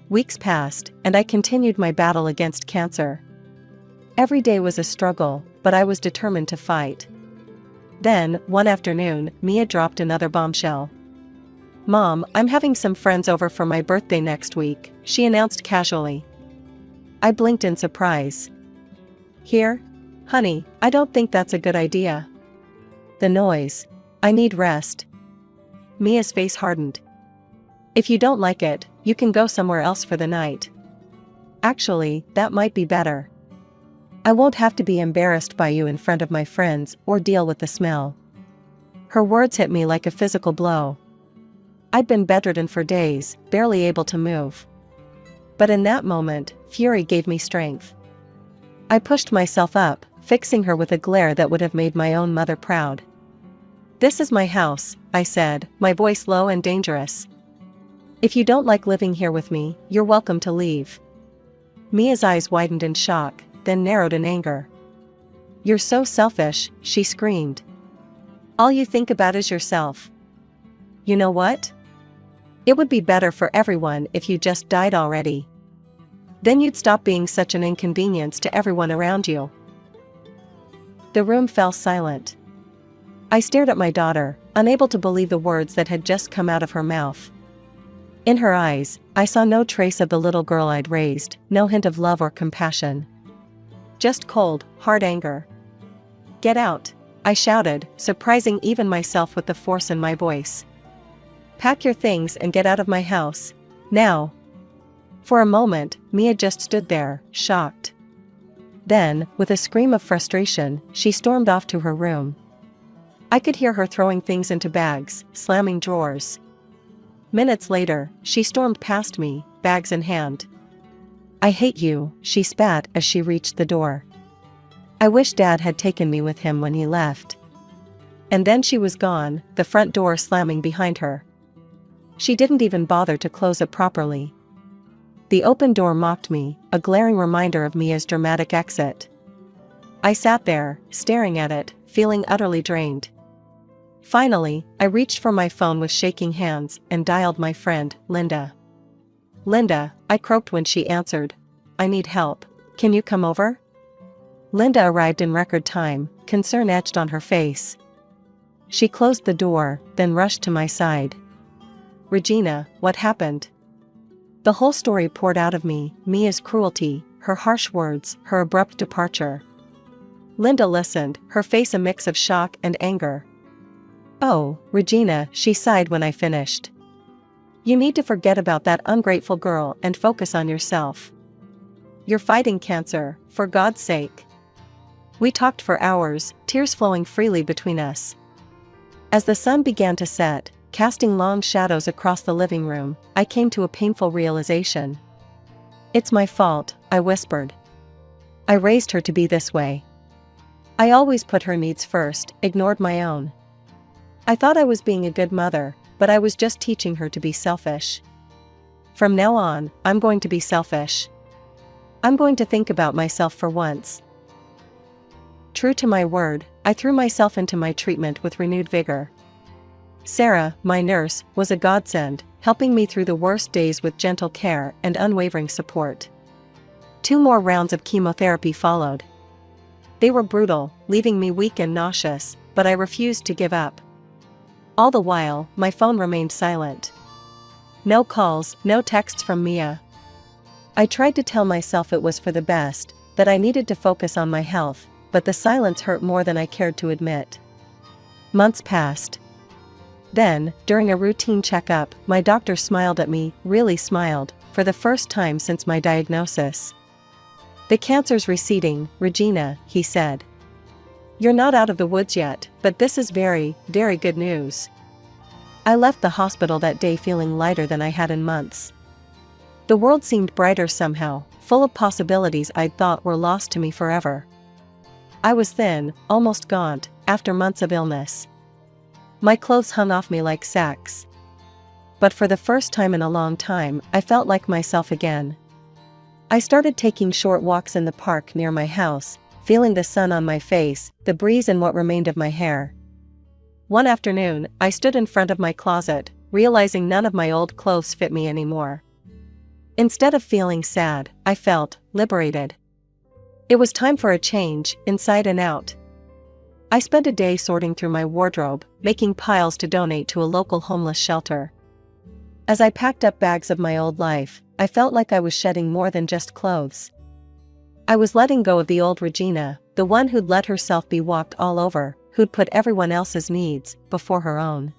Weeks passed, and I continued my battle against cancer. Every day was a struggle, but I was determined to fight. Then, one afternoon, Mia dropped another bombshell. Mom, I'm having some friends over for my birthday next week, she announced casually. I blinked in surprise. Here? Honey, I don't think that's a good idea. The noise. I need rest. Mia's face hardened. If you don't like it, you can go somewhere else for the night. Actually, that might be better. I won't have to be embarrassed by you in front of my friends or deal with the smell. Her words hit me like a physical blow. I'd been bedridden for days, barely able to move. But in that moment, fury gave me strength. I pushed myself up, fixing her with a glare that would have made my own mother proud. This is my house, I said, my voice low and dangerous. If you don't like living here with me, you're welcome to leave. Mia's eyes widened in shock, then narrowed in anger. You're so selfish, she screamed. All you think about is yourself. You know what? It would be better for everyone if you just died already. Then you'd stop being such an inconvenience to everyone around you. The room fell silent. I stared at my daughter, unable to believe the words that had just come out of her mouth. In her eyes, I saw no trace of the little girl I'd raised, no hint of love or compassion. Just cold, hard anger. Get out, I shouted, surprising even myself with the force in my voice. Pack your things and get out of my house, now. For a moment, Mia just stood there, shocked. Then, with a scream of frustration, she stormed off to her room. I could hear her throwing things into bags, slamming drawers. Minutes later, she stormed past me, bags in hand. I hate you, she spat as she reached the door. I wish Dad had taken me with him when he left. And then she was gone, the front door slamming behind her. She didn't even bother to close it properly. The open door mocked me, a glaring reminder of Mia's dramatic exit. I sat there, staring at it, feeling utterly drained. Finally, I reached for my phone with shaking hands and dialed my friend, Linda. Linda, I croaked when she answered. I need help. Can you come over? Linda arrived in record time, concern etched on her face. She closed the door, then rushed to my side. "Regina, what happened?" The whole story poured out of me, Mia's cruelty, her harsh words, her abrupt departure. Linda listened, her face a mix of shock and anger. "Oh, Regina," she sighed when I finished. "You need to forget about that ungrateful girl and focus on yourself. You're fighting cancer, for God's sake." We talked for hours, tears flowing freely between us. As the sun began to set, casting long shadows across the living room, I came to a painful realization. "It's my fault," I whispered. "I raised her to be this way. I always put her needs first, ignored my own. I thought I was being a good mother, but I was just teaching her to be selfish. From now on, I'm going to be selfish. I'm going to think about myself for once." True to my word, I threw myself into my treatment with renewed vigor. Sarah, my nurse, was a godsend, helping me through the worst days with gentle care and unwavering support. 2 more rounds of chemotherapy followed. They were brutal, leaving me weak and nauseous, but I refused to give up. All the while, my phone remained silent. No calls, no texts from Mia. I tried to tell myself it was for the best, that I needed to focus on my health, but the silence hurt more than I cared to admit. Months passed. Then, during a routine checkup, my doctor smiled at me, really smiled, for the first time since my diagnosis. "The cancer's receding, Regina," he said. "You're not out of the woods yet, but this is very, very good news." I left the hospital that day feeling lighter than I had in months. The world seemed brighter somehow, full of possibilities I'd thought were lost to me forever. I was thin, almost gaunt, after months of illness. My clothes hung off me like sacks. But for the first time in a long time, I felt like myself again. I started taking short walks in the park near my house, feeling the sun on my face, the breeze in what remained of my hair. One afternoon, I stood in front of my closet, realizing none of my old clothes fit me anymore. Instead of feeling sad, I felt liberated. It was time for a change, inside and out. I spent a day sorting through my wardrobe, making piles to donate to a local homeless shelter. As I packed up bags of my old life, I felt like I was shedding more than just clothes. I was letting go of the old Regina, the one who'd let herself be walked all over, who'd put everyone else's needs before her own.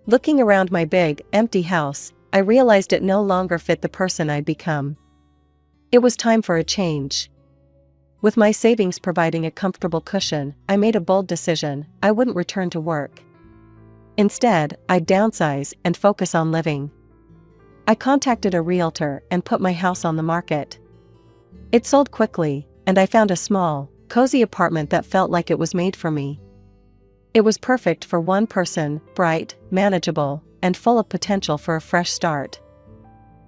Looking around my big, empty house, I realized it no longer fit the person I'd become. It was time for a change. With my savings providing a comfortable cushion, I made a bold decision: I wouldn't return to work. Instead, I'd downsize and focus on living. I contacted a realtor and put my house on the market. It sold quickly, and I found a small, cozy apartment that felt like it was made for me. It was perfect for one person, bright, manageable, and full of potential for a fresh start.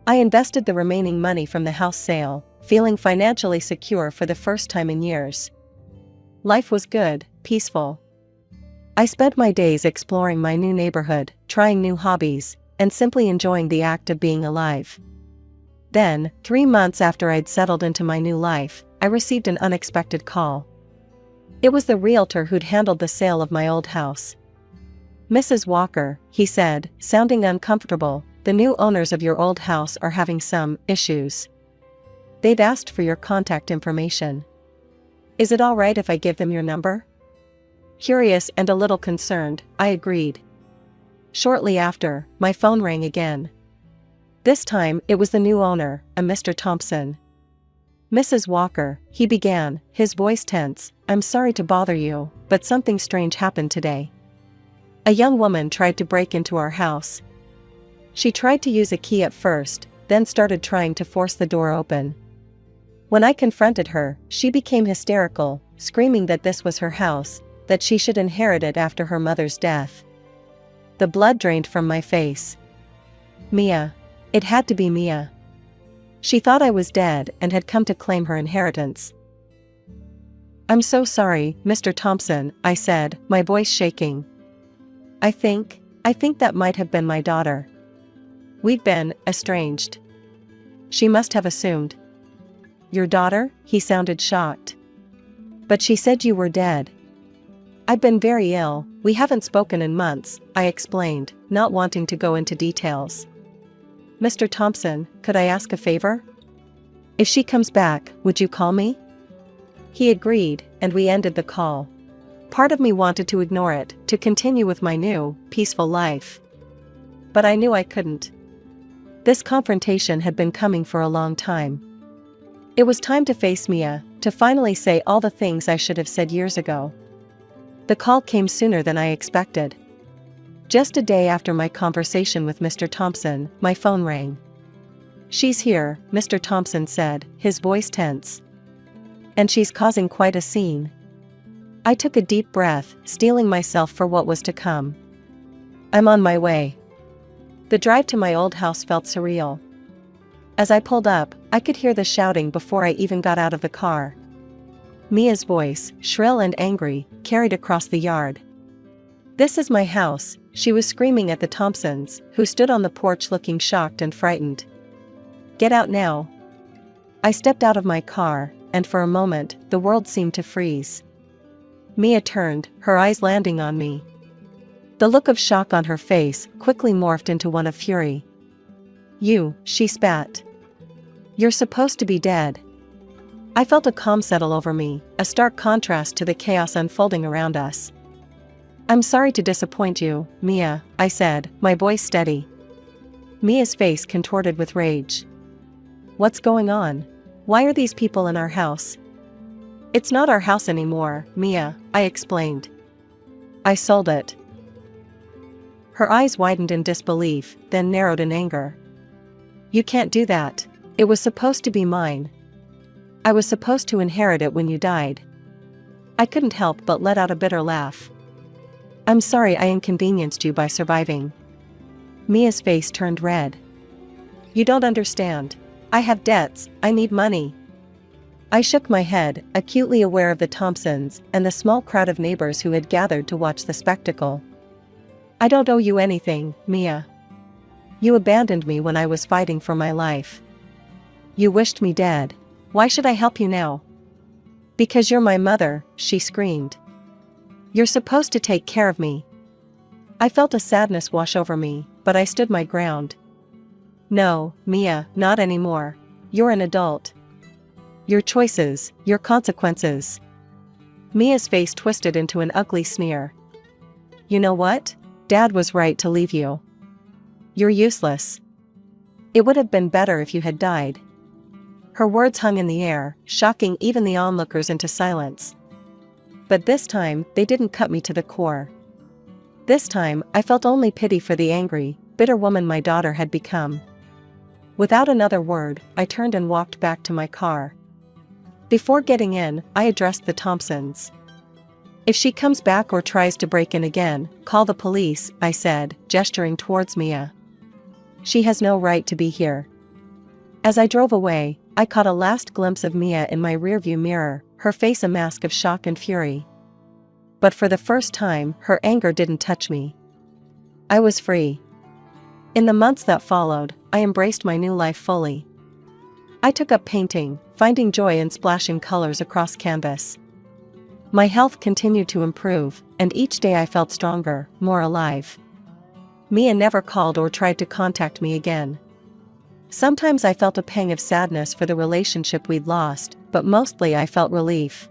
I invested the remaining money from the house sale, feeling financially secure for the first time in years. Life was good, peaceful. I spent my days exploring my new neighborhood, trying new hobbies, and simply enjoying the act of being alive. Then, 3 months after I'd settled into my new life, I received an unexpected call. It was the realtor who'd handled the sale of my old house. "Mrs. Walker," he said, sounding uncomfortable, "the new owners of your old house are having some issues. They've asked for your contact information. Is it all right if I give them your number?" Curious and a little concerned, I agreed. Shortly after, my phone rang again. This time, it was the new owner, a Mr. Thompson. "Mrs. Walker," he began, his voice tense, "I'm sorry to bother you, but something strange happened today. A young woman tried to break into our house. She tried to use a key at first, then started trying to force the door open. When I confronted her, she became hysterical, screaming that this was her house, that she should inherit it after her mother's death." The blood drained from my face. Mia. It had to be Mia. She thought I was dead and had come to claim her inheritance. "I'm so sorry, Mr. Thompson," I said, my voice shaking. I think that might have been my daughter. We'd been estranged. She must have assumed." "Your daughter?" He sounded shocked. "But she said you were dead." "I'd been very ill, We haven't spoken in months, I explained, not wanting to go into details. Mr. Thompson, could I ask a favor? If she comes back, would you call me? He agreed, and we ended the call. Part of me wanted to ignore it, to continue with my new, peaceful life. But I knew I couldn't. This confrontation had been coming for a long time. It was time to face Mia, to finally say all the things I should have said years ago. The call came sooner than I expected. Just a day after my conversation with Mr. Thompson, my phone rang. She's here, Mr. Thompson said, his voice tense. And she's causing quite a scene. I took a deep breath, steeling myself for what was to come. I'm on my way. The drive to my old house felt surreal. As I pulled up, I could hear the shouting before I even got out of the car. Mia's voice, shrill and angry, carried across the yard. This is my house, she was screaming at the Thompsons, who stood on the porch looking shocked and frightened. Get out now. I stepped out of my car, and for a moment, the world seemed to freeze. Mia turned, her eyes landing on me. The look of shock on her face quickly morphed into one of fury. You, she spat. You're supposed to be dead. I felt a calm settle over me, a stark contrast to the chaos unfolding around us. I'm sorry to disappoint you, Mia, I said, my voice steady. Mia's face contorted with rage. What's going on? Why are these people in our house? It's not our house anymore, Mia, I explained. I sold it. Her eyes widened in disbelief, then narrowed in anger. You can't do that. It was supposed to be mine. I was supposed to inherit it when you died. I couldn't help but let out a bitter laugh. I'm sorry I inconvenienced you by surviving. Mia's face turned red. You don't understand. I have debts, I need money. I shook my head, acutely aware of the Thompsons and the small crowd of neighbors who had gathered to watch the spectacle. I don't owe you anything, Mia. You abandoned me when I was fighting for my life. You wished me dead. Why should I help you now? Because you're my mother, she screamed. You're supposed to take care of me. I felt a sadness wash over me, but I stood my ground. No, Mia, not anymore. You're an adult. Your choices, your consequences. Mia's face twisted into an ugly sneer. You know what? Dad was right to leave you. You're useless. It would have been better if you had died. Her words hung in the air, shocking even the onlookers into silence. But this time, they didn't cut me to the core. This time, I felt only pity for the angry, bitter woman my daughter had become. Without another word, I turned and walked back to my car. Before getting in, I addressed the Thompsons. If she comes back or tries to break in again, call the police, I said, gesturing towards Mia. She has no right to be here. As I drove away, I caught a last glimpse of Mia in my rearview mirror, her face a mask of shock and fury. But for the first time, her anger didn't touch me. I was free. In the months that followed, I embraced my new life fully. I took up painting, finding joy in splashing colors across canvas. My health continued to improve, and each day I felt stronger, more alive. Mia never called or tried to contact me again. Sometimes I felt a pang of sadness for the relationship we'd lost, but mostly I felt relief.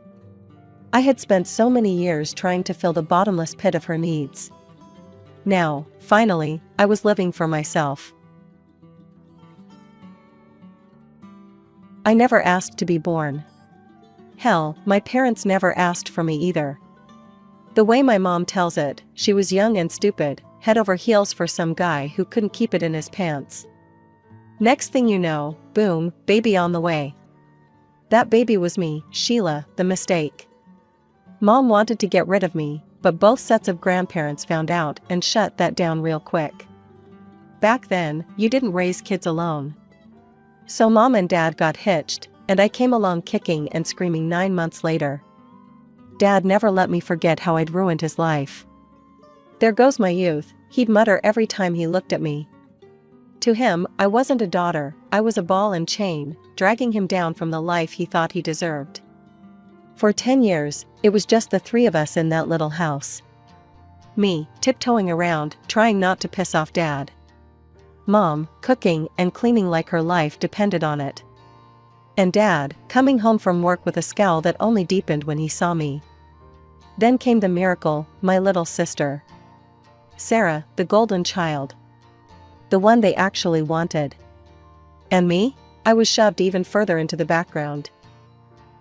I had spent so many years trying to fill the bottomless pit of her needs. Now, finally, I was living for myself. I never asked to be born. Hell, my parents never asked for me either. The way my mom tells it, she was young and stupid, head over heels for some guy who couldn't keep it in his pants. Next thing you know, boom, baby on the way. That baby was me, Sheila, the mistake. Mom wanted to get rid of me, but both sets of grandparents found out and shut that down real quick. Back then, you didn't raise kids alone. So Mom and Dad got hitched, and I came along kicking and screaming 9 months later. Dad never let me forget how I'd ruined his life. There goes my youth, he'd mutter every time he looked at me. To him, I wasn't a daughter, I was a ball and chain, dragging him down from the life he thought he deserved. For 10 years, it was just the three of us in that little house. Me, tiptoeing around, trying not to piss off Dad. Mom, cooking and cleaning like her life depended on it. And Dad, coming home from work with a scowl that only deepened when he saw me. Then came the miracle, my little sister. Sarah, the golden child. The one they actually wanted. And me? I was shoved even further into the background.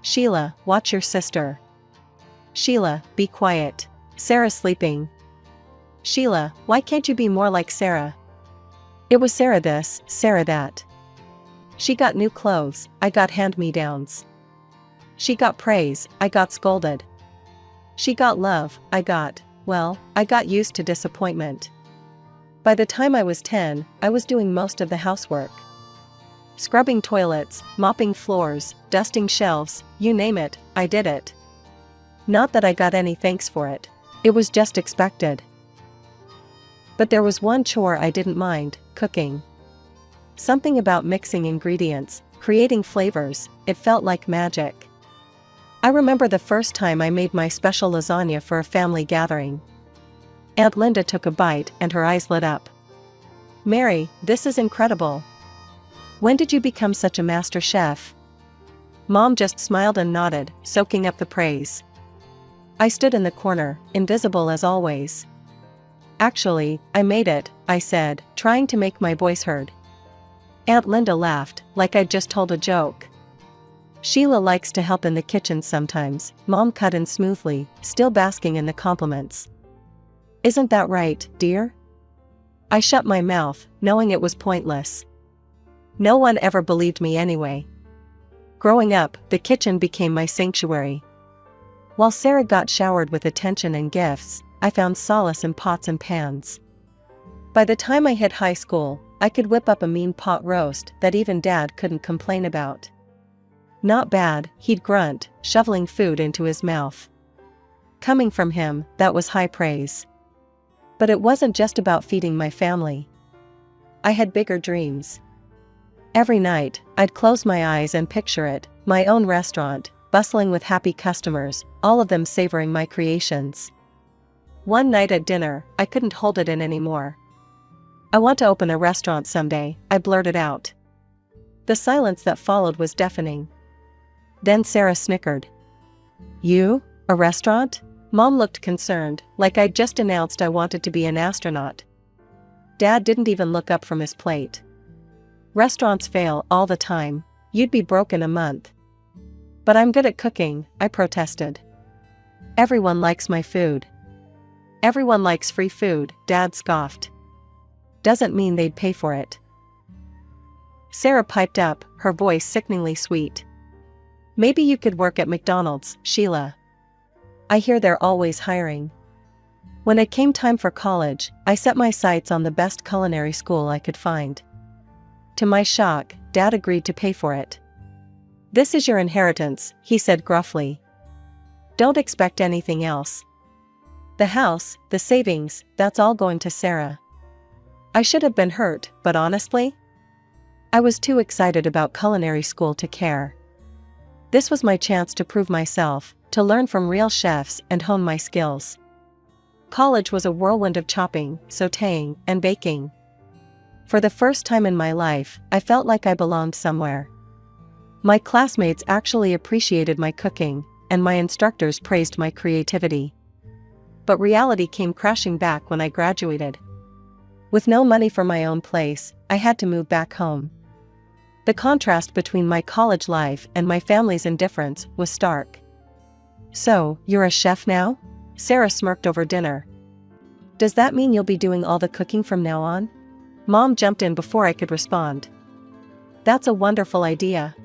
Sheila, watch your sister. Sheila, be quiet. Sarah's sleeping. Sheila, why can't you be more like Sarah? It was Sarah this, Sarah that. She got new clothes, I got hand-me-downs. She got praise, I got scolded. She got love, I got used to disappointment. By the time I was 10, I was doing most of the housework. Scrubbing toilets, mopping floors, dusting shelves, you name it, I did it. Not that I got any thanks for it. It was just expected. But there was one chore I didn't mind, cooking. Something about mixing ingredients, creating flavors, it felt like magic. I remember the first time I made my special lasagna for a family gathering. Aunt Linda took a bite and her eyes lit up. Mary, this is incredible. When did you become such a master chef? Mom just smiled and nodded, soaking up the praise. I stood in the corner, invisible as always. Actually, I made it, I said, trying to make my voice heard. Aunt Linda laughed, like I'd just told a joke. Sheila likes to help in the kitchen sometimes, Mom cut in smoothly, still basking in the compliments. Isn't that right, dear? I shut my mouth, knowing it was pointless. No one ever believed me anyway. Growing up, the kitchen became my sanctuary. While Sarah got showered with attention and gifts, I found solace in pots and pans. By the time I hit high school, I could whip up a mean pot roast that even Dad couldn't complain about. Not bad, he'd grunt, shoveling food into his mouth. Coming from him, that was high praise. But it wasn't just about feeding my family. I had bigger dreams. Every night, I'd close my eyes and picture it, my own restaurant, bustling with happy customers, all of them savoring my creations. One night at dinner, I couldn't hold it in anymore. I want to open a restaurant someday, I blurted out. The silence that followed was deafening. Then Sarah snickered. You? A restaurant? Mom looked concerned, like I'd just announced I wanted to be an astronaut. Dad didn't even look up from his plate. Restaurants fail all the time. You'd be broke in a month. But I'm good at cooking, I protested. Everyone likes my food. Everyone likes free food, Dad scoffed. Doesn't mean they'd pay for it. Sarah piped up, her voice sickeningly sweet. Maybe you could work at McDonald's, Sheila. I hear they're always hiring. When it came time for college, I set my sights on the best culinary school I could find. To my shock, Dad agreed to pay for it. This is your inheritance, he said gruffly. Don't expect anything else. The house, the savings, that's all going to Sarah. I should have been hurt, but honestly, I was too excited about culinary school to care. This was my chance to prove myself, to learn from real chefs and hone my skills. College was a whirlwind of chopping, sautéing, and baking. For the first time in my life, I felt like I belonged somewhere. My classmates actually appreciated my cooking, and my instructors praised my creativity. But reality came crashing back when I graduated. With no money for my own place, I had to move back home. The contrast between my college life and my family's indifference was stark. So, you're a chef now? Sarah smirked over dinner. Does that mean you'll be doing all the cooking from now on? Mom jumped in before I could respond. That's a wonderful idea.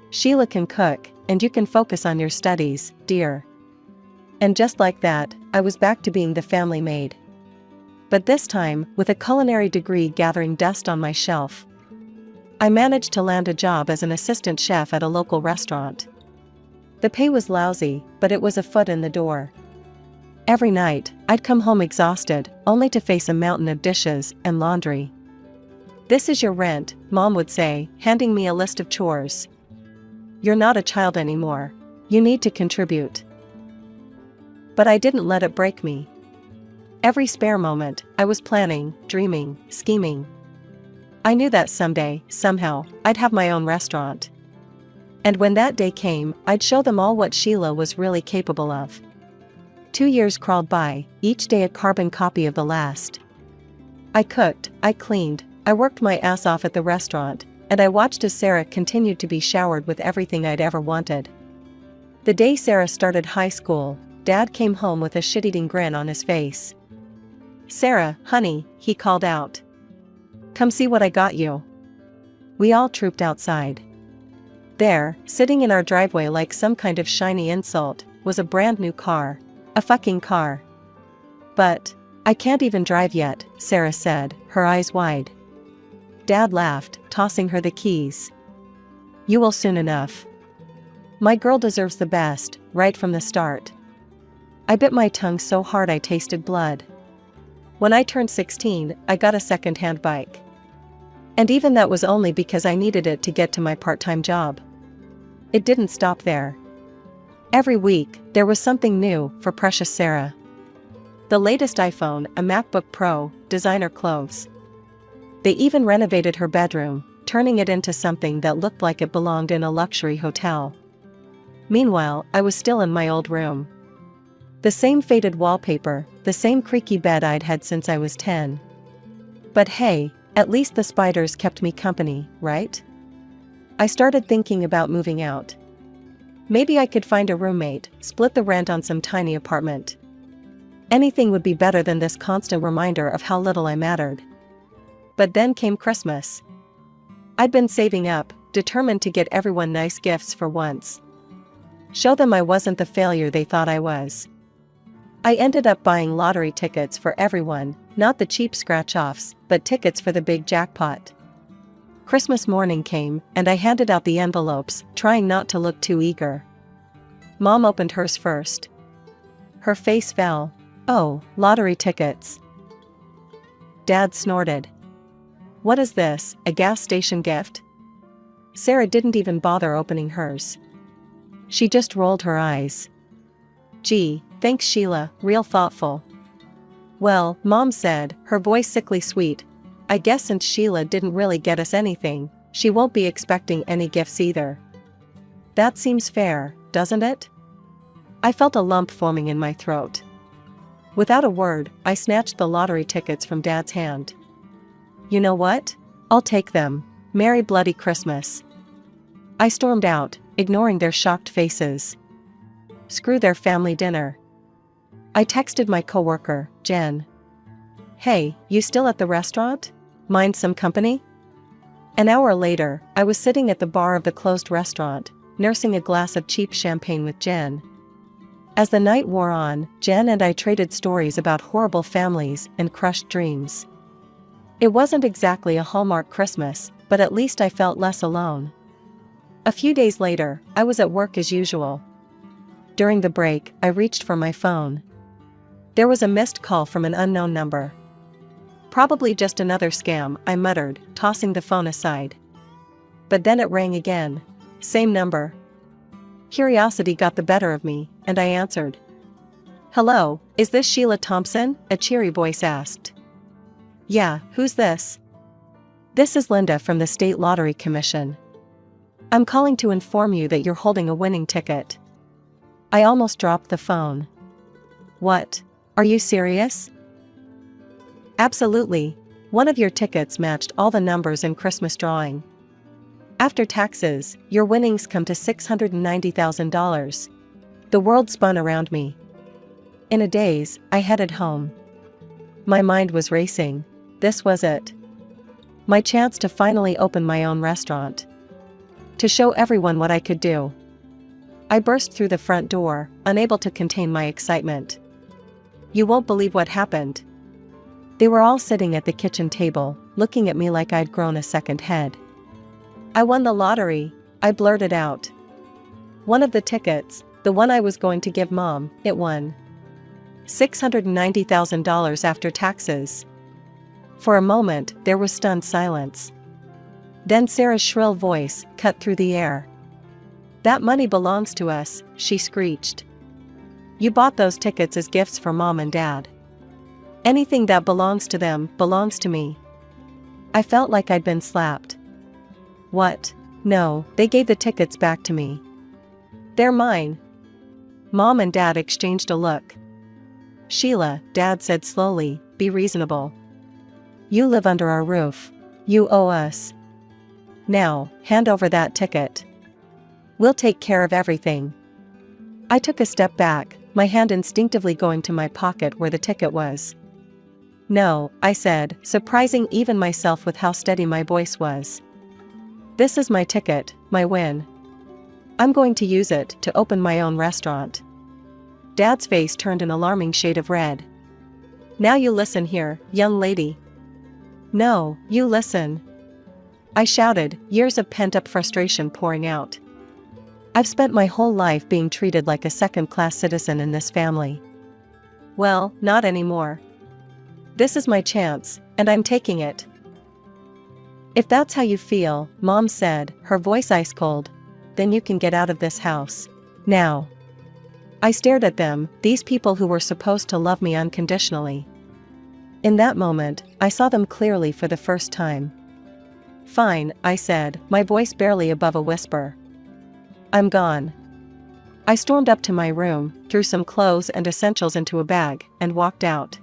Sheila can cook, and you can focus on your studies, dear. And just like that, I was back to being the family maid. But this time, with a culinary degree gathering dust on my shelf. I managed to land a job as an assistant chef at a local restaurant. The pay was lousy, but it was a foot in the door. Every night, I'd come home exhausted, only to face a mountain of dishes and laundry. This is your rent, Mom would say, handing me a list of chores. You're not a child anymore. You need to contribute. But I didn't let it break me. Every spare moment, I was planning, dreaming, scheming. I knew that someday, somehow, I'd have my own restaurant. And when that day came, I'd show them all what Sheila was really capable of. 2 years crawled by, each day a carbon copy of the last. I cooked, I cleaned, I worked my ass off at the restaurant, and I watched as Sarah continued to be showered with everything I'd ever wanted. The day Sarah started high school, Dad came home with a shit-eating grin on his face. "Sarah, honey," he called out. "Come see what I got you." We all trooped outside. There, sitting in our driveway like some kind of shiny insult, was a brand new car. A fucking car. "But I can't even drive yet," Sarah said, her eyes wide. Dad laughed, tossing her the keys. "You will soon enough. My girl deserves the best, right from the start." I bit my tongue so hard I tasted blood. When I turned 16, I got a second-hand bike. And even that was only because I needed it to get to my part-time job. It didn't stop there. Every week, there was something new for precious Sarah. The latest iPhone, a MacBook Pro, designer clothes. They even renovated her bedroom, turning it into something that looked like it belonged in a luxury hotel. Meanwhile, I was still in my old room. The same faded wallpaper, the same creaky bed I'd had since I was 10. But hey, at least the spiders kept me company, right? I started thinking about moving out. Maybe I could find a roommate, split the rent on some tiny apartment. Anything would be better than this constant reminder of how little I mattered. But then came Christmas. I'd been saving up, determined to get everyone nice gifts for once. Show them I wasn't the failure they thought I was. I ended up buying lottery tickets for everyone, not the cheap scratch-offs, but tickets for the big jackpot. Christmas morning came, and I handed out the envelopes, trying not to look too eager. Mom opened hers first. Her face fell. "Oh, lottery tickets." Dad snorted. "What is this, a gas station gift?" Sarah didn't even bother opening hers. She just rolled her eyes. "Gee, thanks Sheila, real thoughtful." "Well," Mom said, her voice sickly sweet, "I guess since Sheila didn't really get us anything, she won't be expecting any gifts either. That seems fair, doesn't it?" I felt a lump forming in my throat. Without a word, I snatched the lottery tickets from Dad's hand. "You know what? I'll take them. Merry bloody Christmas." I stormed out, ignoring their shocked faces. Screw their family dinner. I texted my coworker, Jen. "Hey, you still at the restaurant? Mind some company?" An hour later, I was sitting at the bar of the closed restaurant, nursing a glass of cheap champagne with Jen. As the night wore on, Jen and I traded stories about horrible families and crushed dreams. It wasn't exactly a Hallmark Christmas, but at least I felt less alone. A few days later, I was at work as usual. During the break, I reached for my phone. There was a missed call from an unknown number. "Probably just another scam," I muttered, tossing the phone aside. But then it rang again. Same number. Curiosity got the better of me, and I answered. "Hello, is this Sheila Thompson?" a cheery voice asked. "Yeah, who's this?" "This is Linda from the State Lottery Commission. I'm calling to inform you that you're holding a winning ticket." I almost dropped the phone. "What? Are you serious?" "Absolutely. One of your tickets matched all the numbers in Christmas drawing. After taxes, your winnings come to $690,000. The world spun around me. In a daze, I headed home. My mind was racing. This was it. My chance to finally open my own restaurant. To show everyone what I could do. I burst through the front door, unable to contain my excitement. You won't believe what happened. They were all sitting at the kitchen table, looking at me like I'd grown a second head. "I won the lottery," I blurted out. "One of the tickets, the one I was going to give Mom, it won. $690,000 after taxes." For a moment, there was stunned silence. Then Sarah's shrill voice cut through the air. "That money belongs to us," she screeched. "You bought those tickets as gifts for Mom and Dad. Anything that belongs to them belongs to me. I felt like I'd been slapped. What? No, they gave the tickets back to me. They're mine. Mom and Dad exchanged a look. Sheila, Dad said slowly, be reasonable. You live under our roof. You owe us. Now, hand over that ticket. We'll take care of everything. I took a step back, my hand instinctively going to my pocket where the ticket was. No, I said, surprising even myself with how steady my voice was. This is my ticket, my win. I'm going to use it to open my own restaurant. Dad's face turned an alarming shade of red. Now you listen here, young lady. No, you listen. I shouted, years of pent-up frustration pouring out. I've spent my whole life being treated like a second-class citizen in this family. Well, not anymore. This is my chance, and I'm taking it. If that's how you feel, Mom said, her voice ice cold, then you can get out of this house. Now. I stared at them, these people who were supposed to love me unconditionally. In that moment, I saw them clearly for the first time. Fine, I said, my voice barely above a whisper. I'm gone. I stormed up to my room, threw some clothes and essentials into a bag, and walked out.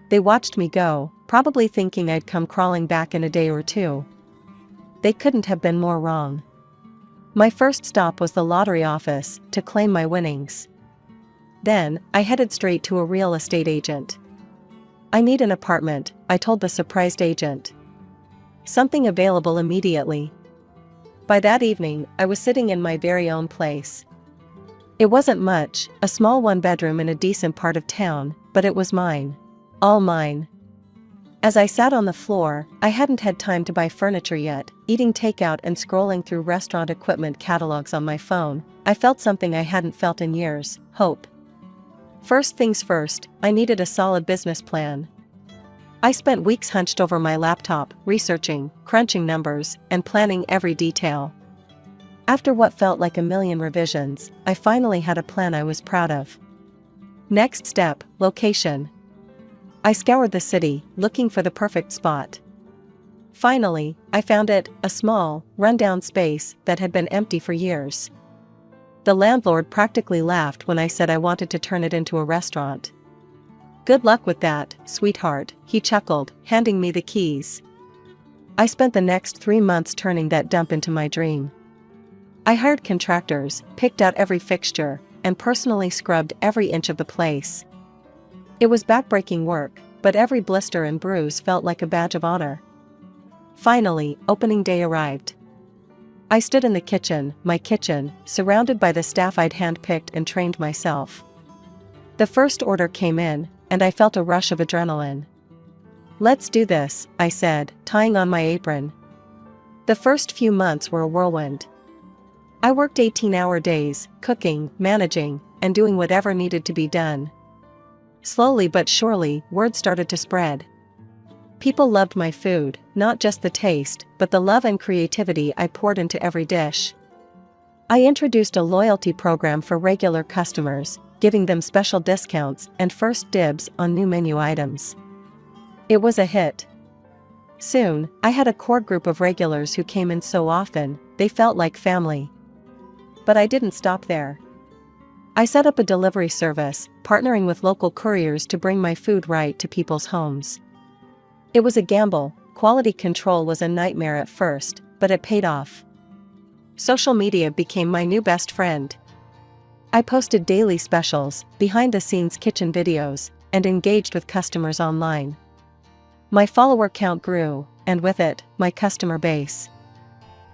They watched me go, probably thinking I'd come crawling back in a day or two. They couldn't have been more wrong. My first stop was the lottery office, to claim my winnings. Then, I headed straight to a real estate agent. I need an apartment, I told the surprised agent. Something available immediately. By that evening, I was sitting in my very own place. It wasn't much, a small one-bedroom in a decent part of town, but it was mine. All mine. As I sat on the floor, I hadn't had time to buy furniture yet, eating takeout and scrolling through restaurant equipment catalogs on my phone, I felt something I hadn't felt in years, hope. First things first, I needed a solid business plan. I spent weeks hunched over my laptop, researching, crunching numbers, and planning every detail. After what felt like a million revisions, I finally had a plan I was proud of. Next step, location. I scoured the city, looking for the perfect spot. Finally, I found it, a small, run-down space that had been empty for years. The landlord practically laughed when I said I wanted to turn it into a restaurant. Good luck with that, sweetheart, he chuckled, handing me the keys. I spent the next 3 months turning that dump into my dream. I hired contractors, picked out every fixture, and personally scrubbed every inch of the place. It was backbreaking work, but every blister and bruise felt like a badge of honor. Finally, opening day arrived. I stood in the kitchen, my kitchen, surrounded by the staff I'd handpicked and trained myself. The first order came in, and I felt a rush of adrenaline. Let's do this, I said, tying on my apron. The first few months were a whirlwind. I worked 18-hour days, cooking, managing, and doing whatever needed to be done. Slowly but surely, word started to spread. People loved my food, not just the taste, but the love and creativity I poured into every dish. I introduced a loyalty program for regular customers, giving them special discounts and first dibs on new menu items. It was a hit. Soon, I had a core group of regulars who came in so often, they felt like family. But I didn't stop there. I set up a delivery service, partnering with local couriers to bring my food right to people's homes. It was a gamble, quality control was a nightmare at first, but it paid off. Social media became my new best friend. I posted daily specials, behind-the-scenes kitchen videos, and engaged with customers online. My follower count grew, and with it, my customer base.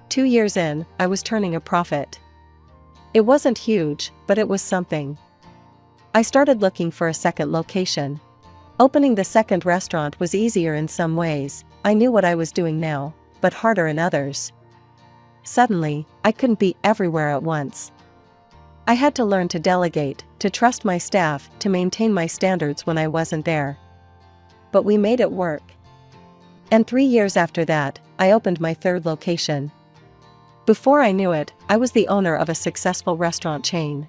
2 years in, I was turning a profit. It wasn't huge, but it was something. I started looking for a second location. Opening the second restaurant was easier in some ways, I knew what I was doing now, but harder in others. Suddenly, I couldn't be everywhere at once. I had to learn to delegate, to trust my staff, to maintain my standards when I wasn't there. But we made it work. And 3 years after that, I opened my third location. Before I knew it, I was the owner of a successful restaurant chain.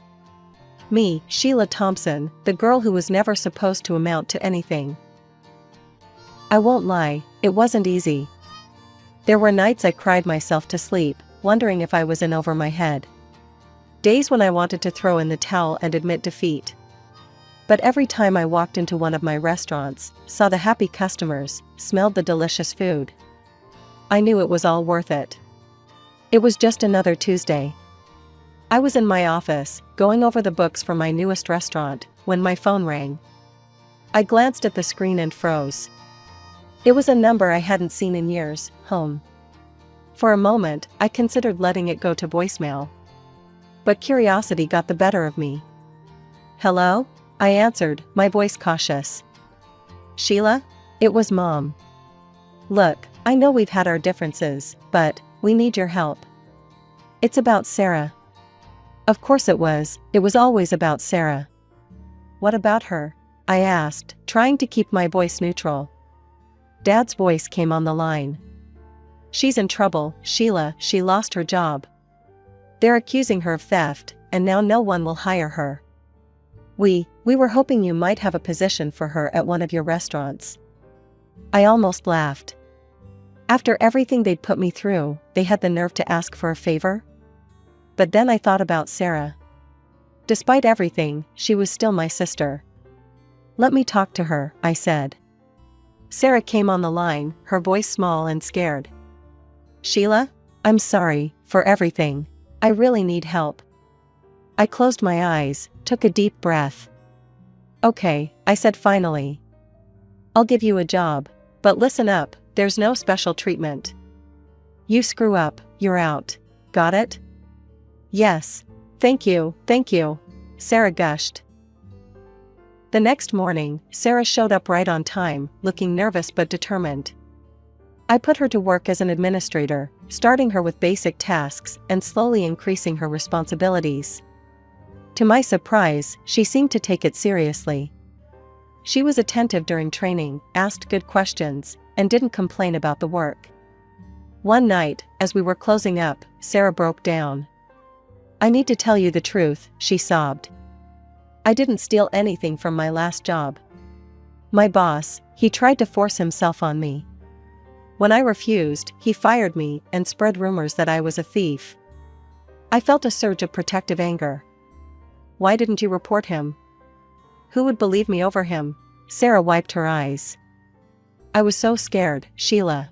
Me, Sheila Thompson, the girl who was never supposed to amount to anything, I won't lie, it wasn't easy. There were nights I cried myself to sleep, wondering if I was in over my head. Days when I wanted to throw in the towel and admit defeat. But every time I walked into one of my restaurants, saw the happy customers, smelled the delicious food, I knew it was all worth it. It was just another Tuesday. I was in my office, going over the books for my newest restaurant, when my phone rang. I glanced at the screen and froze. It was a number I hadn't seen in years, home. For a moment, I considered letting it go to voicemail. But curiosity got the better of me. "Hello?" I answered, my voice cautious. "Sheila?" It was Mom. "Look, I know we've had our differences, but we need your help. It's about Sarah." Of course it was always about Sarah. "What about her?" I asked, trying to keep my voice neutral. Dad's voice came on the line. "She's in trouble, Sheila. She lost her job. They're accusing her of theft, and now no one will hire her. We were hoping you might have a position for her at one of your restaurants." I almost laughed. After everything they'd put me through, they had the nerve to ask for a favor? But then I thought about Sarah. Despite everything, she was still my sister. "Let me talk to her," I said. Sarah came on the line, her voice small and scared. "Sheila, I'm sorry for everything. I really need help." I closed my eyes, took a deep breath. "Okay," I said finally. "I'll give you a job, but listen up, there's no special treatment. You screw up, you're out. Got it?" "Yes. Thank you, Sarah gushed. The next morning, Sarah showed up right on time, looking nervous but determined. I put her to work as an administrator, starting her with basic tasks and slowly increasing her responsibilities. To my surprise, she seemed to take it seriously. She was attentive during training, asked good questions, and didn't complain about the work. One night, as we were closing up, Sarah broke down. "I need to tell you the truth," she sobbed. "I didn't steal anything from my last job. My boss, he tried to force himself on me. When I refused, he fired me and spread rumors that I was a thief." I felt a surge of protective anger. "Why didn't you report him? Who would believe me over him?" Sarah wiped her eyes. "I was so scared, Sheila.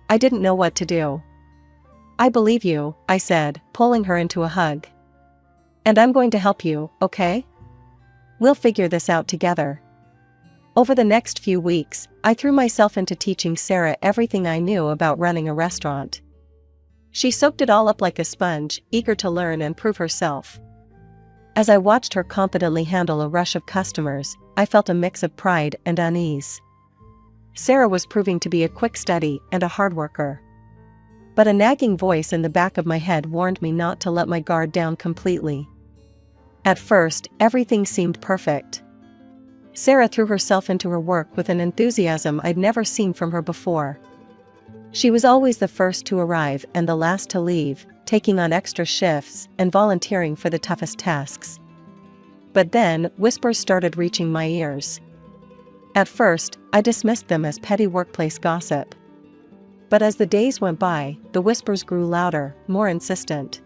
I didn't know what to do." "I believe you," I said, pulling her into a hug. "And I'm going to help you, okay? We'll figure this out together." Over the next few weeks, I threw myself into teaching Sarah everything I knew about running a restaurant. She soaked it all up like a sponge, eager to learn and prove herself. As I watched her confidently handle a rush of customers, I felt a mix of pride and unease. Sarah was proving to be a quick study and a hard worker. But a nagging voice in the back of my head warned me not to let my guard down completely. At first, everything seemed perfect. Sarah threw herself into her work with an enthusiasm I'd never seen from her before. She was always the first to arrive and the last to leave, taking on extra shifts and volunteering for the toughest tasks. But then, whispers started reaching my ears. At first, I dismissed them as petty workplace gossip. But as the days went by, the whispers grew louder, more insistent.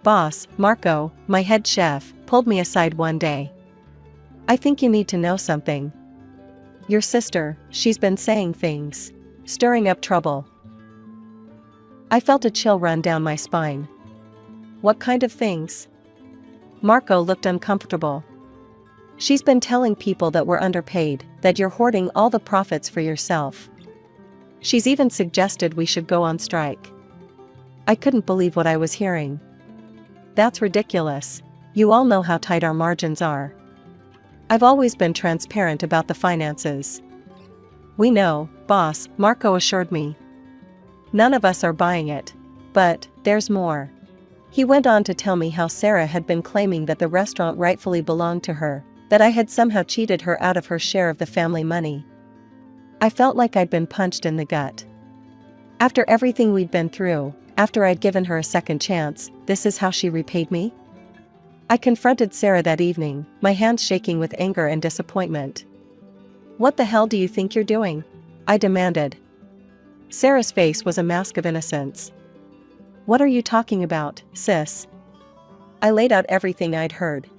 Boss, Marco, my head chef, pulled me aside one day. "I think you need to know something. Your sister, she's been saying things, stirring up trouble." I felt a chill run down my spine. "What kind of things?" Marco looked uncomfortable. "She's been telling people that we're underpaid, that you're hoarding all the profits for yourself. She's even suggested we should go on strike." I couldn't believe what I was hearing. "That's ridiculous. You all know how tight our margins are. I've always been transparent about the finances." "We know, boss," Marco assured me. "None of us are buying it. But there's more." He went on to tell me how Sarah had been claiming that the restaurant rightfully belonged to her, that I had somehow cheated her out of her share of the family money. I felt like I'd been punched in the gut. After everything we'd been through, after I'd given her a second chance, this is how she repaid me? I confronted Sarah that evening, my hands shaking with anger and disappointment. "What the hell do you think you're doing?" I demanded. Sarah's face was a mask of innocence. What are you talking about, sis? I laid out everything I'd heard.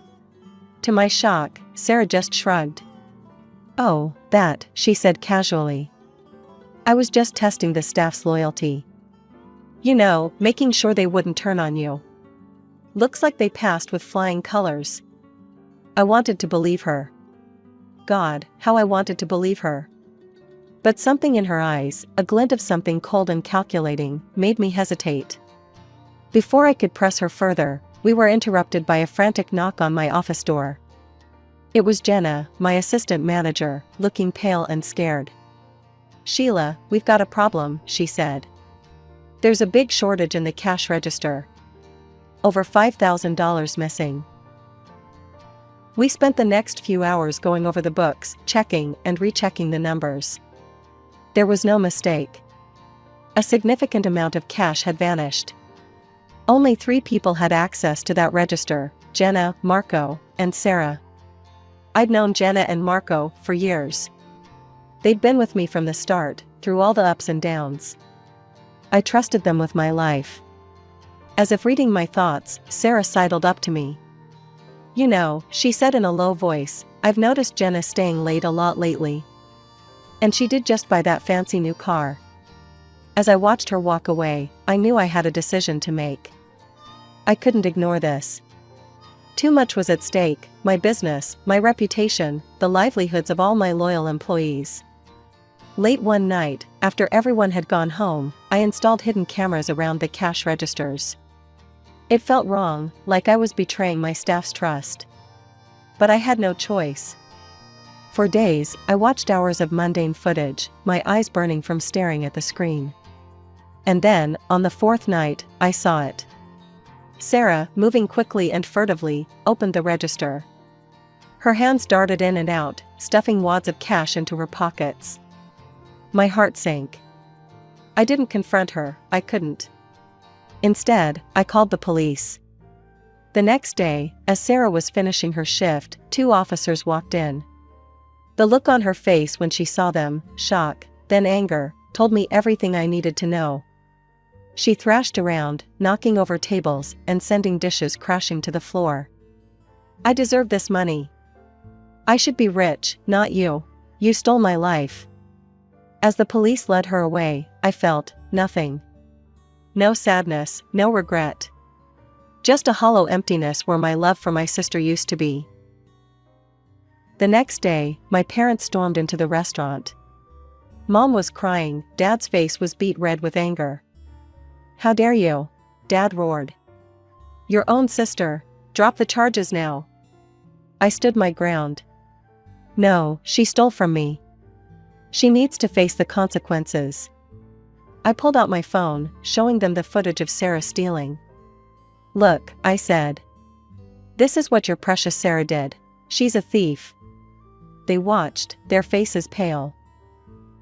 To my shock, Sarah just shrugged. Oh, that, she said casually. I was just testing the staff's loyalty. You know, making sure they wouldn't turn on you. Looks like they passed with flying colors. I wanted to believe her. God, how I wanted to believe her. But something in her eyes, a glint of something cold and calculating, made me hesitate. Before I could press her further, we were interrupted by a frantic knock on my office door. It was Jenna, my assistant manager, looking pale and scared. Sheila, we've got a problem, she said. There's a big shortage in the cash register. Over $5,000 missing. We spent the next few hours going over the books, checking and rechecking the numbers. There was no mistake. A significant amount of cash had vanished. Only 3 people had access to that register: Jenna, Marco, and Sarah. I'd known Jenna and Marco for years. They'd been with me from the start, through all the ups and downs. I trusted them with my life. As if reading my thoughts, Sarah sidled up to me. You know, she said in a low voice, I've noticed Jenna staying late a lot lately. And she did just buy that fancy new car. As I watched her walk away, I knew I had a decision to make. I couldn't ignore this. Too much was at stake: my business, my reputation, the livelihoods of all my loyal employees. Late one night, after everyone had gone home, I installed hidden cameras around the cash registers. It felt wrong, like I was betraying my staff's trust. But I had no choice. For days, I watched hours of mundane footage, my eyes burning from staring at the screen. And then, on the 4th night, I saw it. Sarah, moving quickly and furtively, opened the register. Her hands darted in and out, stuffing wads of cash into her pockets. My heart sank. I didn't confront her, I couldn't. Instead, I called the police. The next day, as Sarah was finishing her shift, 2 officers walked in. The look on her face when she saw them, shock, then anger, told me everything I needed to know. She thrashed around, knocking over tables and sending dishes crashing to the floor. I deserve this money. I should be rich, not you. You stole my life. As the police led her away, I felt nothing. No sadness, no regret. Just a hollow emptiness where my love for my sister used to be. The next day, my parents stormed into the restaurant. Mom was crying, Dad's face was beet red with anger. How dare you? Dad roared. Your own sister, drop the charges now. I stood my ground. No, she stole from me. She needs to face the consequences. I pulled out my phone, showing them the footage of Sarah stealing. Look, I said. This is what your precious Sarah did. She's a thief. They watched, their faces pale.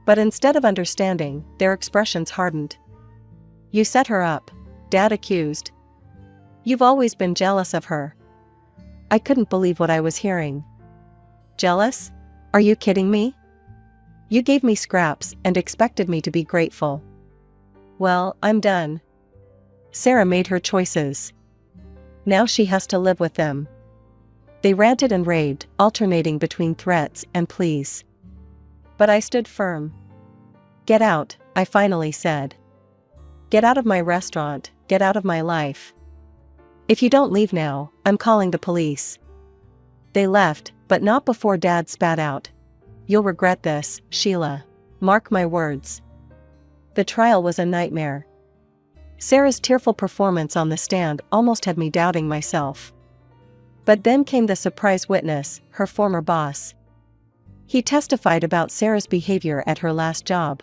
But instead of understanding, their expressions hardened. You set her up, Dad accused. You've always been jealous of her. I couldn't believe what I was hearing. Jealous? Are you kidding me? You gave me scraps and expected me to be grateful. Well, I'm done. Sarah made her choices. Now she has to live with them. They ranted and raved, alternating between threats and pleas. But I stood firm. Get out, I finally said. Get out of my restaurant, get out of my life. If you don't leave now, I'm calling the police. They left, but not before Dad spat out. You'll regret this, Sheila. Mark my words. The trial was a nightmare. Sarah's tearful performance on the stand almost had me doubting myself. But then came the surprise witness, her former boss. He testified about Sarah's behavior at her last job.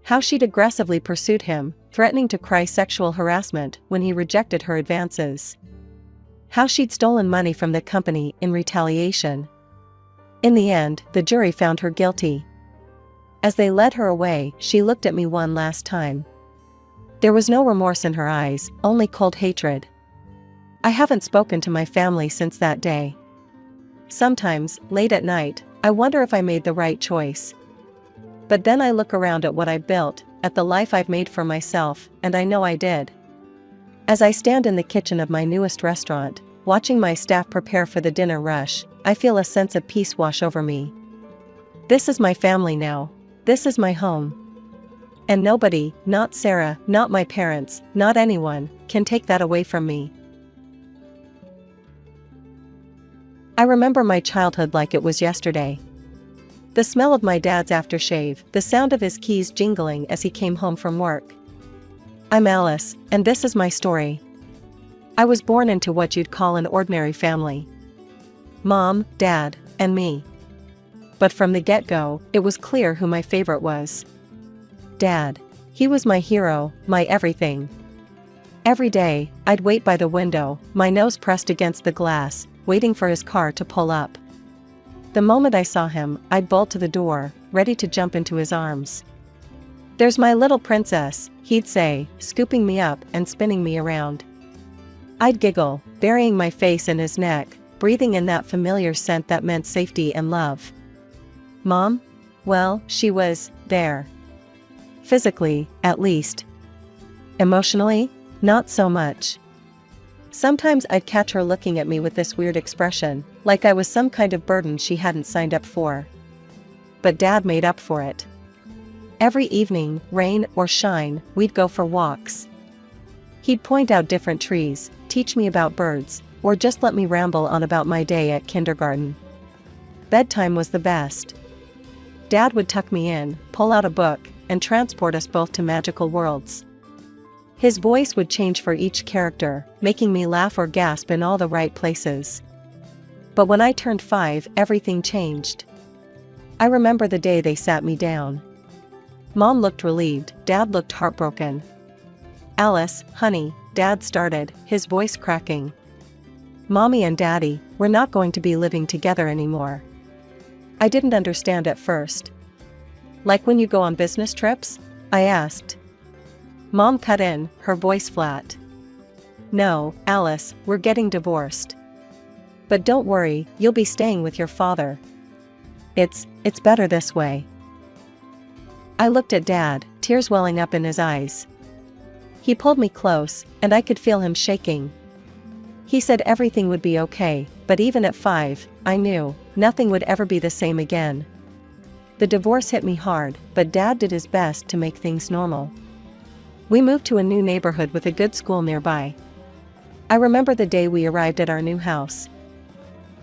How she'd aggressively pursued him, threatening to cry sexual harassment when he rejected her advances. How she'd stolen money from the company in retaliation. In the end, the jury found her guilty. As they led her away, she looked at me one last time. There was no remorse in her eyes, only cold hatred. I haven't spoken to my family since that day. Sometimes, late at night, I wonder if I made the right choice. But then I look around at what I built, at the life I've made for myself, and I know I did. As I stand in the kitchen of my newest restaurant, watching my staff prepare for the dinner rush, I feel a sense of peace wash over me. This is my family now. This is my home. And nobody, not Sarah, not my parents, not anyone, can take that away from me. I remember my childhood like it was yesterday. The smell of my dad's aftershave, the sound of his keys jingling as he came home from work. I'm Alice, and this is my story. I was born into what you'd call an ordinary family. Mom, Dad, and me. But from the get-go, it was clear who my favorite was. Dad. He was my hero, my everything. Every day, I'd wait by the window, my nose pressed against the glass, waiting for his car to pull up. The moment I saw him, I'd bolt to the door, ready to jump into his arms. "There's my little princess," he'd say, scooping me up and spinning me around. I'd giggle, burying my face in his neck, breathing in that familiar scent that meant safety and love. Mom? Well, she was there. Physically, at least. Emotionally? Not so much. Sometimes I'd catch her looking at me with this weird expression, like I was some kind of burden she hadn't signed up for. But Dad made up for it. Every evening, rain or shine, we'd go for walks. He'd point out different trees, teach me about birds, or just let me ramble on about my day at kindergarten. Bedtime was the best. Dad would tuck me in, pull out a book, and transport us both to magical worlds. His voice would change for each character, making me laugh or gasp in all the right places. But when I turned 5, everything changed. I remember the day they sat me down. Mom looked relieved, Dad looked heartbroken. "Alice, honey," Dad started, his voice cracking. "Mommy and Daddy, we're not going to be living together anymore." I didn't understand at first. "Like when you go on business trips?" I asked. Mom cut in, her voice flat. "No, Alice, we're getting divorced. But don't worry, you'll be staying with your father. It's better this way." I looked at Dad, tears welling up in his eyes. He pulled me close, and I could feel him shaking. He said everything would be okay, but even at 5, I knew nothing would ever be the same again. The divorce hit me hard, but Dad did his best to make things normal. We moved to a new neighborhood with a good school nearby. I remember the day we arrived at our new house.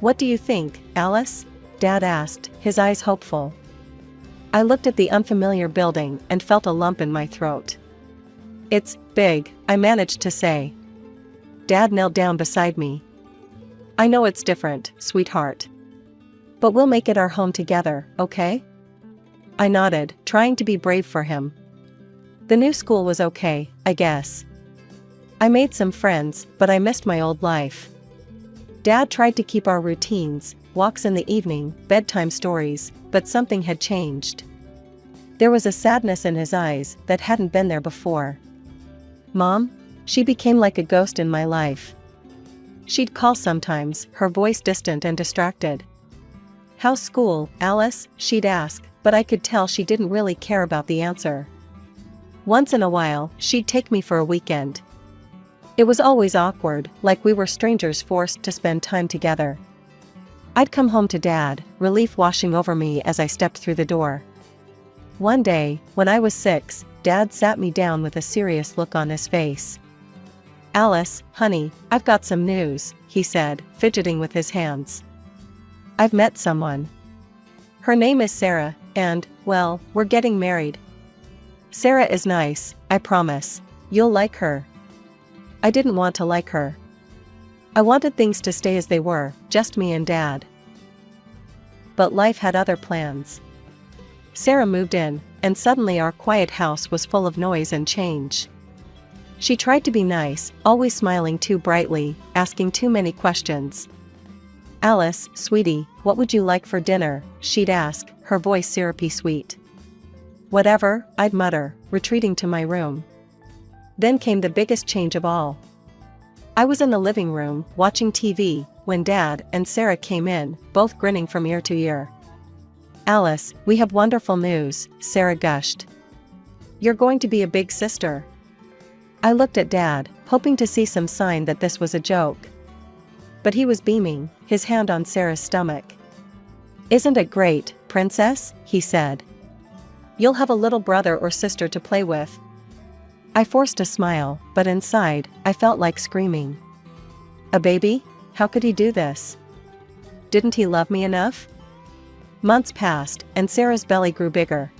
"What do you think, Alice?" Dad asked, his eyes hopeful. I looked at the unfamiliar building and felt a lump in my throat. "It's big," I managed to say. Dad knelt down beside me. "I know it's different, sweetheart. But we'll make it our home together, okay?" I nodded, trying to be brave for him. The new school was okay, I guess. I made some friends, but I missed my old life. Dad tried to keep our routines, walks in the evening, bedtime stories, but something had changed. There was a sadness in his eyes that hadn't been there before. Mom? She became like a ghost in my life. She'd call sometimes, her voice distant and distracted. "How's school, Alice?" she'd ask, but I could tell she didn't really care about the answer. Once in a while, she'd take me for a weekend. It was always awkward, like we were strangers forced to spend time together. I'd come home to Dad, relief washing over me as I stepped through the door. One day, when I was 6, Dad sat me down with a serious look on his face. "Alice, honey, I've got some news," he said, fidgeting with his hands. "I've met someone. Her name is Sarah, and, well, we're getting married. Sarah is nice, I promise. You'll like her." I didn't want to like her. I wanted things to stay as they were, just me and Dad. But life had other plans. Sarah moved in, and suddenly our quiet house was full of noise and change. She tried to be nice, always smiling too brightly, asking too many questions. "Alice, sweetie, what would you like for dinner?" she'd ask, her voice syrupy sweet. "Whatever," I'd mutter, retreating to my room. Then came the biggest change of all. I was in the living room, watching TV, when Dad and Sarah came in, both grinning from ear to ear. Alice, we have wonderful news, Sarah gushed. You're going to be a big sister. I looked at Dad, hoping to see some sign that this was a joke. But he was beaming, his hand on Sarah's stomach. Isn't it great, princess? He said. You'll have a little brother or sister to play with. I forced a smile, but inside, I felt like screaming. A baby? How could he do this? Didn't he love me enough? Months passed, and Sarah's belly grew bigger.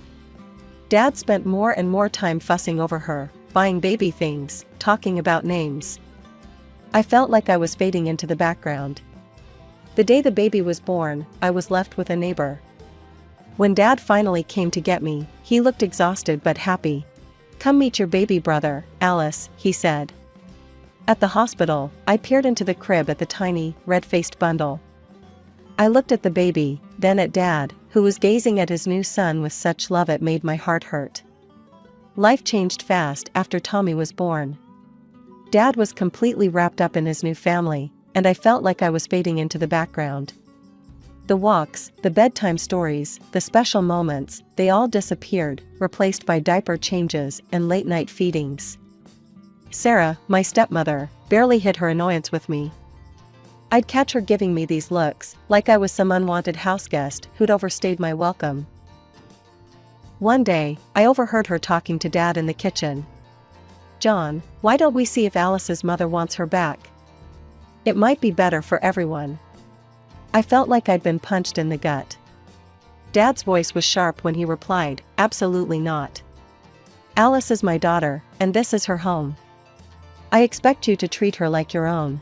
Dad spent more and more time fussing over her, buying baby things, talking about names. I felt like I was fading into the background. The day the baby was born, I was left with a neighbor. When Dad finally came to get me, he looked exhausted but happy. Come meet your baby brother, Alice, he said. At the hospital, I peered into the crib at the tiny, red-faced bundle. I looked at the baby, then at Dad, who was gazing at his new son with such love it made my heart hurt. Life changed fast after Tommy was born. Dad was completely wrapped up in his new family, and I felt like I was fading into the background. The walks, the bedtime stories, the special moments, they all disappeared, replaced by diaper changes and late-night feedings. Sarah, my stepmother, barely hid her annoyance with me. I'd catch her giving me these looks, like I was some unwanted houseguest who'd overstayed my welcome. One day, I overheard her talking to Dad in the kitchen. John, why don't we see if Alice's mother wants her back? It might be better for everyone. I felt like I'd been punched in the gut. Dad's voice was sharp when he replied, absolutely not. Alice is my daughter, and this is her home. I expect you to treat her like your own.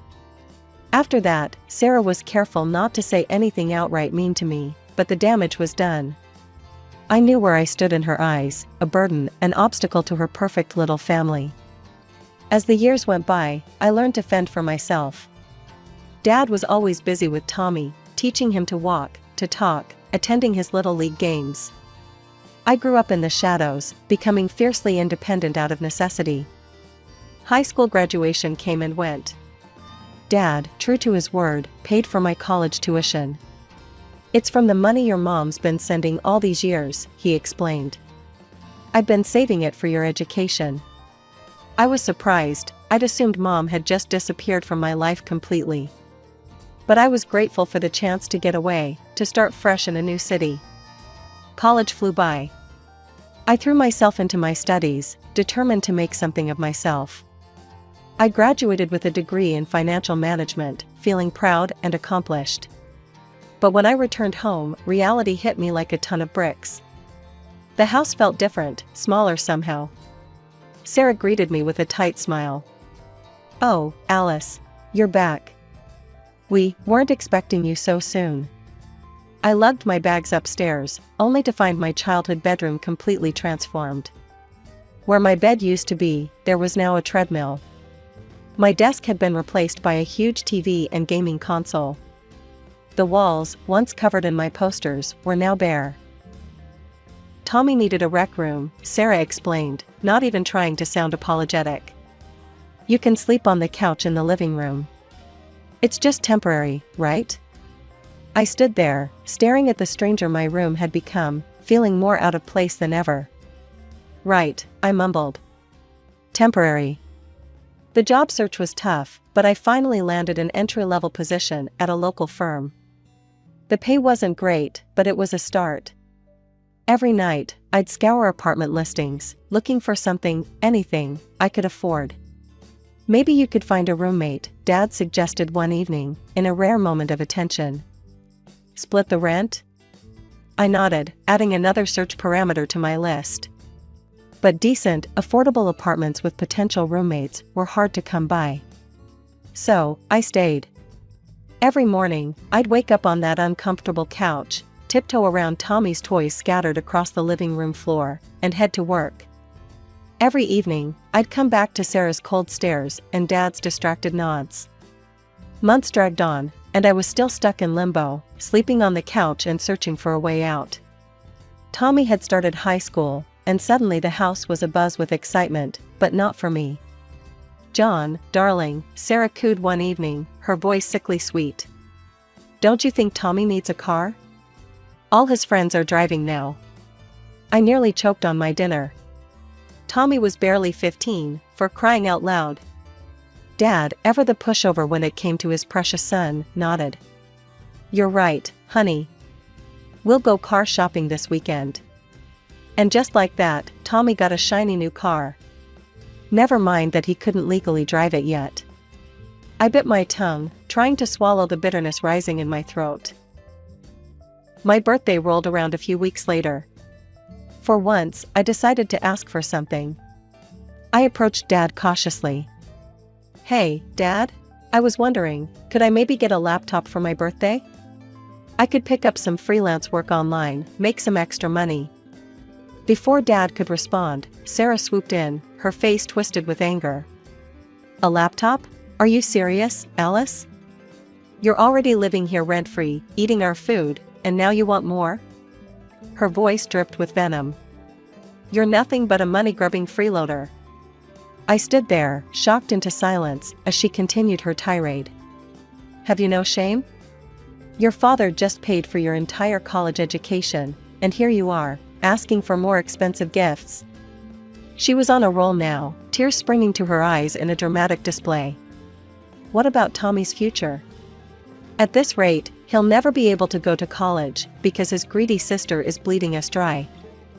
After that, Sarah was careful not to say anything outright mean to me, but the damage was done. I knew where I stood in her eyes, a burden, an obstacle to her perfect little family. As the years went by, I learned to fend for myself. Dad was always busy with Tommy, teaching him to walk, to talk, attending his little league games. I grew up in the shadows, becoming fiercely independent out of necessity. High school graduation came and went. Dad, true to his word, paid for my college tuition. It's from the money your mom's been sending all these years, he explained. I've been saving it for your education. I was surprised, I'd assumed Mom had just disappeared from my life completely. But I was grateful for the chance to get away, to start fresh in a new city. College flew by. I threw myself into my studies, determined to make something of myself. I graduated with a degree in financial management, feeling proud and accomplished. But when I returned home, reality hit me like a ton of bricks. The house felt different, smaller somehow. Sarah greeted me with a tight smile. Oh, Alice, you're back. We weren't expecting you so soon. I lugged my bags upstairs, only to find my childhood bedroom completely transformed. Where my bed used to be, there was now a treadmill. My desk had been replaced by a huge TV and gaming console. The walls, once covered in my posters, were now bare. Tommy needed a rec room, Sarah explained, not even trying to sound apologetic. You can sleep on the couch in the living room. It's just temporary, right? I stood there, staring at the stranger my room had become, feeling more out of place than ever. Right, I mumbled. Temporary. The job search was tough, but I finally landed an entry-level position at a local firm. The pay wasn't great, but it was a start. Every night, I'd scour apartment listings, looking for something, anything, I could afford. Maybe you could find a roommate, Dad suggested one evening, in a rare moment of attention. Split the rent? I nodded, adding another search parameter to my list. But decent, affordable apartments with potential roommates were hard to come by. So, I stayed. Every morning, I'd wake up on that uncomfortable couch, tiptoe around Tommy's toys scattered across the living room floor, and head to work. Every evening, I'd come back to Sarah's cold stares and Dad's distracted nods. Months dragged on, and I was still stuck in limbo, sleeping on the couch and searching for a way out. Tommy had started high school, and suddenly the house was abuzz with excitement, but not for me. John, darling, Sarah cooed one evening, her voice sickly sweet. Don't you think Tommy needs a car? All his friends are driving now. I nearly choked on my dinner. Tommy was barely 15, for crying out loud. Dad, ever the pushover when it came to his precious son, nodded. You're right, honey. We'll go car shopping this weekend. And just like that, Tommy got a shiny new car. Never mind that he couldn't legally drive it yet. I bit my tongue, trying to swallow the bitterness rising in my throat. My birthday rolled around a few weeks later. For once, I decided to ask for something. I approached Dad cautiously. Hey, Dad? I was wondering, could I maybe get a laptop for my birthday? I could pick up some freelance work online, make some extra money. Before Dad could respond, Sarah swooped in, her face twisted with anger. A laptop? Are you serious, Alice? You're already living here rent-free, eating our food, and now you want more? Her voice dripped with venom. You're nothing but a money-grubbing freeloader. I stood there, shocked into silence, as she continued her tirade. Have you no shame? Your father just paid for your entire college education, and here you are, asking for more expensive gifts. She was on a roll now, tears springing to her eyes in a dramatic display. What about Tommy's future? At this rate, he'll never be able to go to college, because his greedy sister is bleeding us dry.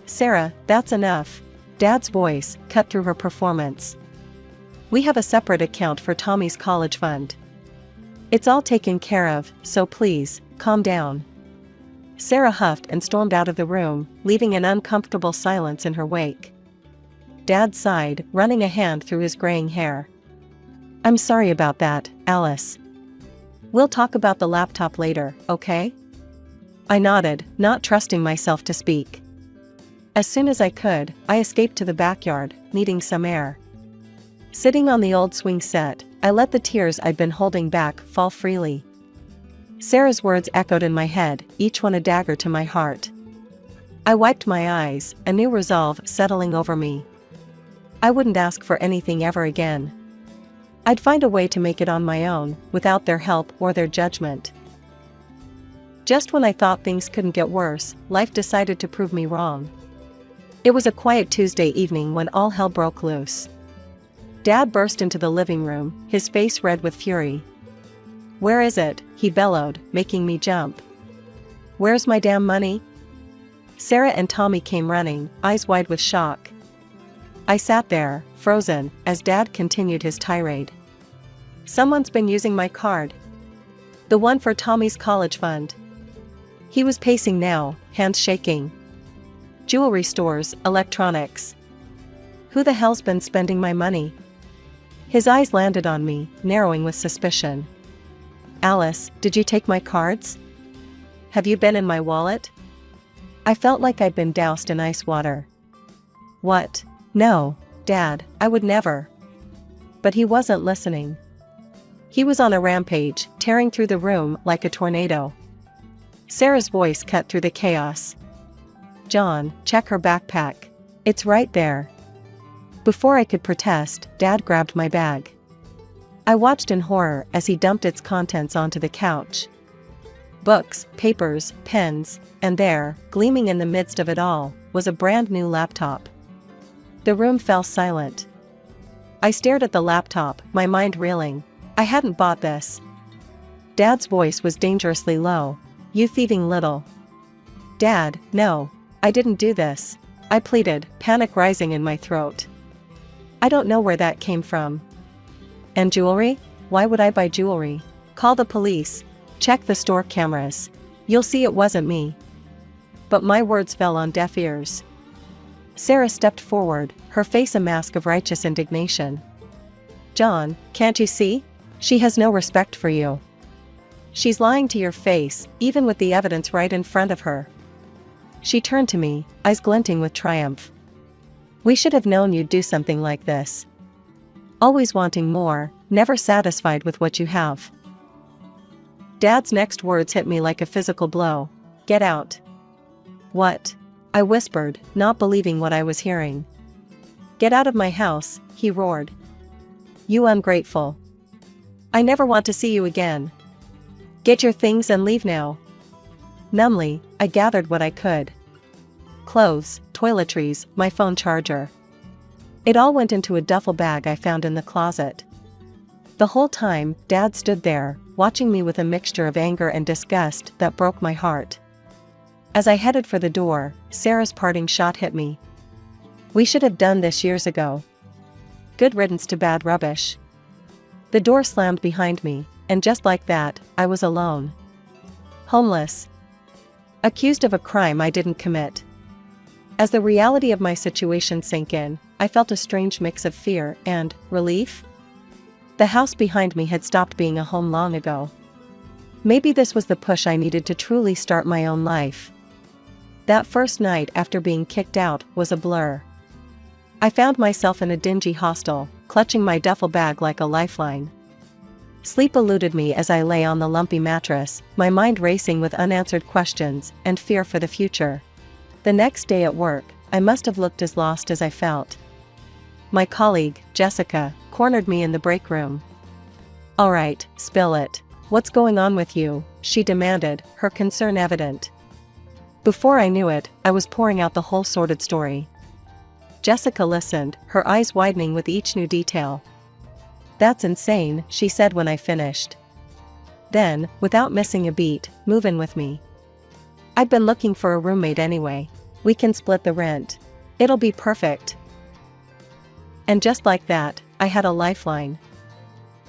Sarah, that's enough. Dad's voice cut through her performance. We have a separate account for Tommy's college fund. It's all taken care of, so please, calm down. Sarah huffed and stormed out of the room, leaving an uncomfortable silence in her wake. Dad sighed, running a hand through his graying hair. I'm sorry about that, Alice. We'll talk about the laptop later, okay? I nodded, not trusting myself to speak. As soon as I could, I escaped to the backyard, needing some air. Sitting on the old swing set, I let the tears I'd been holding back fall freely. Sarah's words echoed in my head, each one a dagger to my heart. I wiped my eyes, a new resolve settling over me. I wouldn't ask for anything ever again. I'd find a way to make it on my own, without their help or their judgment. Just when I thought things couldn't get worse, life decided to prove me wrong. It was a quiet Tuesday evening when all hell broke loose. Dad burst into the living room, his face red with fury. Where is it? He bellowed, making me jump. Where's my damn money? Sarah and Tommy came running, eyes wide with shock. I sat there, frozen, as Dad continued his tirade. Someone's been using my card. The one for Tommy's college fund. He was pacing now, hands shaking. Jewelry stores, electronics. Who the hell's been spending my money? His eyes landed on me, narrowing with suspicion. Alice, did you take my cards? Have you been in my wallet? I felt like I'd been doused in ice water. What? No, Dad, I would never. But he wasn't listening. He was on a rampage, tearing through the room like a tornado. Sarah's voice cut through the chaos. John, check her backpack. It's right there. Before I could protest, Dad grabbed my bag. I watched in horror as he dumped its contents onto the couch. Books, papers, pens, and there, gleaming in the midst of it all, was a brand new laptop. The room fell silent. I stared at the laptop, my mind reeling. I hadn't bought this. Dad's voice was dangerously low. You thieving little. Dad, no, I didn't do this. I pleaded, panic rising in my throat. I don't know where that came from. And jewelry? Why would I buy jewelry? Call the police. Check the store cameras. You'll see it wasn't me. But my words fell on deaf ears. Sarah stepped forward, her face a mask of righteous indignation. John, can't you see? She has no respect for you. She's lying to your face, even with the evidence right in front of her. She turned to me, eyes glinting with triumph. We should have known you'd do something like this. Always wanting more, never satisfied with what you have. Dad's next words hit me like a physical blow. Get out. What? I whispered, not believing what I was hearing. Get out of my house, he roared. You ungrateful. I never want to see you again. Get your things and leave now. Numbly, I gathered what I could. Clothes, toiletries, my phone charger. It all went into a duffel bag I found in the closet. The whole time, Dad stood there, watching me with a mixture of anger and disgust that broke my heart. As I headed for the door, Sarah's parting shot hit me. "We should have done this years ago. Good riddance to bad rubbish." The door slammed behind me, and just like that, I was alone. Homeless. Accused of a crime I didn't commit. As the reality of my situation sank in, I felt a strange mix of fear and relief. The house behind me had stopped being a home long ago. Maybe this was the push I needed to truly start my own life. That first night after being kicked out was a blur. I found myself in a dingy hostel, clutching my duffel bag like a lifeline. Sleep eluded me as I lay on the lumpy mattress, my mind racing with unanswered questions and fear for the future. The next day at work, I must have looked as lost as I felt. My colleague, Jessica, cornered me in the break room. "All right, spill it. What's going on with you?" she demanded, her concern evident. Before I knew it, I was pouring out the whole sordid story. Jessica listened, her eyes widening with each new detail. "That's insane," she said when I finished. Then, without missing a beat, "Move in with me. I've been looking for a roommate anyway. We can split the rent. It'll be perfect." And just like that, I had a lifeline.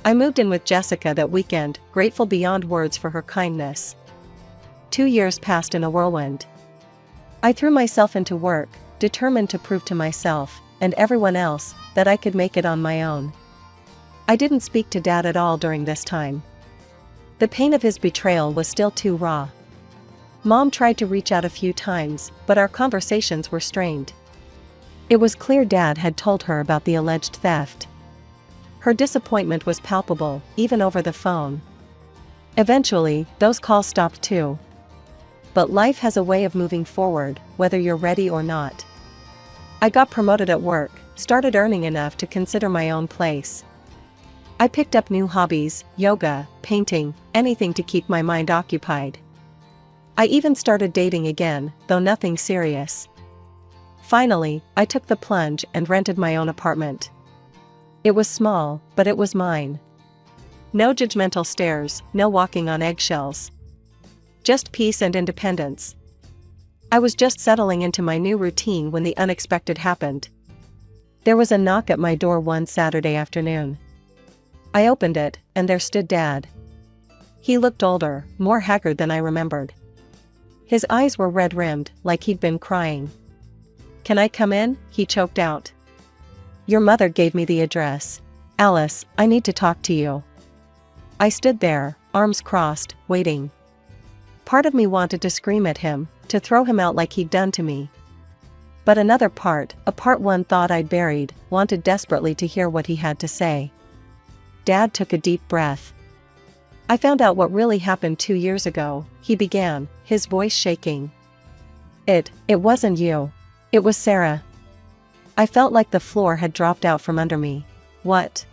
I moved in with Jessica that weekend, grateful beyond words for her kindness. 2 years passed in a whirlwind. I threw myself into work, determined to prove to myself, and everyone else, that I could make it on my own. I didn't speak to Dad at all during this time. The pain of his betrayal was still too raw. Mom tried to reach out a few times, but our conversations were strained. It was clear Dad had told her about the alleged theft. Her disappointment was palpable, even over the phone. Eventually, those calls stopped too. But life has a way of moving forward, whether you're ready or not. I got promoted at work, started earning enough to consider my own place. I picked up new hobbies, yoga, painting, anything to keep my mind occupied. I even started dating again, though nothing serious. Finally, I took the plunge and rented my own apartment. It was small, but it was mine. No judgmental stares, no walking on eggshells. Just peace and independence. I was just settling into my new routine when the unexpected happened. There was a knock at my door one Saturday afternoon. I opened it, and there stood Dad. He looked older, more haggard than I remembered. His eyes were red-rimmed, like he'd been crying. "Can I come in?" he choked out. "Your mother gave me the address. Alice, I need to talk to you." I stood there, arms crossed, waiting. Part of me wanted to scream at him, to throw him out like he'd done to me. But another part, a part one thought I'd buried, wanted desperately to hear what he had to say. Dad took a deep breath. "I found out what really happened 2 years ago," he began, his voice shaking. It wasn't you. It was Sarah." I felt like the floor had dropped out from under me. "What?"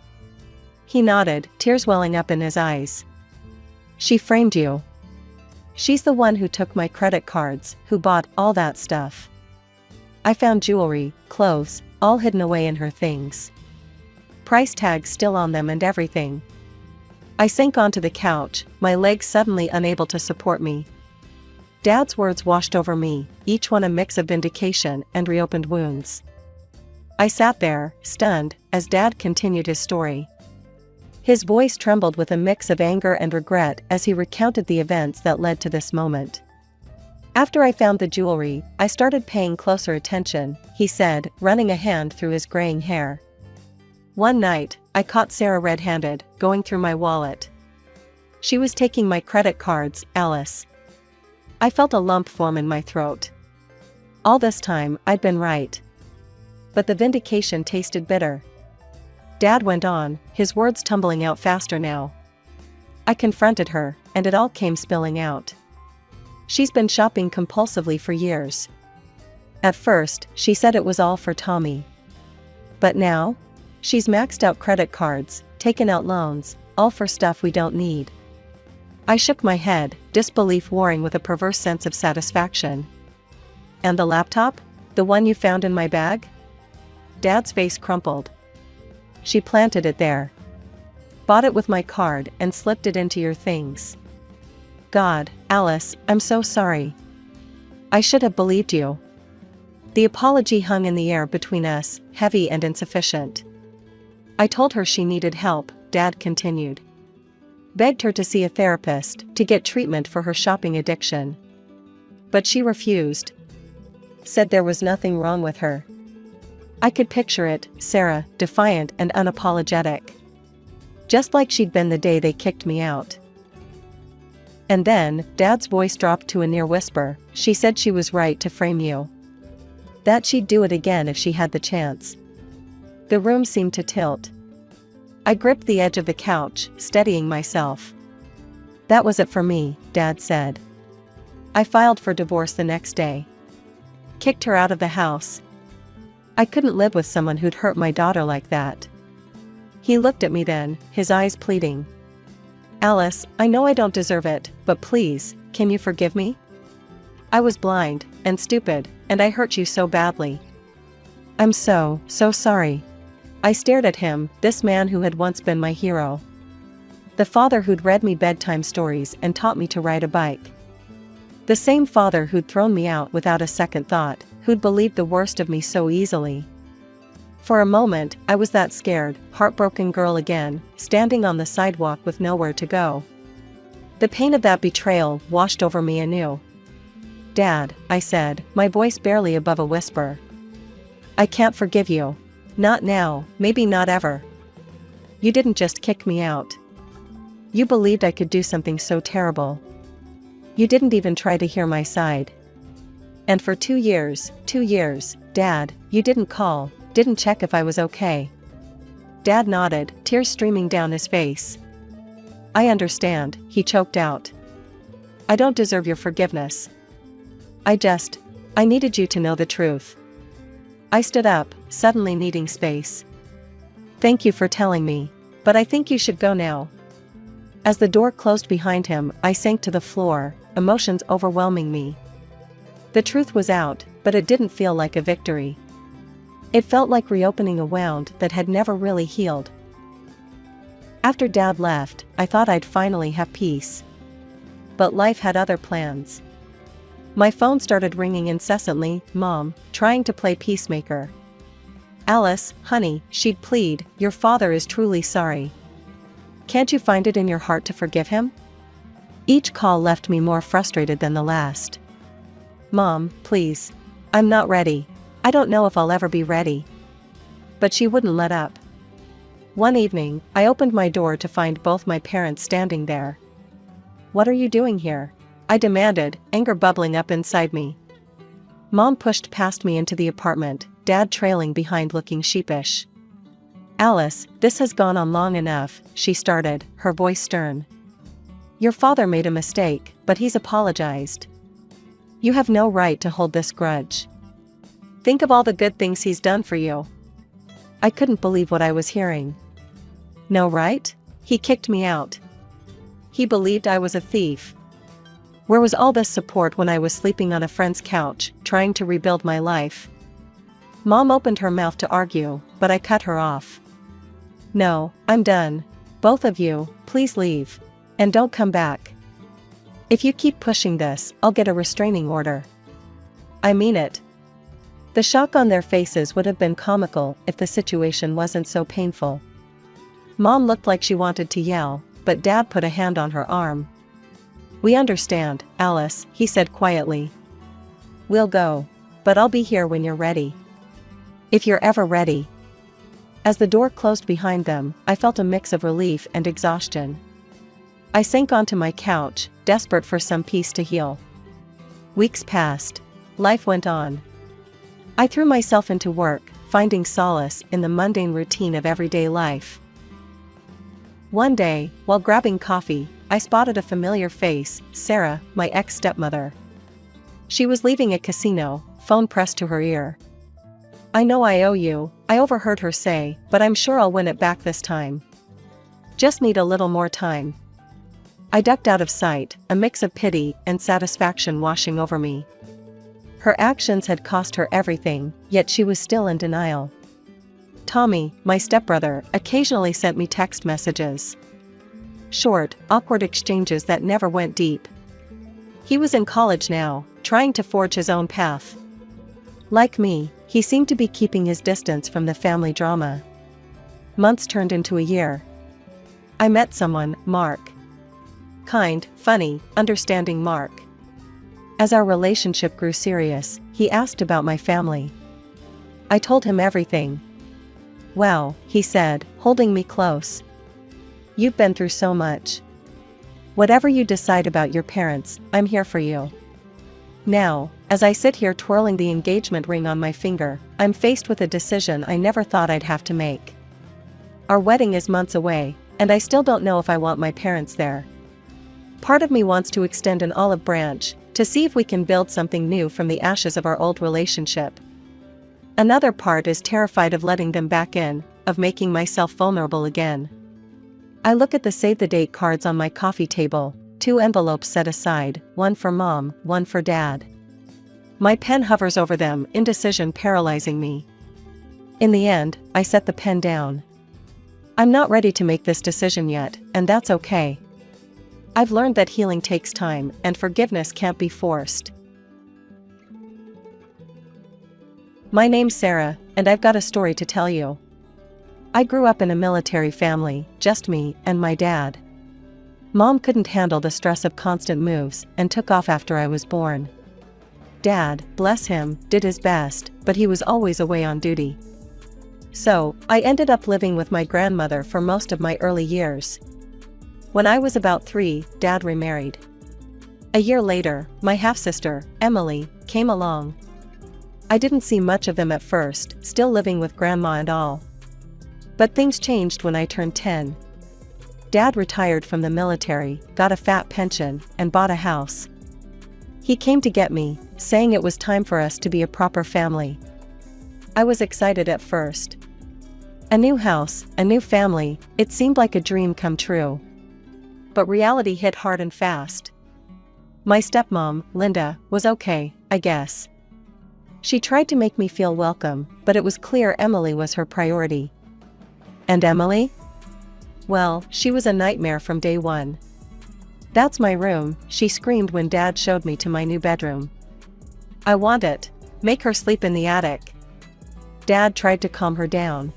He nodded, tears welling up in his eyes. "She framed you. She's the one who took my credit cards, who bought all that stuff. I found jewelry, clothes, all hidden away in her things. Price tags still on them and everything." I sank onto the couch, my legs suddenly unable to support me. Dad's words washed over me, each one a mix of vindication and reopened wounds. I sat there, stunned, as Dad continued his story. His voice trembled with a mix of anger and regret as he recounted the events that led to this moment. "After I found the jewelry, I started paying closer attention," he said, running a hand through his graying hair. "One night, I caught Sarah red-handed, going through my wallet. She was taking my credit cards, Alice. I felt a lump form in my throat. All this time, I'd been right. But the vindication tasted bitter." Dad went on, his words tumbling out faster now. "I confronted her, and it all came spilling out. She's been shopping compulsively for years. At first, she said it was all for Tommy. But now? She's maxed out credit cards, taken out loans, all for stuff we don't need. I shook my head, disbelief warring with a perverse sense of satisfaction. And the laptop? The one you found in my bag? Dad's face crumpled. She planted it there. Bought it with my card and slipped it into your things. God, Alice, I'm so sorry. I should have believed you. The apology hung in the air between us, heavy and insufficient. I told her she needed help, Dad continued. Begged her to see a therapist, to get treatment for her shopping addiction. But she refused. Said there was nothing wrong with her. I could picture it, Sarah, defiant and unapologetic. Just like she'd been the day they kicked me out. And then, Dad's voice dropped to a near whisper. She said she was right to frame you. That she'd do it again if she had the chance. The room seemed to tilt. I gripped the edge of the couch, steadying myself. That was it for me, Dad said. I filed for divorce the next day. Kicked her out of the house. I couldn't live with someone who'd hurt my daughter like that. He looked at me then, his eyes pleading. Alice, I know I don't deserve it, but please, can you forgive me? I was blind, and stupid, and I hurt you so badly. I'm so sorry. I stared at him, this man who had once been my hero. The father who'd read me bedtime stories and taught me to ride a bike. The same father who'd thrown me out without a second thought, who'd believed the worst of me so easily. For a moment, I was that scared, heartbroken girl again, standing on the sidewalk with nowhere to go. The pain of that betrayal washed over me anew. Dad, I said, my voice barely above a whisper. I can't forgive you. Not now, maybe not ever. You didn't just kick me out. You believed I could do something so terrible. You didn't even try to hear my side. And for 2 years, Dad, you didn't call, didn't check if I was okay. Dad nodded, tears streaming down his face. I understand, he choked out. I don't deserve your forgiveness. I needed you to know the truth. I stood up, suddenly needing space. Thank you for telling me, but I think you should go now. As the door closed behind him, I sank to the floor, emotions overwhelming me. The truth was out, but it didn't feel like a victory. It felt like reopening a wound that had never really healed. After Dad left, I thought I'd finally have peace. But life had other plans. My phone started ringing incessantly, Mom, trying to play peacemaker. Alice, honey, she'd plead, your father is truly sorry. Can't you find it in your heart to forgive him? Each call left me more frustrated than the last. Mom, please. I'm not ready. I don't know if I'll ever be ready. But she wouldn't let up. One evening, I opened my door to find both my parents standing there. What are you doing here? I demanded, anger bubbling up inside me. Mom pushed past me into the apartment, Dad trailing behind looking sheepish. Alice, this has gone on long enough, she started, her voice stern. Your father made a mistake, but he's apologized. You have no right to hold this grudge. Think of all the good things he's done for you. I couldn't believe what I was hearing. No right? He kicked me out. He believed I was a thief. Where was all this support when I was sleeping on a friend's couch, trying to rebuild my life? Mom opened her mouth to argue, but I cut her off. No, I'm done. Both of you, please leave. And don't come back. If you keep pushing this, I'll get a restraining order. I mean it. The shock on their faces would have been comical if the situation wasn't so painful. Mom looked like she wanted to yell, but Dad put a hand on her arm. We understand, Alice, he said quietly. We'll go. But I'll be here when you're ready. If you're ever ready. As the door closed behind them, I felt a mix of relief and exhaustion. I sank onto my couch, desperate for some peace to heal. Weeks passed. Life went on. I threw myself into work, finding solace in the mundane routine of everyday life. One day, while grabbing coffee, I spotted a familiar face, Sarah, my ex-stepmother. She was leaving a casino, phone pressed to her ear. I know I owe you, I overheard her say, but I'm sure I'll win it back this time. Just need a little more time. I ducked out of sight, a mix of pity and satisfaction washing over me. Her actions had cost her everything, yet she was still in denial. Tommy, my stepbrother, occasionally sent me text messages. Short, awkward exchanges that never went deep. He was in college now, trying to forge his own path. Like me, he seemed to be keeping his distance from the family drama. Months turned into a year. I met someone, Mark. Kind, funny, understanding Mark. As our relationship grew serious, he asked about my family. I told him everything. "Wow," he said, holding me close. "You've been through so much. Whatever you decide about your parents, I'm here for you." Now, as I sit here twirling the engagement ring on my finger, I'm faced with a decision I never thought I'd have to make. Our wedding is months away, and I still don't know if I want my parents there. Part of me wants to extend an olive branch, to see if we can build something new from the ashes of our old relationship. Another part is terrified of letting them back in, of making myself vulnerable again. I look at the save the date cards on my coffee table, 2 envelopes set aside, one for Mom, one for Dad. My pen hovers over them, indecision paralyzing me. In the end, I set the pen down. I'm not ready to make this decision yet, and that's okay. I've learned that healing takes time, and forgiveness can't be forced. My name's Sarah, and I've got a story to tell you. I grew up in a military family, just me and my dad. Mom couldn't handle the stress of constant moves and took off after I was born. Dad, bless him, did his best, but he was always away on duty. So, I ended up living with my grandmother for most of my early years. When I was about 3, Dad remarried. A year later, my half-sister, Emily, came along. I didn't see much of them at first, still living with Grandma and all. But things changed when I turned 10. Dad retired from the military, got a fat pension, and bought a house. He came to get me, saying it was time for us to be a proper family. I was excited at first. A new house, a new family, it seemed like a dream come true. But reality hit hard and fast. My stepmom, Linda, was okay, I guess. She tried to make me feel welcome, but it was clear Emily was her priority. And Emily? Well, she was a nightmare from day one. "That's my room," she screamed when Dad showed me to my new bedroom. "I want it. Make her sleep in the attic." Dad tried to calm her down.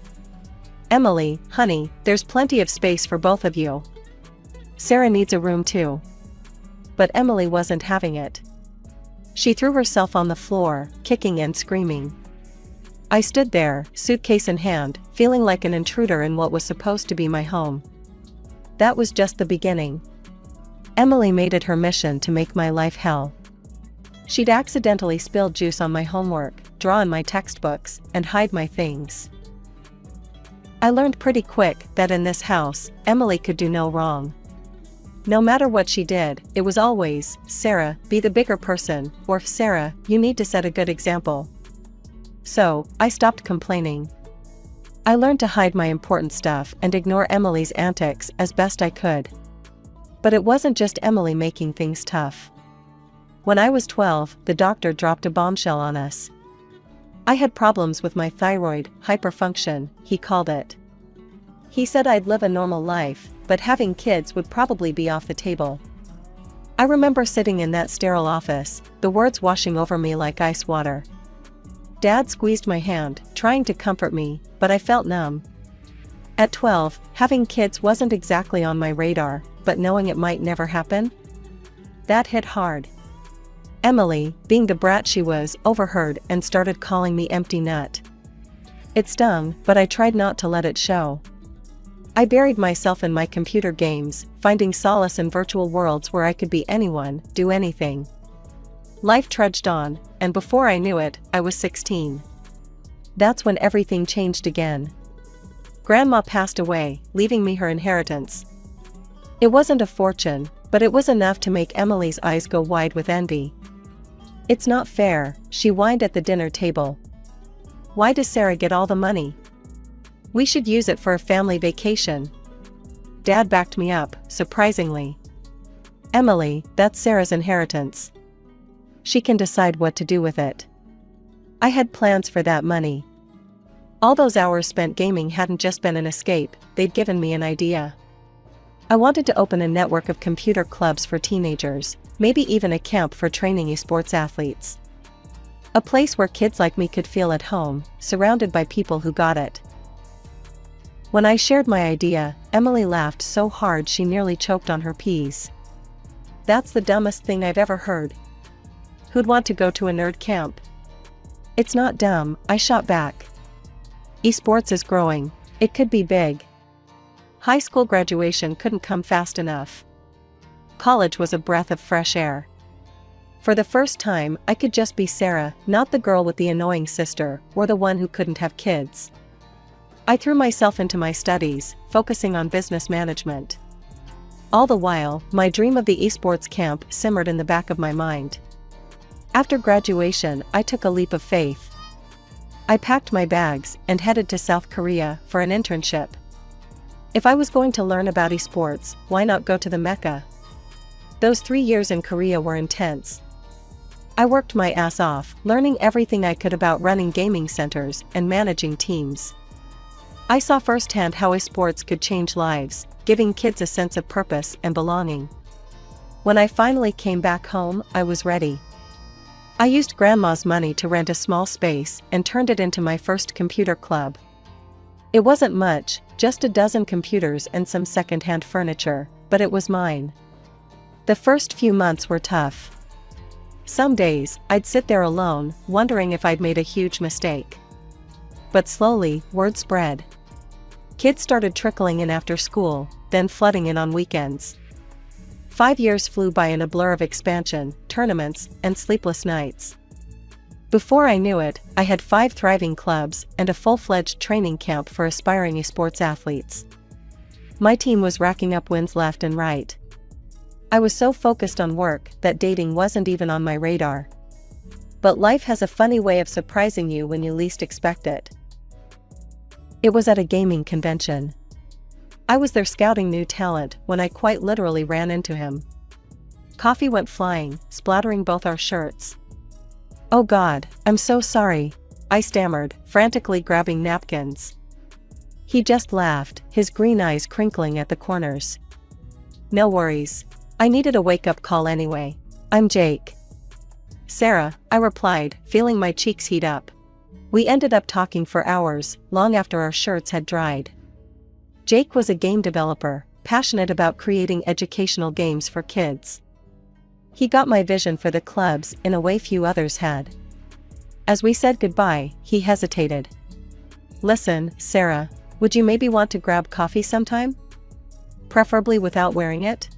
"Emily, honey, there's plenty of space for both of you. Sarah needs a room too." But Emily wasn't having it. She threw herself on the floor, kicking and screaming. I stood there, suitcase in hand, feeling like an intruder in what was supposed to be my home. That was just the beginning. Emily made it her mission to make my life hell. She'd accidentally spilled juice on my homework, draw in my textbooks, and hide my things. I learned pretty quick that in this house, Emily could do no wrong. No matter what she did, it was always, "Sarah, be the bigger person," or "Sarah, you need to set a good example." So, I stopped complaining. I learned to hide my important stuff and ignore Emily's antics as best I could. But it wasn't just Emily making things tough. When I was 12, the doctor dropped a bombshell on us. I had problems with my thyroid, hyperfunction, he called it. He said I'd live a normal life, but having kids would probably be off the table. I remember sitting in that sterile office, the words washing over me like ice water. Dad squeezed my hand, trying to comfort me, but I felt numb. At 12, having kids wasn't exactly on my radar, but knowing it might never happen? That hit hard. Emily, being the brat she was, overheard and started calling me empty nut. It stung, but I tried not to let it show. I buried myself in my computer games, finding solace in virtual worlds where I could be anyone, do anything. Life trudged on, and before I knew it, I was 16. That's when everything changed again. Grandma passed away, leaving me her inheritance. It wasn't a fortune, but it was enough to make Emily's eyes go wide with envy. "It's not fair," she whined at the dinner table. "Why does Sarah get all the money? We should use it for a family vacation." Dad backed me up, surprisingly. Emily, that's Sarah's inheritance. She can decide what to do with it. I had plans for that money. All those hours spent gaming hadn't just been an escape, they'd given me an idea. I wanted to open a network of computer clubs for teenagers, maybe even a camp for training esports athletes. A place where kids like me could feel at home, surrounded by people who got it. When I shared my idea, Emily laughed so hard she nearly choked on her peas. That's the dumbest thing I've ever heard. Who'd want to go to a nerd camp? It's not dumb, I shot back. Esports is growing, it could be big. High school graduation couldn't come fast enough. College was a breath of fresh air. For the first time, I could just be Sarah, not the girl with the annoying sister, or the one who couldn't have kids. I threw myself into my studies, focusing on business management. All the while, my dream of the esports camp simmered in the back of my mind. After graduation, I took a leap of faith. I packed my bags and headed to South Korea for an internship. If I was going to learn about esports, why not go to the Mecca? Those 3 years in Korea were intense. I worked my ass off, learning everything I could about running gaming centers and managing teams. I saw firsthand how esports could change lives, giving kids a sense of purpose and belonging. When I finally came back home, I was ready. I used grandma's money to rent a small space and turned it into my first computer club. It wasn't much, just a dozen computers and some second-hand furniture, but it was mine. The first few months were tough. Some days, I'd sit there alone, wondering if I'd made a huge mistake. But slowly, word spread. Kids started trickling in after school, then flooding in on weekends. 5 years flew by in a blur of expansion, tournaments, and sleepless nights. Before I knew it, I had 5 thriving clubs and a full-fledged training camp for aspiring esports athletes. My team was racking up wins left and right. I was so focused on work that dating wasn't even on my radar. But life has a funny way of surprising you when you least expect it. It was at a gaming convention. I was there scouting new talent when I quite literally ran into him. Coffee went flying, splattering both our shirts. "Oh God, I'm so sorry," I stammered, frantically grabbing napkins. He just laughed, his green eyes crinkling at the corners. "No worries. I needed a wake-up call anyway. I'm Jake." "Sarah," I replied, feeling my cheeks heat up. We ended up talking for hours, long after our shirts had dried. Jake was a game developer, passionate about creating educational games for kids. He got my vision for the clubs in a way few others had. As we said goodbye, he hesitated. "Listen, Sarah, would you maybe want to grab coffee sometime? Preferably without wearing it?"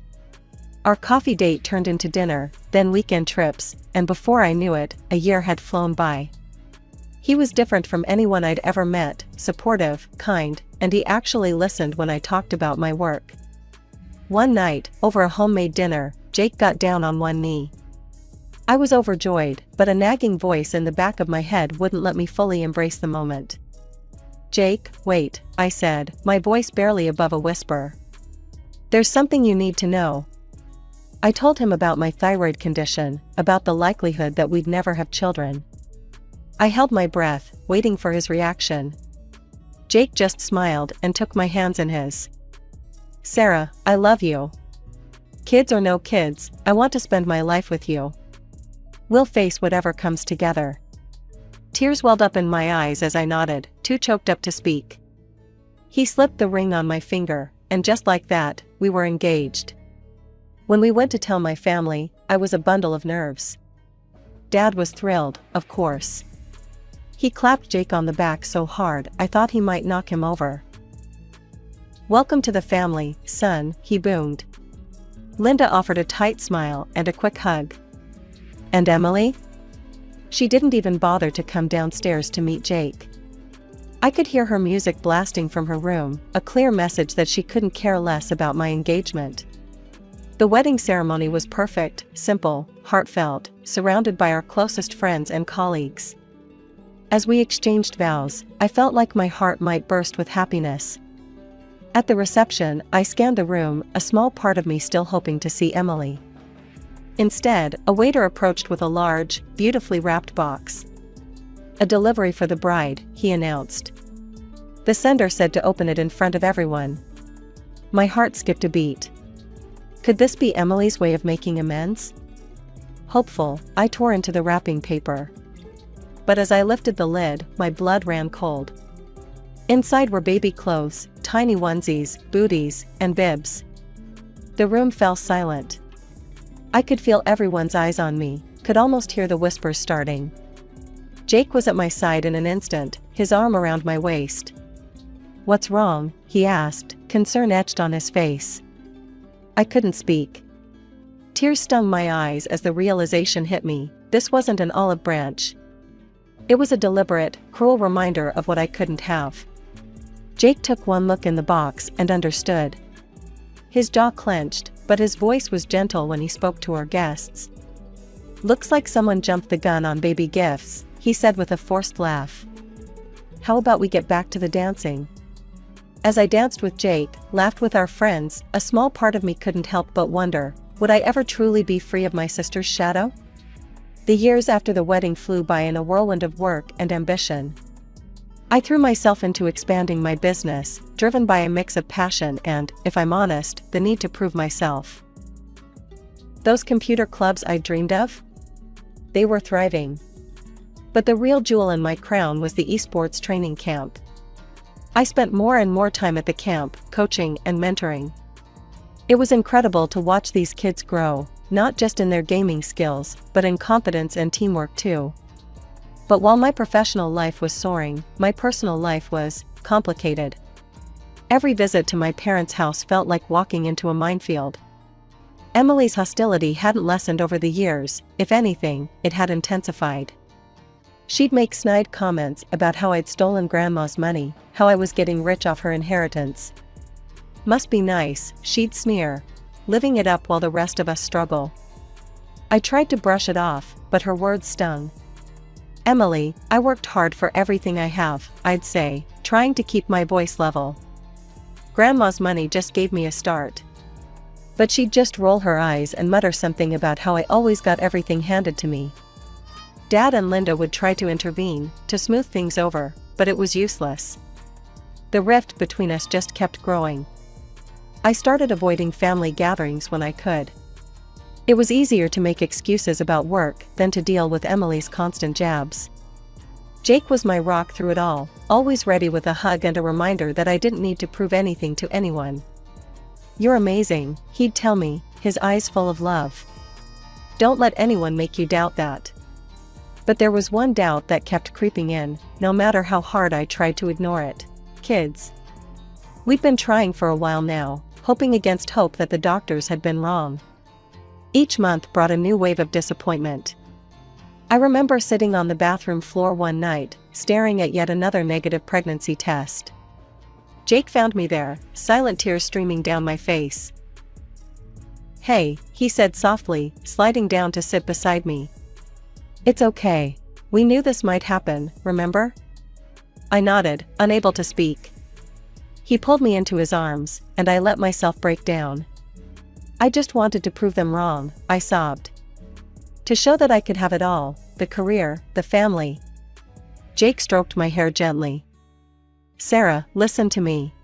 Our coffee date turned into dinner, then weekend trips, and before I knew it, a year had flown by. He was different from anyone I'd ever met, supportive, kind, and he actually listened when I talked about my work. One night, over a homemade dinner, Jake got down on one knee. I was overjoyed, but a nagging voice in the back of my head wouldn't let me fully embrace the moment. "Jake, wait," I said, my voice barely above a whisper. "There's something you need to know." I told him about my thyroid condition, about the likelihood that we'd never have children. I held my breath, waiting for his reaction. Jake just smiled and took my hands in his. "Sarah, I love you. Kids or no kids, I want to spend my life with you. We'll face whatever comes together." Tears welled up in my eyes as I nodded, too choked up to speak. He slipped the ring on my finger, and just like that, we were engaged. When we went to tell my family, I was a bundle of nerves. Dad was thrilled, of course. He clapped Jake on the back so hard I thought he might knock him over. "Welcome to the family, son," he boomed. Linda offered a tight smile and a quick hug. "And Emily?" She didn't even bother to come downstairs to meet Jake. I could hear her music blasting from her room, a clear message that she couldn't care less about my engagement. The wedding ceremony was perfect, simple, heartfelt, surrounded by our closest friends and colleagues. As we exchanged vows, I felt like my heart might burst with happiness. At the reception, I scanned the room, a small part of me still hoping to see Emily. Instead, a waiter approached with a large, beautifully wrapped box. "A delivery for the bride," he announced. The sender said to open it in front of everyone. My heart skipped a beat. Could this be Emily's way of making amends? Hopeful, I tore into the wrapping paper. But as I lifted the lid, my blood ran cold. Inside were baby clothes, tiny onesies, booties, and bibs. The room fell silent. I could feel everyone's eyes on me, could almost hear the whispers starting. Jake was at my side in an instant, his arm around my waist. "What's wrong?" he asked, concern etched on his face. I couldn't speak. Tears stung my eyes as the realization hit me, this wasn't an olive branch. It was a deliberate, cruel reminder of what I couldn't have. Jake took one look in the box and understood. His jaw clenched, but his voice was gentle when he spoke to our guests. "Looks like someone jumped the gun on baby gifts," he said with a forced laugh. "How about we get back to the dancing?" As I danced with Jake, laughed with our friends, a small part of me couldn't help but wonder, would I ever truly be free of my sister's shadow? The years after the wedding flew by in a whirlwind of work and ambition. I threw myself into expanding my business, driven by a mix of passion and, if I'm honest, the need to prove myself. Those computer clubs I dreamed of? They were thriving. But the real jewel in my crown was the esports training camp. I spent more and more time at the camp, coaching and mentoring. It was incredible to watch these kids grow, not just in their gaming skills, but in confidence and teamwork too. But while my professional life was soaring, my personal life was complicated. Every visit to my parents' house felt like walking into a minefield. Emily's hostility hadn't lessened over the years, if anything, it had intensified. She'd make snide comments about how I'd stolen Grandma's money, how I was getting rich off her inheritance. "Must be nice," she'd sneer, living it up while the rest of us struggle. I tried to brush it off, but her words stung. "Emily, I worked hard for everything I have," I'd say, trying to keep my voice level. "Grandma's money just gave me a start." But she'd just roll her eyes and mutter something about how I always got everything handed to me. Dad and Linda would try to intervene, to smooth things over, but it was useless. The rift between us just kept growing. I started avoiding family gatherings when I could. It was easier to make excuses about work than to deal with Emily's constant jabs. Jake was my rock through it all, always ready with a hug and a reminder that I didn't need to prove anything to anyone. "You're amazing," he'd tell me, his eyes full of love. "Don't let anyone make you doubt that." But there was one doubt that kept creeping in, no matter how hard I tried to ignore it. Kids. We'd been trying for a while now, hoping against hope that the doctors had been wrong. Each month brought a new wave of disappointment. I remember sitting on the bathroom floor one night, staring at yet another negative pregnancy test. Jake found me there, silent tears streaming down my face. "Hey," he said softly, sliding down to sit beside me. "It's okay. We knew this might happen, remember?" I nodded, unable to speak. He pulled me into his arms, and I let myself break down. "I just wanted to prove them wrong," I sobbed. "To show that I could have it all, the career, the family." Jake stroked my hair gently. "Sarah, listen to me.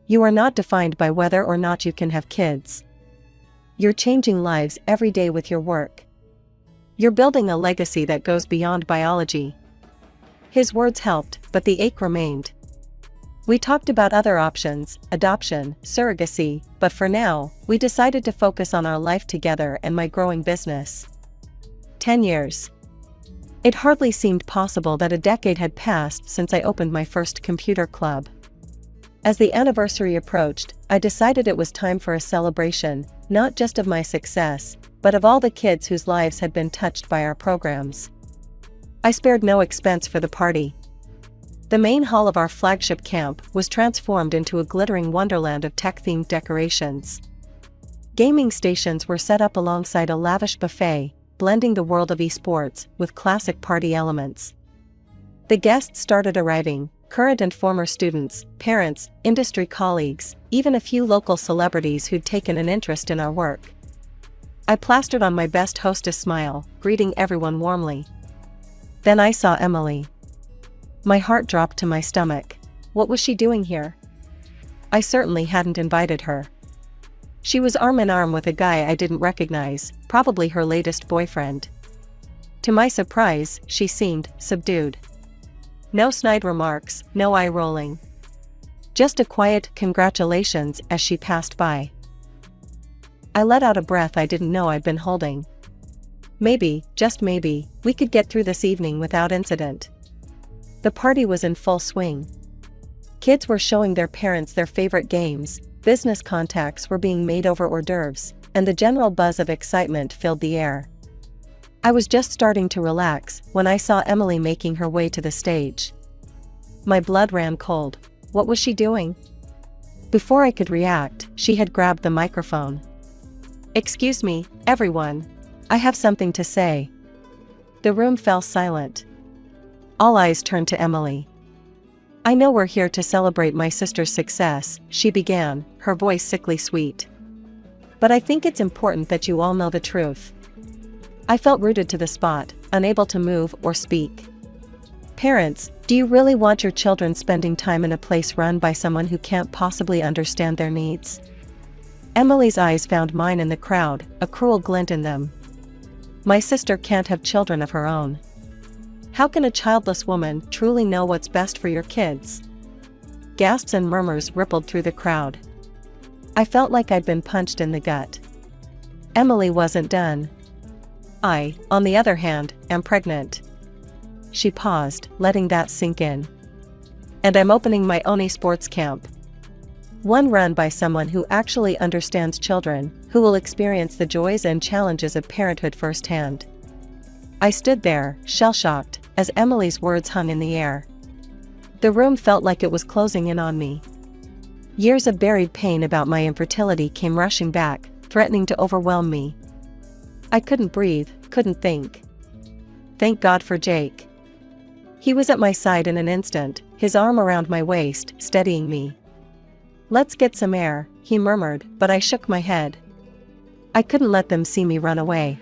You are not defined by whether or not you can have kids. You're changing lives every day with your work. You're building a legacy that goes beyond biology." His words helped, but the ache remained. We talked about other options, adoption, surrogacy, but for now, we decided to focus on our life together and my growing business. 10 years. It hardly seemed possible that a decade had passed since I opened my first computer club. As the anniversary approached, I decided it was time for a celebration, not just of my success, but of all the kids whose lives had been touched by our programs. I spared no expense for the party. The main hall of our flagship camp was transformed into a glittering wonderland of tech-themed decorations. Gaming stations were set up alongside a lavish buffet, blending the world of esports with classic party elements. The guests started arriving, current and former students, parents, industry colleagues, even a few local celebrities who'd taken an interest in our work. I plastered on my best hostess smile, greeting everyone warmly. Then I saw Emily. My heart dropped to my stomach. What was she doing here? I certainly hadn't invited her. She was arm in arm with a guy I didn't recognize, probably her latest boyfriend. To my surprise, she seemed subdued. No snide remarks, no eye rolling. Just a quiet congratulations as she passed by. I let out a breath I didn't know I'd been holding. Maybe, just maybe, we could get through this evening without incident. The party was in full swing. Kids were showing their parents their favorite games, business contacts were being made over hors d'oeuvres, and the general buzz of excitement filled the air. I was just starting to relax when I saw Emily making her way to the stage. My blood ran cold. What was she doing? Before I could react, she had grabbed the microphone. "Excuse me, everyone. I have something to say." The room fell silent. All eyes turned to Emily. "I know we're here to celebrate my sister's success," she began, her voice sickly sweet. "But I think it's important that you all know the truth." I felt rooted to the spot, unable to move or speak. "Parents, do you really want your children spending time in a place run by someone who can't possibly understand their needs?" Emily's eyes found mine in the crowd, a cruel glint in them. "My sister can't have children of her own. How can a childless woman truly know what's best for your kids?" Gasps and murmurs rippled through the crowd. I felt like I'd been punched in the gut. Emily wasn't done. "I, on the other hand, am pregnant." She paused, letting that sink in. "And I'm opening my own sports camp. One run by someone who actually understands children, who will experience the joys and challenges of parenthood firsthand." I stood there, shell-shocked, as Emily's words hung in the air. The room felt like it was closing in on me. Years of buried pain about my infertility came rushing back, threatening to overwhelm me. I couldn't breathe, couldn't think. Thank God for Jake. He was at my side in an instant, his arm around my waist, steadying me. "Let's get some air," he murmured, but I shook my head. I couldn't let them see me run away.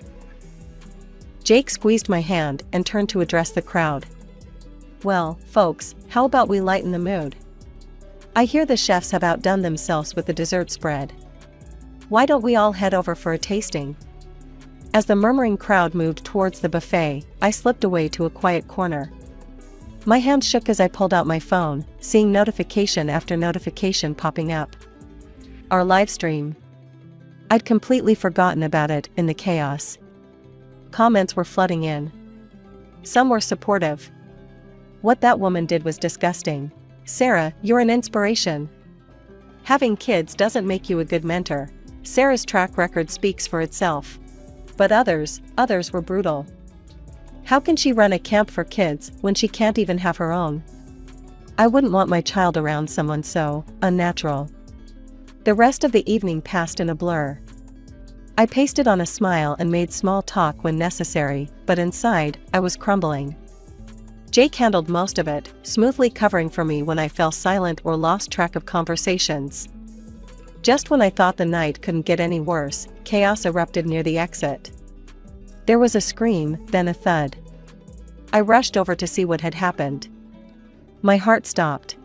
Jake squeezed my hand and turned to address the crowd. "Well, folks, how about we lighten the mood? I hear the chefs have outdone themselves with the dessert spread. Why don't we all head over for a tasting?" As the murmuring crowd moved towards the buffet, I slipped away to a quiet corner. My hand shook as I pulled out my phone, seeing notification after notification popping up. Our live stream. I'd completely forgotten about it in the chaos. Comments were flooding in. Some were supportive. "What that woman did was disgusting. Sarah, you're an inspiration. Having kids doesn't make you a good mentor. Sarah's track record speaks for itself." But others were brutal. "How can she run a camp for kids when she can't even have her own? I wouldn't want my child around someone so unnatural." The rest of the evening passed in a blur. I pasted on a smile and made small talk when necessary, but inside, I was crumbling. Jake handled most of it, smoothly covering for me when I fell silent or lost track of conversations. Just when I thought the night couldn't get any worse, chaos erupted near the exit. There was a scream, then a thud. I rushed over to see what had happened. My heart stopped.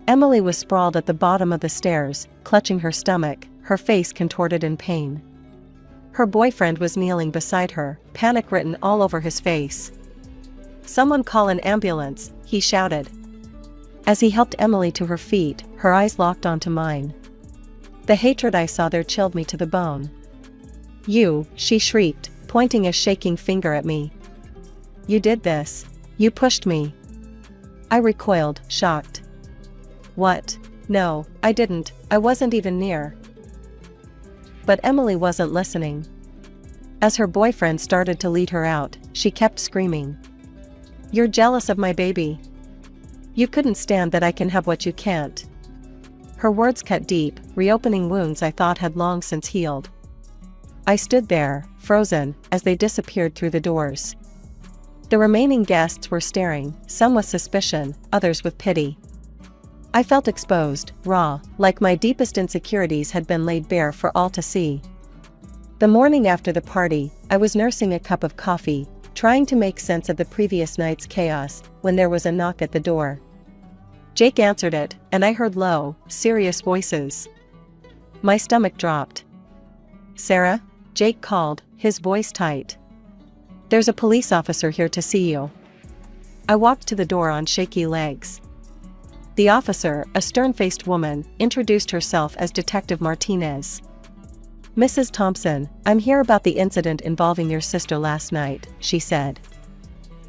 Emily was sprawled at the bottom of the stairs, clutching her stomach, her face contorted in pain. Her boyfriend was kneeling beside her, panic written all over his face. "Someone call an ambulance," he shouted. As he helped Emily to her feet, her eyes locked onto mine. The hatred I saw there chilled me to the bone. "You," she shrieked, pointing a shaking finger at me. "You did this. You pushed me." I recoiled, shocked. "What? No, I didn't. I wasn't even near." But Emily wasn't listening. As her boyfriend started to lead her out, she kept screaming. "You're jealous of my baby. You couldn't stand that I can have what you can't." Her words cut deep, reopening wounds I thought had long since healed. I stood there, frozen, as they disappeared through the doors. The remaining guests were staring, some with suspicion, others with pity. I felt exposed, raw, like my deepest insecurities had been laid bare for all to see. The morning after the party, I was nursing a cup of coffee, trying to make sense of the previous night's chaos, when there was a knock at the door. Jake answered it, and I heard low, serious voices. My stomach dropped. "Sarah?" Jake called, his voice tight. "There's a police officer here to see you." I walked to the door on shaky legs. The officer, a stern-faced woman, introduced herself as Detective Martinez. "Mrs. Thompson, I'm here about the incident involving your sister last night," she said.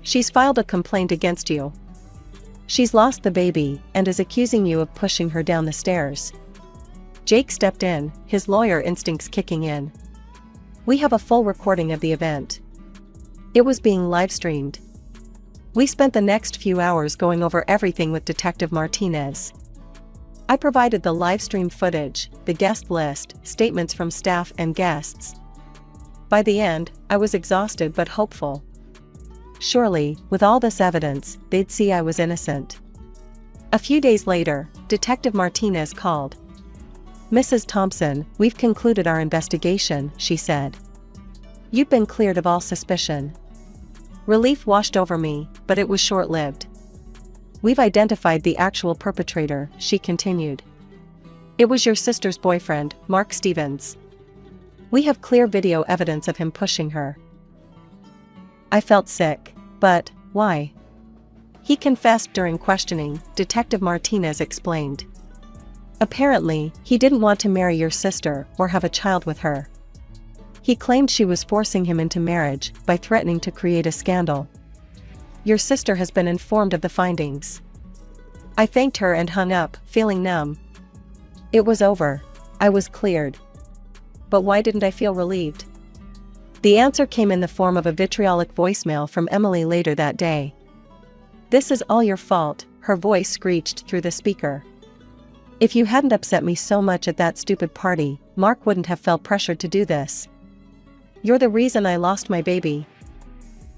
"She's filed a complaint against you. She's lost the baby and is accusing you of pushing her down the stairs." Jake stepped in, his lawyer instincts kicking in. "We have a full recording of the event. It was being live-streamed." We spent the next few hours going over everything with Detective Martinez. I provided the live-stream footage, the guest list, statements from staff and guests. By the end, I was exhausted but hopeful. Surely, with all this evidence, they'd see I was innocent. A few days later, Detective Martinez called. "Mrs. Thompson, we've concluded our investigation," she said. "You've been cleared of all suspicion." Relief washed over me, but it was short-lived. "We've identified the actual perpetrator," she continued. "It was your sister's boyfriend, Mark Stevens. We have clear video evidence of him pushing her." I felt sick. But why? "He confessed during questioning," Detective Martinez explained. "Apparently, he didn't want to marry your sister or have a child with her. He claimed she was forcing him into marriage by threatening to create a scandal. Your sister has been informed of the findings." I thanked her and hung up, feeling numb. It was over. I was cleared. But why didn't I feel relieved? The answer came in the form of a vitriolic voicemail from Emily later that day. "This is all your fault," her voice screeched through the speaker. "If you hadn't upset me so much at that stupid party, Mark wouldn't have felt pressured to do this. You're the reason I lost my baby."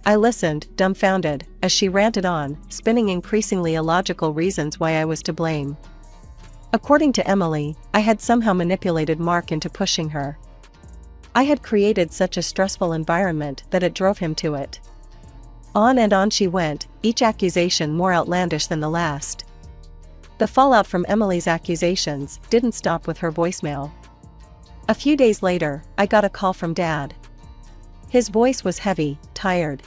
I listened, dumbfounded, as she ranted on, spinning increasingly illogical reasons why I was to blame. According to Emily, I had somehow manipulated Mark into pushing her. I had created such a stressful environment that it drove him to it. On and on she went, each accusation more outlandish than the last. The fallout from Emily's accusations didn't stop with her voicemail. A few days later, I got a call from Dad. His voice was heavy, tired.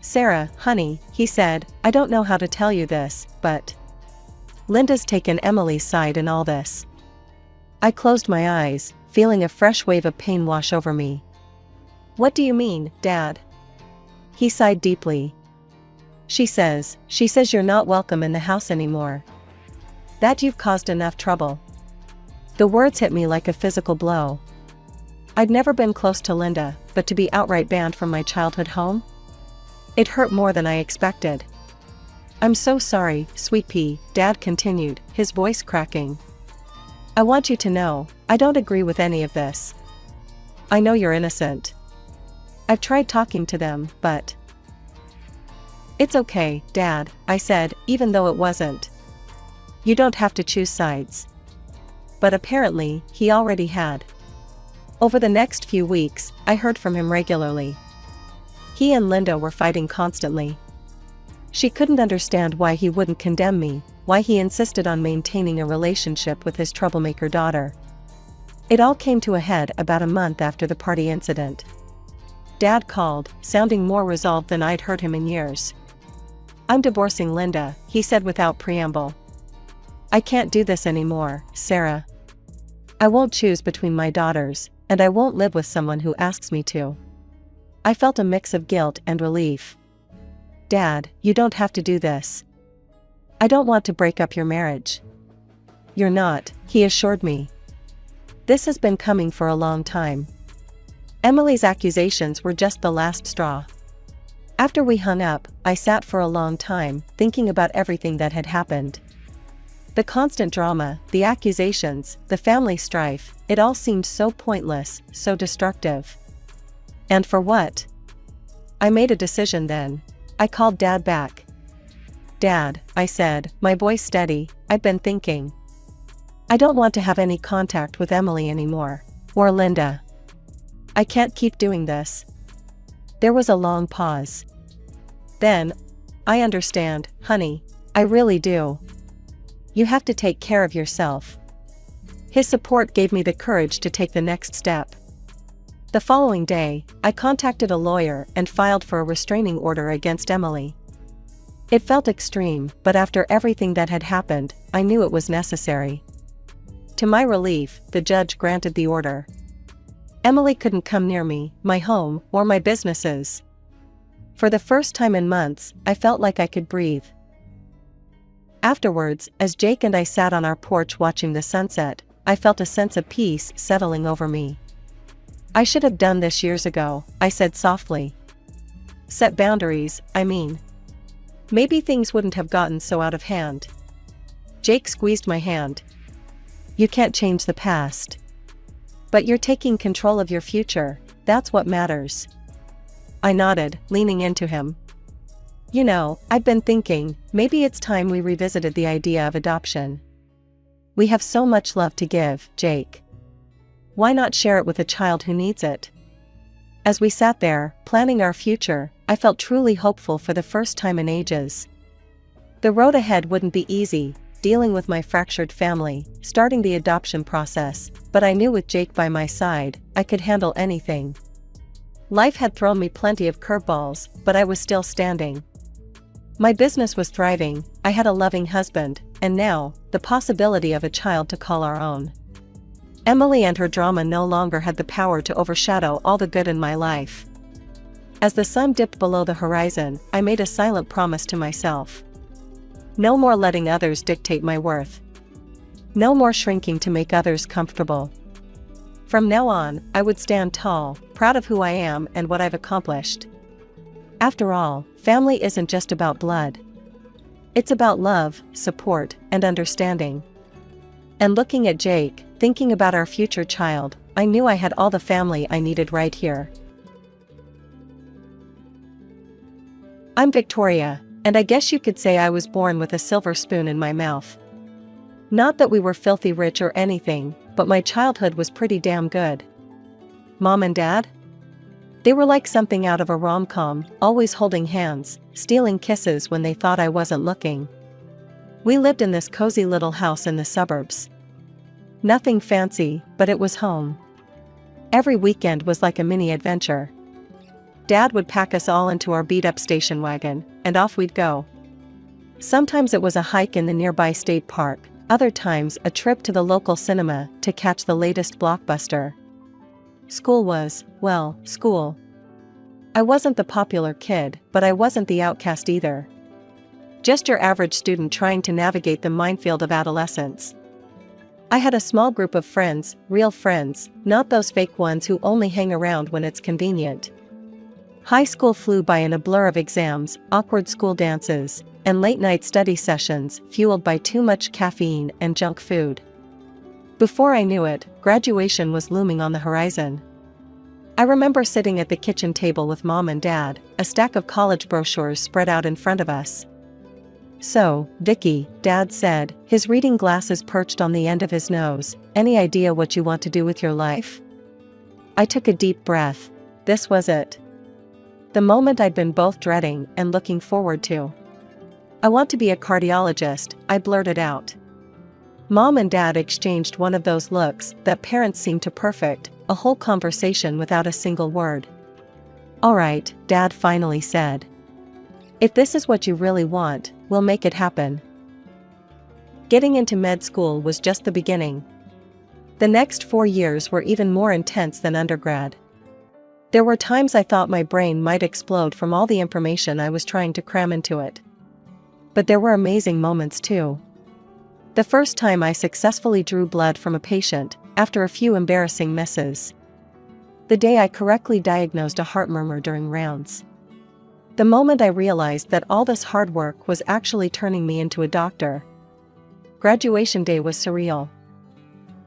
"Sarah, honey," he said, "I don't know how to tell you this, but Linda's taken Emily's side in all this." I closed my eyes, feeling a fresh wave of pain wash over me. "What do you mean, Dad?" He sighed deeply. She says you're not welcome in the house anymore. That you've caused enough trouble." The words hit me like a physical blow. I'd never been close to Linda, but to be outright banned from my childhood home? It hurt more than I expected. "I'm so sorry, sweet pea," Dad continued, his voice cracking. "I want you to know, I don't agree with any of this. I know you're innocent. I've tried talking to them, but—" "It's okay, Dad," I said, even though it wasn't. "You don't have to choose sides." But apparently, he already had. Over the next few weeks, I heard from him regularly. He and Linda were fighting constantly. She couldn't understand why he wouldn't condemn me, why he insisted on maintaining a relationship with his troublemaker daughter. It all came to a head about a month after the party incident. Dad called, sounding more resolved than I'd heard him in years. "I'm divorcing Linda," he said without preamble. "I can't do this anymore, Sarah. I won't choose between my daughters, and I won't live with someone who asks me to." I felt a mix of guilt and relief. "Dad, you don't have to do this. I don't want to break up your marriage." "You're not," he assured me. "This has been coming for a long time." Emily's accusations were just the last straw. After we hung up, I sat for a long time, thinking about everything that had happened. The constant drama, the accusations, the family strife, it all seemed so pointless, so destructive. And for what? I made a decision then. I called Dad back. "Dad," I said, my voice steady, "I've been thinking. I don't want to have any contact with Emily anymore. Or Linda. I can't keep doing this. There was a long pause. Then, I understand, honey. I really do. You have to take care of yourself. His support gave me the courage to take the next step. The following day, I contacted a lawyer and filed for a restraining order against Emily. It felt extreme, but after everything that had happened, I knew it was necessary. To my relief, the judge granted the order. Emily couldn't come near me, my home, or my businesses. For the first time in months, I felt like I could breathe. Afterwards, as Jake and I sat on our porch watching the sunset, I felt a sense of peace settling over me. I should have done this years ago, I said softly. Set boundaries, I mean. Maybe things wouldn't have gotten so out of hand. Jake squeezed my hand. You can't change the past. But you're taking control of your future, that's what matters. I nodded, leaning into him. You know, I've been thinking, maybe it's time we revisited the idea of adoption. We have so much love to give, Jake. Why not share it with a child who needs it? As we sat there, planning our future, I felt truly hopeful for the first time in ages. The road ahead wouldn't be easy, dealing with my fractured family, starting the adoption process, but I knew with Jake by my side, I could handle anything. Life had thrown me plenty of curveballs, but I was still standing. My business was thriving, I had a loving husband, and now, the possibility of a child to call our own. Emily and her drama no longer had the power to overshadow all the good in my life. As the sun dipped below the horizon, I made a silent promise to myself. No more letting others dictate my worth. No more shrinking to make others comfortable. From now on, I would stand tall, proud of who I am and what I've accomplished. After all, family isn't just about blood. It's about love, support, and understanding. And looking at Jake, thinking about our future child, I knew I had all the family I needed right here. I'm Victoria, and I guess you could say I was born with a silver spoon in my mouth. Not that we were filthy rich or anything, but my childhood was pretty damn good. Mom and Dad? They were like something out of a rom-com, always holding hands, stealing kisses when they thought I wasn't looking. We lived in this cozy little house in the suburbs. Nothing fancy, but it was home. Every weekend was like a mini adventure. Dad would pack us all into our beat-up station wagon, and off we'd go. Sometimes it was a hike in the nearby state park, other times a trip to the local cinema to catch the latest blockbuster. School was, well, school. I wasn't the popular kid, but I wasn't the outcast either. Just your average student trying to navigate the minefield of adolescence. I had a small group of friends, real friends, not those fake ones who only hang around when it's convenient. High school flew by in a blur of exams, awkward school dances, and late-night study sessions fueled by too much caffeine and junk food. Before I knew it, graduation was looming on the horizon. I remember sitting at the kitchen table with Mom and Dad, a stack of college brochures spread out in front of us. So, Vicky, Dad said, his reading glasses perched on the end of his nose, any idea what you want to do with your life? I took a deep breath. This was it. The moment I'd been both dreading and looking forward to. I want to be a cardiologist, I blurted out. Mom and Dad exchanged one of those looks that parents seem to perfect, a whole conversation without a single word. All right, Dad finally said. If this is what you really want, we'll make it happen. Getting into med school was just the beginning. The next 4 years were even more intense than undergrad. There were times I thought my brain might explode from all the information I was trying to cram into it. But there were amazing moments too. The first time I successfully drew blood from a patient, after a few embarrassing misses. The day I correctly diagnosed a heart murmur during rounds. The moment I realized that all this hard work was actually turning me into a doctor. Graduation day was surreal.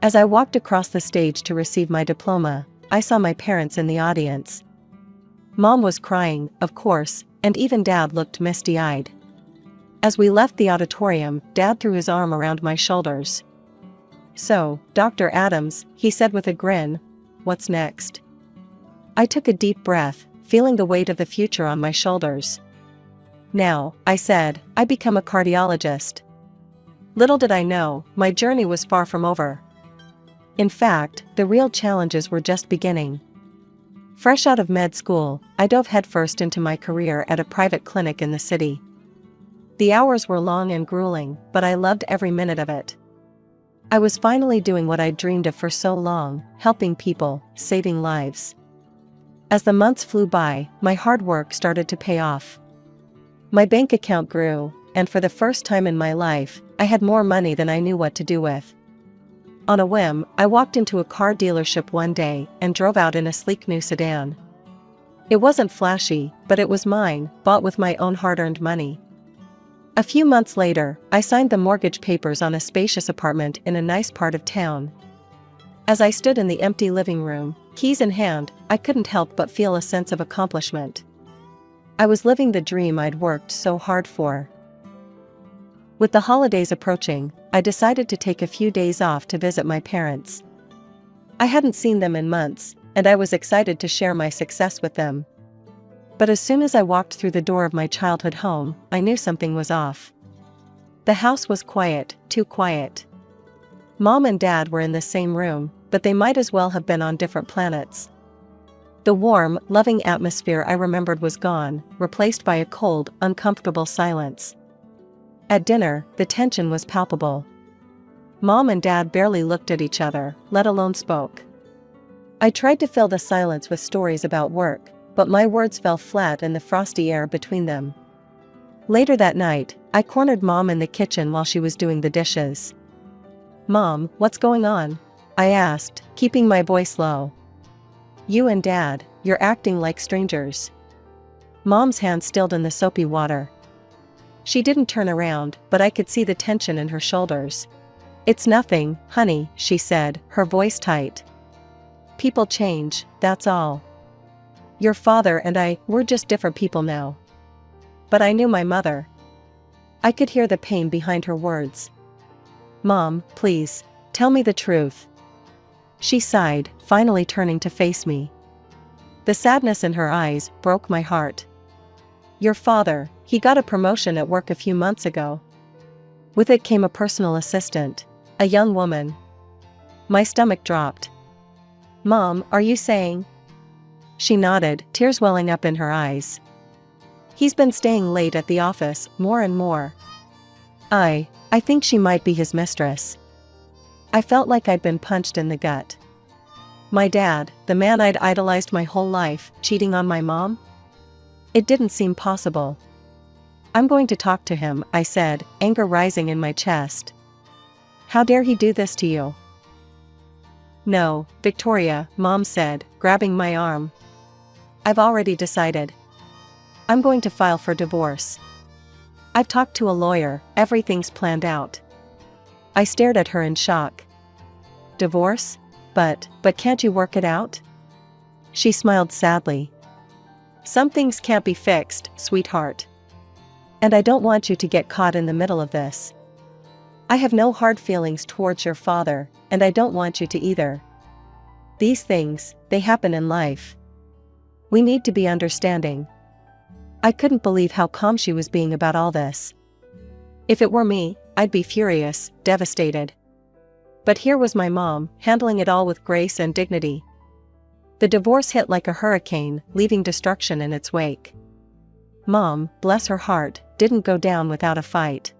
As I walked across the stage to receive my diploma, I saw my parents in the audience. Mom was crying, of course, and even Dad looked misty-eyed. As we left the auditorium, Dad threw his arm around my shoulders. So, Dr. Adams, he said with a grin, what's next? I took a deep breath, feeling the weight of the future on my shoulders. Now, I said, I become a cardiologist. Little did I know, my journey was far from over. In fact, the real challenges were just beginning. Fresh out of med school, I dove headfirst into my career at a private clinic in the city. The hours were long and grueling, but I loved every minute of it. I was finally doing what I'd dreamed of for so long, helping people, saving lives. As the months flew by, my hard work started to pay off. My bank account grew, and for the first time in my life, I had more money than I knew what to do with. On a whim, I walked into a car dealership one day and drove out in a sleek new sedan. It wasn't flashy, but it was mine, bought with my own hard-earned money. A few months later, I signed the mortgage papers on a spacious apartment in a nice part of town. As I stood in the empty living room, keys in hand, I couldn't help but feel a sense of accomplishment. I was living the dream I'd worked so hard for. With the holidays approaching, I decided to take a few days off to visit my parents. I hadn't seen them in months, and I was excited to share my success with them. But as soon as I walked through the door of my childhood home, I knew something was off. The house was quiet, too quiet. Mom and Dad were in the same room, but they might as well have been on different planets. The warm, loving atmosphere I remembered was gone, replaced by a cold, uncomfortable silence. At dinner, the tension was palpable. Mom and Dad barely looked at each other, let alone spoke. I tried to fill the silence with stories about work, but my words fell flat in the frosty air between them. Later that night, I cornered Mom in the kitchen while she was doing the dishes. "Mom, what's going on?" I asked, keeping my voice low. "You and Dad, you're acting like strangers." Mom's hand stilled in the soapy water. She didn't turn around, but I could see the tension in her shoulders. "It's nothing, honey," she said, her voice tight. "People change, that's all. Your father and I, we're just different people now." But I knew my mother. I could hear the pain behind her words. "Mom, please, tell me the truth." She sighed, finally turning to face me. The sadness in her eyes broke my heart. "Your father, he got a promotion at work a few months ago. With it came a personal assistant, a young woman." My stomach dropped. "Mom, are you saying?" She nodded, tears welling up in her eyes. "He's been staying late at the office, more and more. I think she might be his mistress." I felt like I'd been punched in the gut. My dad, the man I'd idolized my whole life, cheating on my mom? It didn't seem possible. "I'm going to talk to him," I said, anger rising in my chest. "How dare he do this to you?" "No, Victoria," Mom said, grabbing my arm. "I've already decided. I'm going to file for divorce. I've talked to a lawyer, everything's planned out." I stared at her in shock. "Divorce? But can't you work it out?" She smiled sadly. "Some things can't be fixed, sweetheart. And I don't want you to get caught in the middle of this. I have no hard feelings towards your father, and I don't want you to either. These things, they happen in life. We need to be understanding." I couldn't believe how calm she was being about all this. If it were me, I'd be furious, devastated. But here was my mom, handling it all with grace and dignity. The divorce hit like a hurricane, leaving destruction in its wake. Mom, bless her heart, didn't go down without a fight.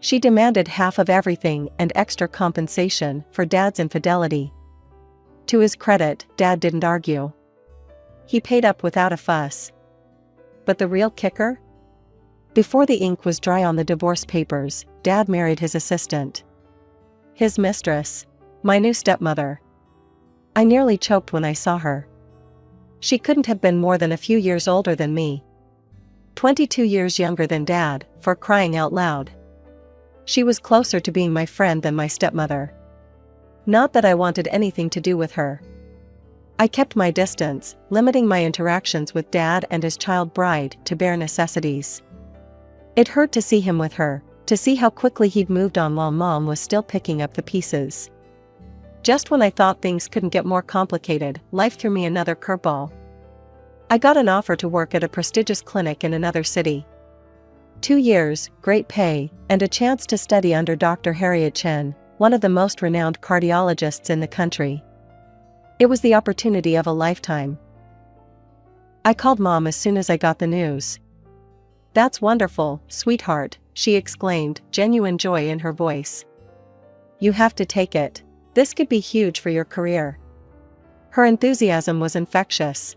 She demanded half of everything and extra compensation for Dad's infidelity. To his credit, Dad didn't argue. He paid up without a fuss. But the real kicker? Before the ink was dry on the divorce papers, Dad married his assistant. His mistress. My new stepmother. I nearly choked when I saw her. She couldn't have been more than a few years older than me. 22 years younger than Dad, for crying out loud. She was closer to being my friend than my stepmother. Not that I wanted anything to do with her. I kept my distance, limiting my interactions with Dad and his child bride to bare necessities. It hurt to see him with her, to see how quickly he'd moved on while Mom was still picking up the pieces. Just when I thought things couldn't get more complicated, life threw me another curveball. I got an offer to work at a prestigious clinic in another city. 2 years, great pay, and a chance to study under Dr. Harriet Chen, one of the most renowned cardiologists in the country. It was the opportunity of a lifetime. I called Mom as soon as I got the news. "That's wonderful, sweetheart," she exclaimed, genuine joy in her voice. "You have to take it. This could be huge for your career." Her enthusiasm was infectious.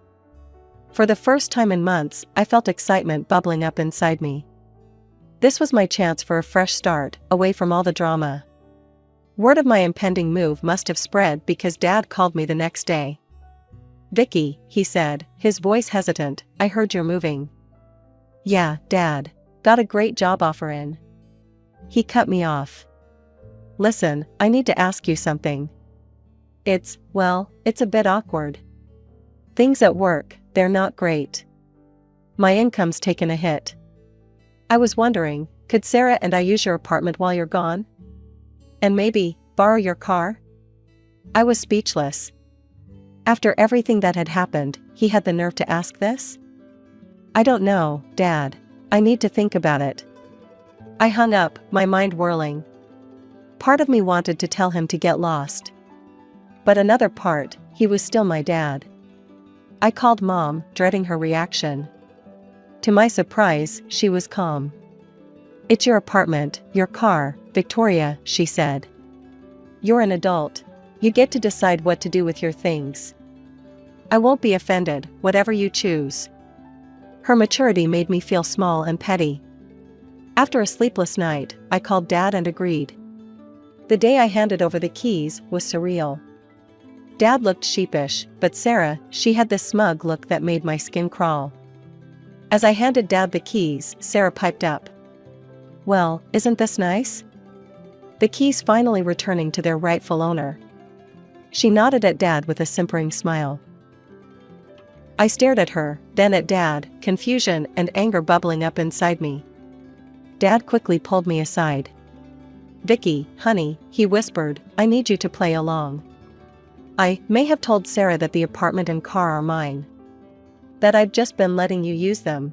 For the first time in months, I felt excitement bubbling up inside me. This was my chance for a fresh start, away from all the drama. Word of my impending move must have spread because Dad called me the next day. "Vicky," he said, his voice hesitant, "I heard you're moving." "Yeah, Dad. Got a great job offer in." He cut me off. "Listen, I need to ask you something. It's a bit awkward. Things at work, they're not great. My income's taken a hit. I was wondering, could Sarah and I use your apartment while you're gone? And maybe, borrow your car?" I was speechless. After everything that had happened, he had the nerve to ask this? "I don't know, Dad. I need to think about it." I hung up, my mind whirling. Part of me wanted to tell him to get lost. But another part, he was still my dad. I called Mom, dreading her reaction. To my surprise, she was calm. "It's your apartment, your car, Victoria," she said. "You're an adult. You get to decide what to do with your things. I won't be offended, whatever you choose." Her maturity made me feel small and petty. After a sleepless night, I called Dad and agreed. The day I handed over the keys was surreal. Dad looked sheepish, but Sarah, she had this smug look that made my skin crawl. As I handed Dad the keys, Sarah piped up. "Well, isn't this nice?" The keys finally returning to their rightful owner. She nodded at Dad with a simpering smile. I stared at her, then at Dad, confusion and anger bubbling up inside me. Dad quickly pulled me aside. "Vicky, honey," he whispered, "I need you to play along. I may have told Sarah that the apartment and car are mine. That I've just been letting you use them."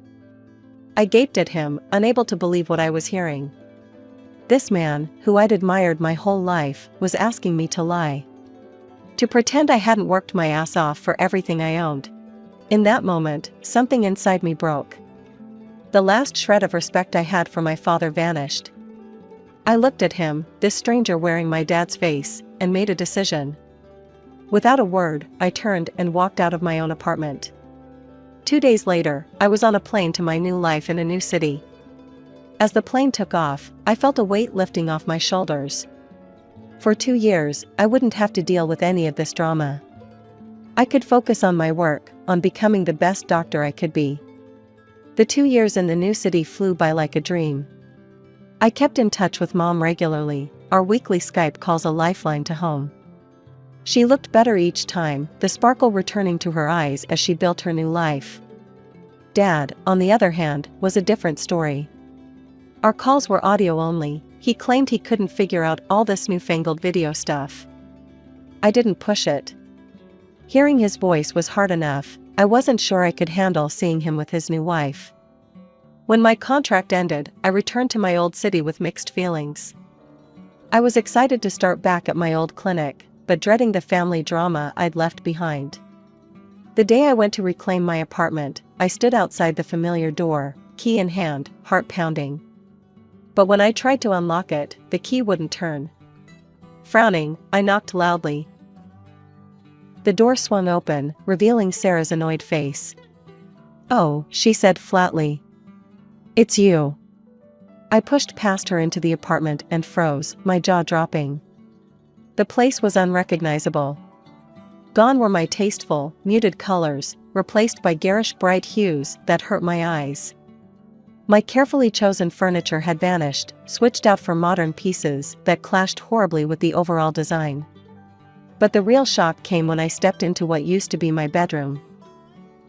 I gaped at him, unable to believe what I was hearing. This man, who I'd admired my whole life, was asking me to lie. To pretend I hadn't worked my ass off for everything I owned. In that moment, something inside me broke. The last shred of respect I had for my father vanished. I looked at him, this stranger wearing my dad's face, and made a decision. Without a word, I turned and walked out of my own apartment. 2 days later, I was on a plane to my new life in a new city. As the plane took off, I felt a weight lifting off my shoulders. For 2 years, I wouldn't have to deal with any of this drama. I could focus on my work, on becoming the best doctor I could be. The 2 years in the new city flew by like a dream. I kept in touch with Mom regularly, our weekly Skype calls a lifeline to home. She looked better each time, the sparkle returning to her eyes as she built her new life. Dad, on the other hand, was a different story. Our calls were audio only. He claimed he couldn't figure out all this newfangled video stuff. I didn't push it. Hearing his voice was hard enough. I wasn't sure I could handle seeing him with his new wife. When my contract ended, I returned to my old city with mixed feelings. I was excited to start back at my old clinic, but dreading the family drama I'd left behind. The day I went to reclaim my apartment, I stood outside the familiar door, key in hand, heart pounding. But when I tried to unlock it, the key wouldn't turn. Frowning, I knocked loudly. The door swung open, revealing Sarah's annoyed face. "Oh," she said flatly. "It's you." I pushed past her into the apartment and froze, my jaw dropping. The place was unrecognizable. Gone were my tasteful, muted colors, replaced by garish bright hues that hurt my eyes. My carefully chosen furniture had vanished, switched out for modern pieces that clashed horribly with the overall design. But the real shock came when I stepped into what used to be my bedroom.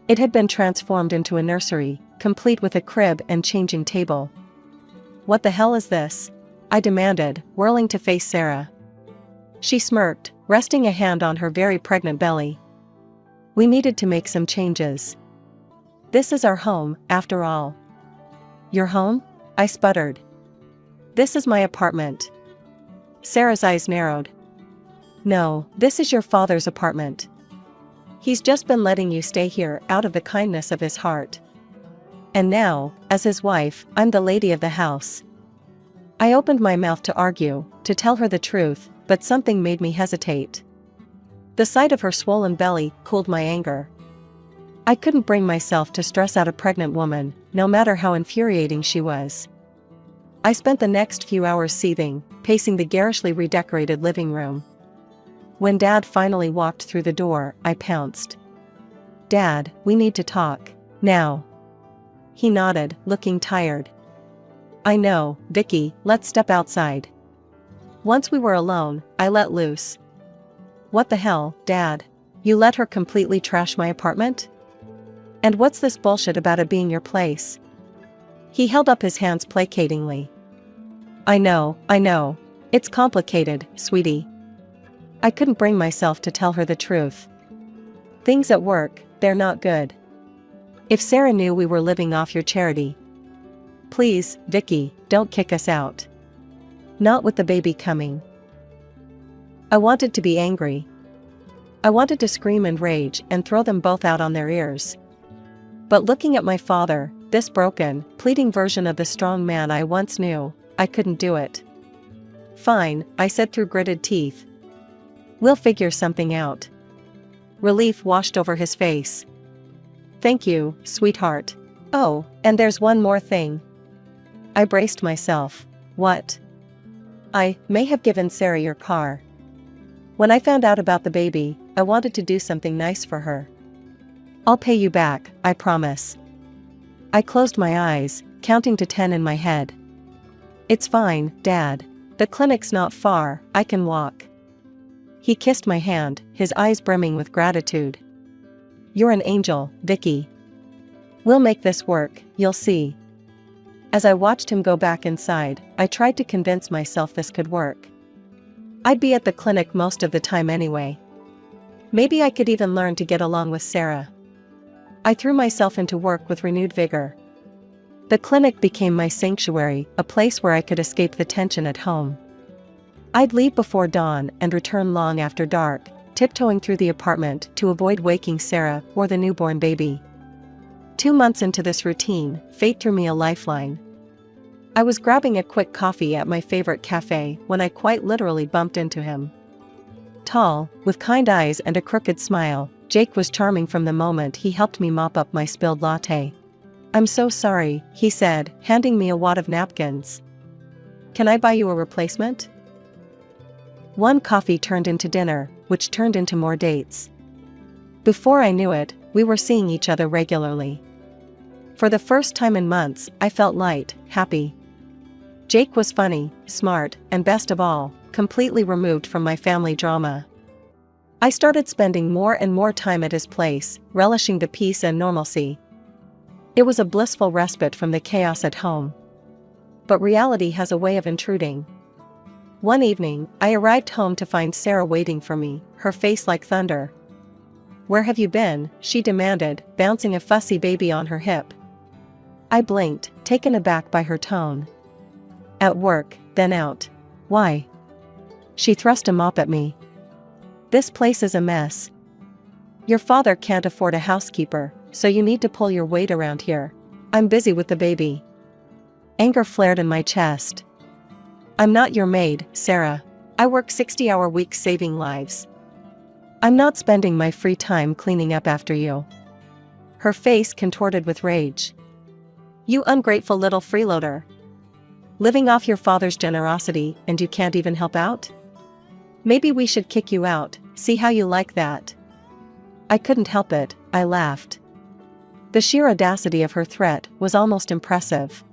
It had been transformed into a nursery, complete with a crib and changing table. "What the hell is this?" I demanded, whirling to face Sarah. She smirked, resting a hand on her very pregnant belly. We needed to make some changes. This is our home, after all. Your home? I sputtered. This is my apartment. Sarah's eyes narrowed. No, this is your father's apartment. He's just been letting you stay here out of the kindness of his heart. And now, as his wife, I'm the lady of the house. I opened my mouth to argue, to tell her the truth, but something made me hesitate. The sight of her swollen belly cooled my anger. I couldn't bring myself to stress out a pregnant woman, no matter how infuriating she was. I spent the next few hours seething, pacing the garishly redecorated living room. When Dad finally walked through the door, I pounced. Dad, we need to talk. Now. He nodded, looking tired. I know, Vicky, let's step outside. Once we were alone, I let loose. What the hell, Dad? You let her completely trash my apartment? And what's this bullshit about it being your place? He held up his hands placatingly. I know. It's complicated, sweetie. I couldn't bring myself to tell her the truth. Things at work, they're not good. If Sarah knew we were living off your charity. Please, Vicky, don't kick us out. Not with the baby coming. I wanted to be angry. I wanted to scream and rage and throw them both out on their ears. But looking at my father, this broken, pleading version of the strong man I once knew, I couldn't do it. Fine, I said through gritted teeth. We'll figure something out. Relief washed over his face. Thank you, sweetheart. Oh, and there's one more thing. I braced myself. What? I may have given Sarah your car. When I found out about the baby, I wanted to do something nice for her. I'll pay you back, I promise. I closed my eyes, counting to 10 in my head. It's fine, Dad. The clinic's not far, I can walk. He kissed my hand, his eyes brimming with gratitude. You're an angel, Vicky. We'll make this work, you'll see. As I watched him go back inside, I tried to convince myself this could work. I'd be at the clinic most of the time anyway. Maybe I could even learn to get along with Sarah. I threw myself into work with renewed vigor. The clinic became my sanctuary, a place where I could escape the tension at home. I'd leave before dawn and return long after dark, tiptoeing through the apartment to avoid waking Sarah or the newborn baby. 2 months into this routine, fate threw me a lifeline. I was grabbing a quick coffee at my favorite cafe when I quite literally bumped into him. Tall, with kind eyes and a crooked smile, Jake was charming from the moment he helped me mop up my spilled latte. I'm so sorry, he said, handing me a wad of napkins. Can I buy you a replacement? One coffee turned into dinner, which turned into more dates. Before I knew it, we were seeing each other regularly. For the first time in months, I felt light, happy. Jake was funny, smart, and best of all, completely removed from my family drama. I started spending more and more time at his place, relishing the peace and normalcy. It was a blissful respite from the chaos at home. But reality has a way of intruding. One evening, I arrived home to find Sarah waiting for me, her face like thunder. Where have you been? She demanded, bouncing a fussy baby on her hip. I blinked, taken aback by her tone. At work, then out. Why? She thrust a mop at me. This place is a mess. Your father can't afford a housekeeper, so you need to pull your weight around here. I'm busy with the baby. Anger flared in my chest. I'm not your maid, Sarah. I work 60-hour weeks saving lives. I'm not spending my free time cleaning up after you. Her face contorted with rage. You ungrateful little freeloader. Living off your father's generosity and you can't even help out? Maybe we should kick you out, see how you like that. I couldn't help it, I laughed. The sheer audacity of her threat was almost impressive.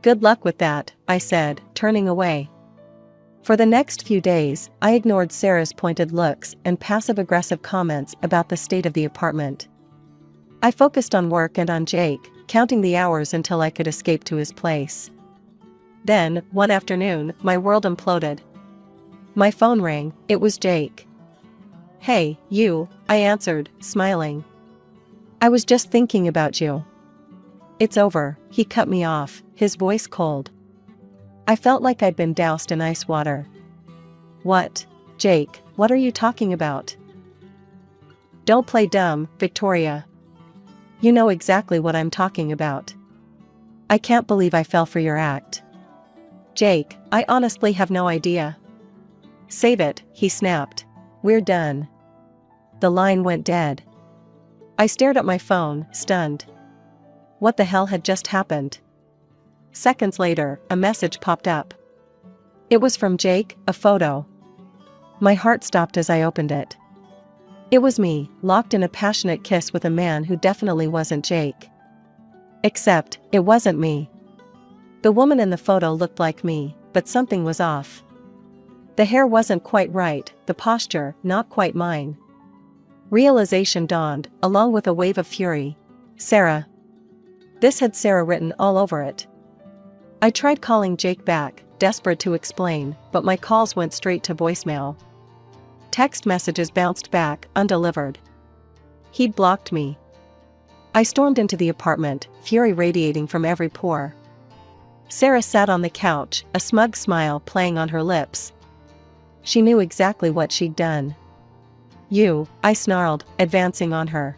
Good luck with that, I said, turning away. For the next few days, I ignored Sarah's pointed looks and passive-aggressive comments about the state of the apartment. I focused on work and on Jake, counting the hours until I could escape to his place. Then, one afternoon, my world imploded. My phone rang. It was Jake. "Hey, you," I answered, smiling. "I was just thinking about you." "It's over," he cut me off, his voice cold. I felt like I'd been doused in ice water. "What? Jake, what are you talking about?" "Don't play dumb, Victoria. You know exactly what I'm talking about. I can't believe I fell for your act." "Jake, I honestly have no idea." "Save it," he snapped. "We're done." The line went dead. I stared at my phone, stunned. What the hell had just happened? Seconds later, a message popped up. It was from Jake, a photo. My heart stopped as I opened it. It was me, locked in a passionate kiss with a man who definitely wasn't Jake. Except, it wasn't me. The woman in the photo looked like me, but something was off. The hair wasn't quite right, the posture, not quite mine. Realization dawned, along with a wave of fury. Sarah. This had Sarah written all over it. I tried calling Jake back, desperate to explain, but my calls went straight to voicemail. Text messages bounced back, undelivered. He'd blocked me. I stormed into the apartment, fury radiating from every pore. Sarah sat on the couch, a smug smile playing on her lips. She knew exactly what she'd done. "You," I snarled, advancing on her.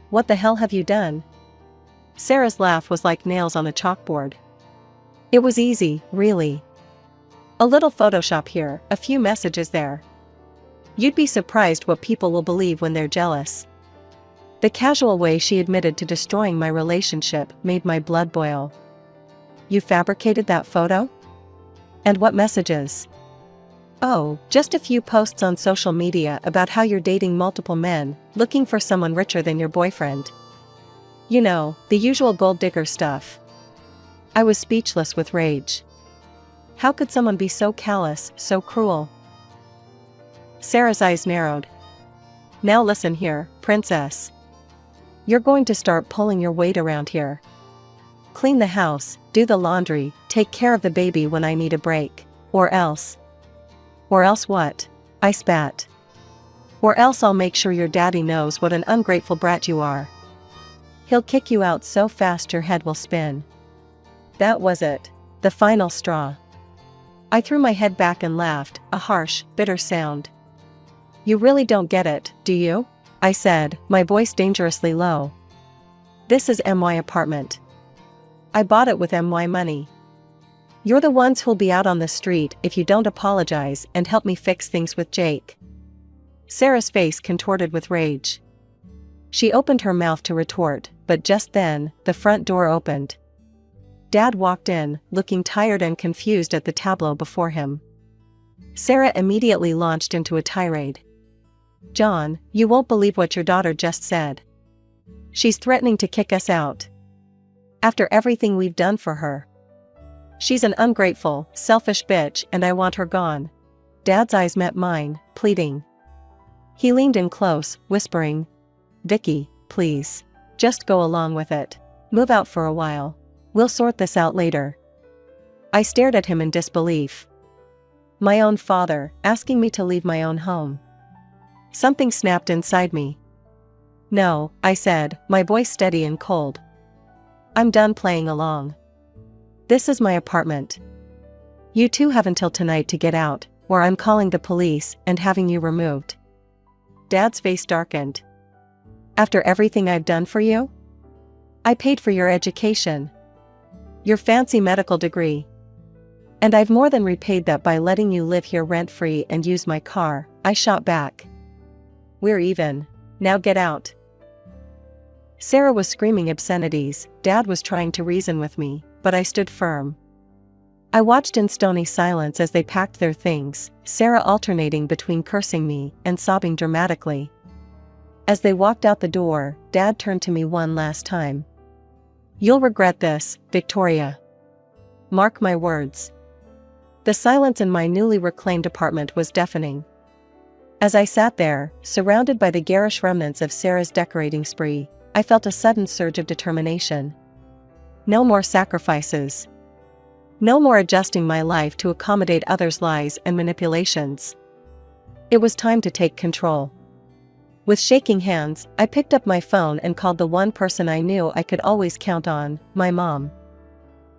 "What the hell have you done?" Sarah's laugh was like nails on a chalkboard. "It was easy, really. A little Photoshop here, a few messages there. You'd be surprised what people will believe when they're jealous." The casual way she admitted to destroying my relationship made my blood boil. "You fabricated that photo? And what messages?" "Oh, just a few posts on social media about how you're dating multiple men, looking for someone richer than your boyfriend. You know, the usual gold digger stuff." I was speechless with rage. How could someone be so callous, so cruel? Sarah's eyes narrowed. "Now listen here, princess. You're going to start pulling your weight around here. Clean the house, do the laundry, take care of the baby when I need a break. Or else." "Or else what?" I spat. "Or else I'll make sure your daddy knows what an ungrateful brat you are. He'll kick you out so fast your head will spin." That was it. The final straw. I threw my head back and laughed, a harsh, bitter sound. "You really don't get it, do you?" I said, my voice dangerously low. "This is MY apartment. I bought it with MY money. You're the ones who'll be out on the street if you don't apologize and help me fix things with Jake." Sarah's face contorted with rage. She opened her mouth to retort, but just then, the front door opened. Dad walked in, looking tired and confused at the tableau before him. Sarah immediately launched into a tirade. "John, you won't believe what your daughter just said. She's threatening to kick us out. After everything we've done for her. She's an ungrateful, selfish bitch and I want her gone." Dad's eyes met mine, pleading. He leaned in close, whispering, "Vicky, please. Just go along with it. Move out for a while. We'll sort this out later." I stared at him in disbelief. My own father, asking me to leave my own home. Something snapped inside me. "No," I said, my voice steady and cold. "I'm done playing along. This is my apartment. You two have until tonight to get out, or I'm calling the police and having you removed." Dad's face darkened. "After everything I've done for you? I paid for your education. Your fancy medical degree. And I've more than repaid that by letting you live here rent-free and use my car," I shot back. "We're even. Now get out." Sarah was screaming obscenities, Dad was trying to reason with me, but I stood firm. I watched in stony silence as they packed their things, Sarah alternating between cursing me and sobbing dramatically. As they walked out the door, Dad turned to me one last time. "You'll regret this, Victoria. Mark my words." The silence in my newly reclaimed apartment was deafening. As I sat there, surrounded by the garish remnants of Sarah's decorating spree, I felt a sudden surge of determination. No more sacrifices. No more adjusting my life to accommodate others' lies and manipulations. It was time to take control. With shaking hands, I picked up my phone and called the one person I knew I could always count on, my mom.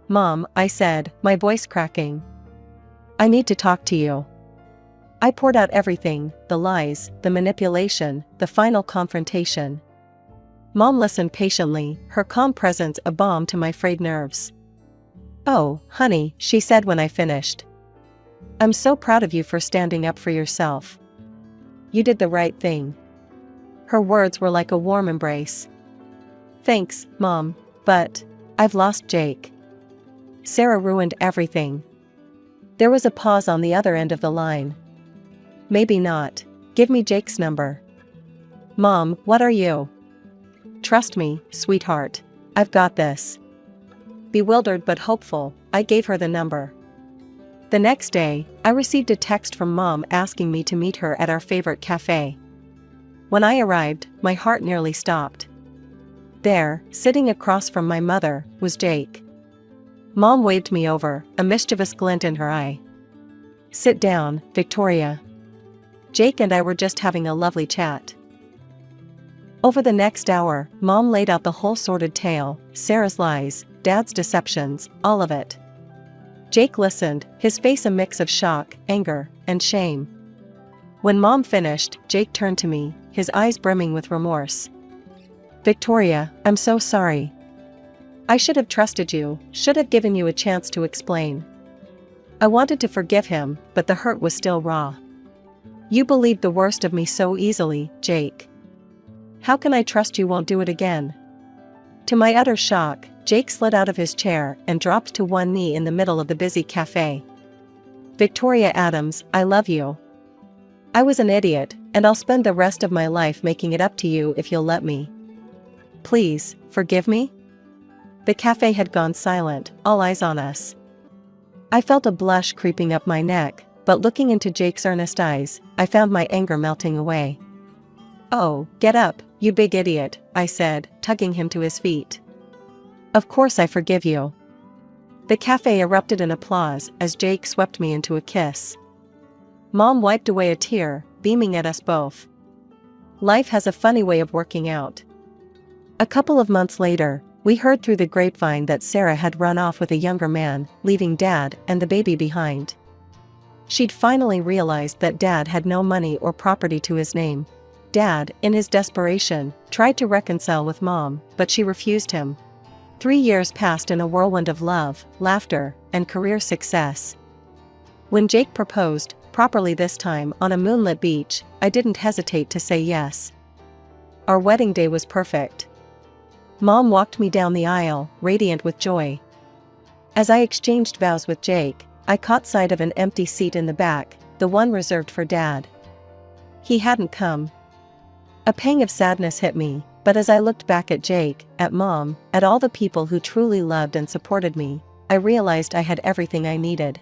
"Mom," I said, my voice cracking. "I need to talk to you." I poured out everything, the lies, the manipulation, the final confrontation. Mom listened patiently, her calm presence a balm to my frayed nerves. "Oh, honey," she said when I finished. "I'm so proud of you for standing up for yourself. You did the right thing." Her words were like a warm embrace. "Thanks, Mom, but I've lost Jake. Sarah ruined everything." There was a pause on the other end of the line. "Maybe not. Give me Jake's number." "Mom, what are you?" "Trust me, sweetheart. I've got this." Bewildered but hopeful, I gave her the number. The next day, I received a text from Mom asking me to meet her at our favorite cafe. When I arrived, my heart nearly stopped. There, sitting across from my mother, was Jake. Mom waved me over, a mischievous glint in her eye. "Sit down, Victoria." Jake and I were just having a lovely chat. Over the next hour, Mom laid out the whole sordid tale, Sarah's lies, Dad's deceptions, all of it. Jake listened, his face a mix of shock, anger, and shame. When Mom finished, Jake turned to me, his eyes brimming with remorse. "Victoria, I'm so sorry. I should have trusted you, should have given you a chance to explain." I wanted to forgive him, but the hurt was still raw. "You believed the worst of me so easily, Jake. How can I trust you won't do it again?" To my utter shock, Jake slid out of his chair and dropped to one knee in the middle of the busy cafe. "Victoria Adams, I love you. I was an idiot, and I'll spend the rest of my life making it up to you if you'll let me. Please, forgive me?" The cafe had gone silent, all eyes on us. I felt a blush creeping up my neck, but looking into Jake's earnest eyes, I found my anger melting away. "Oh, get up, you big idiot," I said, tugging him to his feet. "Of course I forgive you." The cafe erupted in applause as Jake swept me into a kiss. Mom wiped away a tear, beaming at us both. Life has a funny way of working out. A couple of months later, we heard through the grapevine that Sarah had run off with a younger man, leaving Dad and the baby behind. She'd finally realized that Dad had no money or property to his name. Dad, in his desperation, tried to reconcile with Mom, but she refused him. 3 years passed in a whirlwind of love, laughter, and career success. When Jake proposed, properly this time on a moonlit beach, I didn't hesitate to say yes. Our wedding day was perfect. Mom walked me down the aisle, radiant with joy. As I exchanged vows with Jake, I caught sight of an empty seat in the back, the one reserved for Dad. He hadn't come. A pang of sadness hit me, but as I looked back at Jake, at Mom, at all the people who truly loved and supported me, I realized I had everything I needed.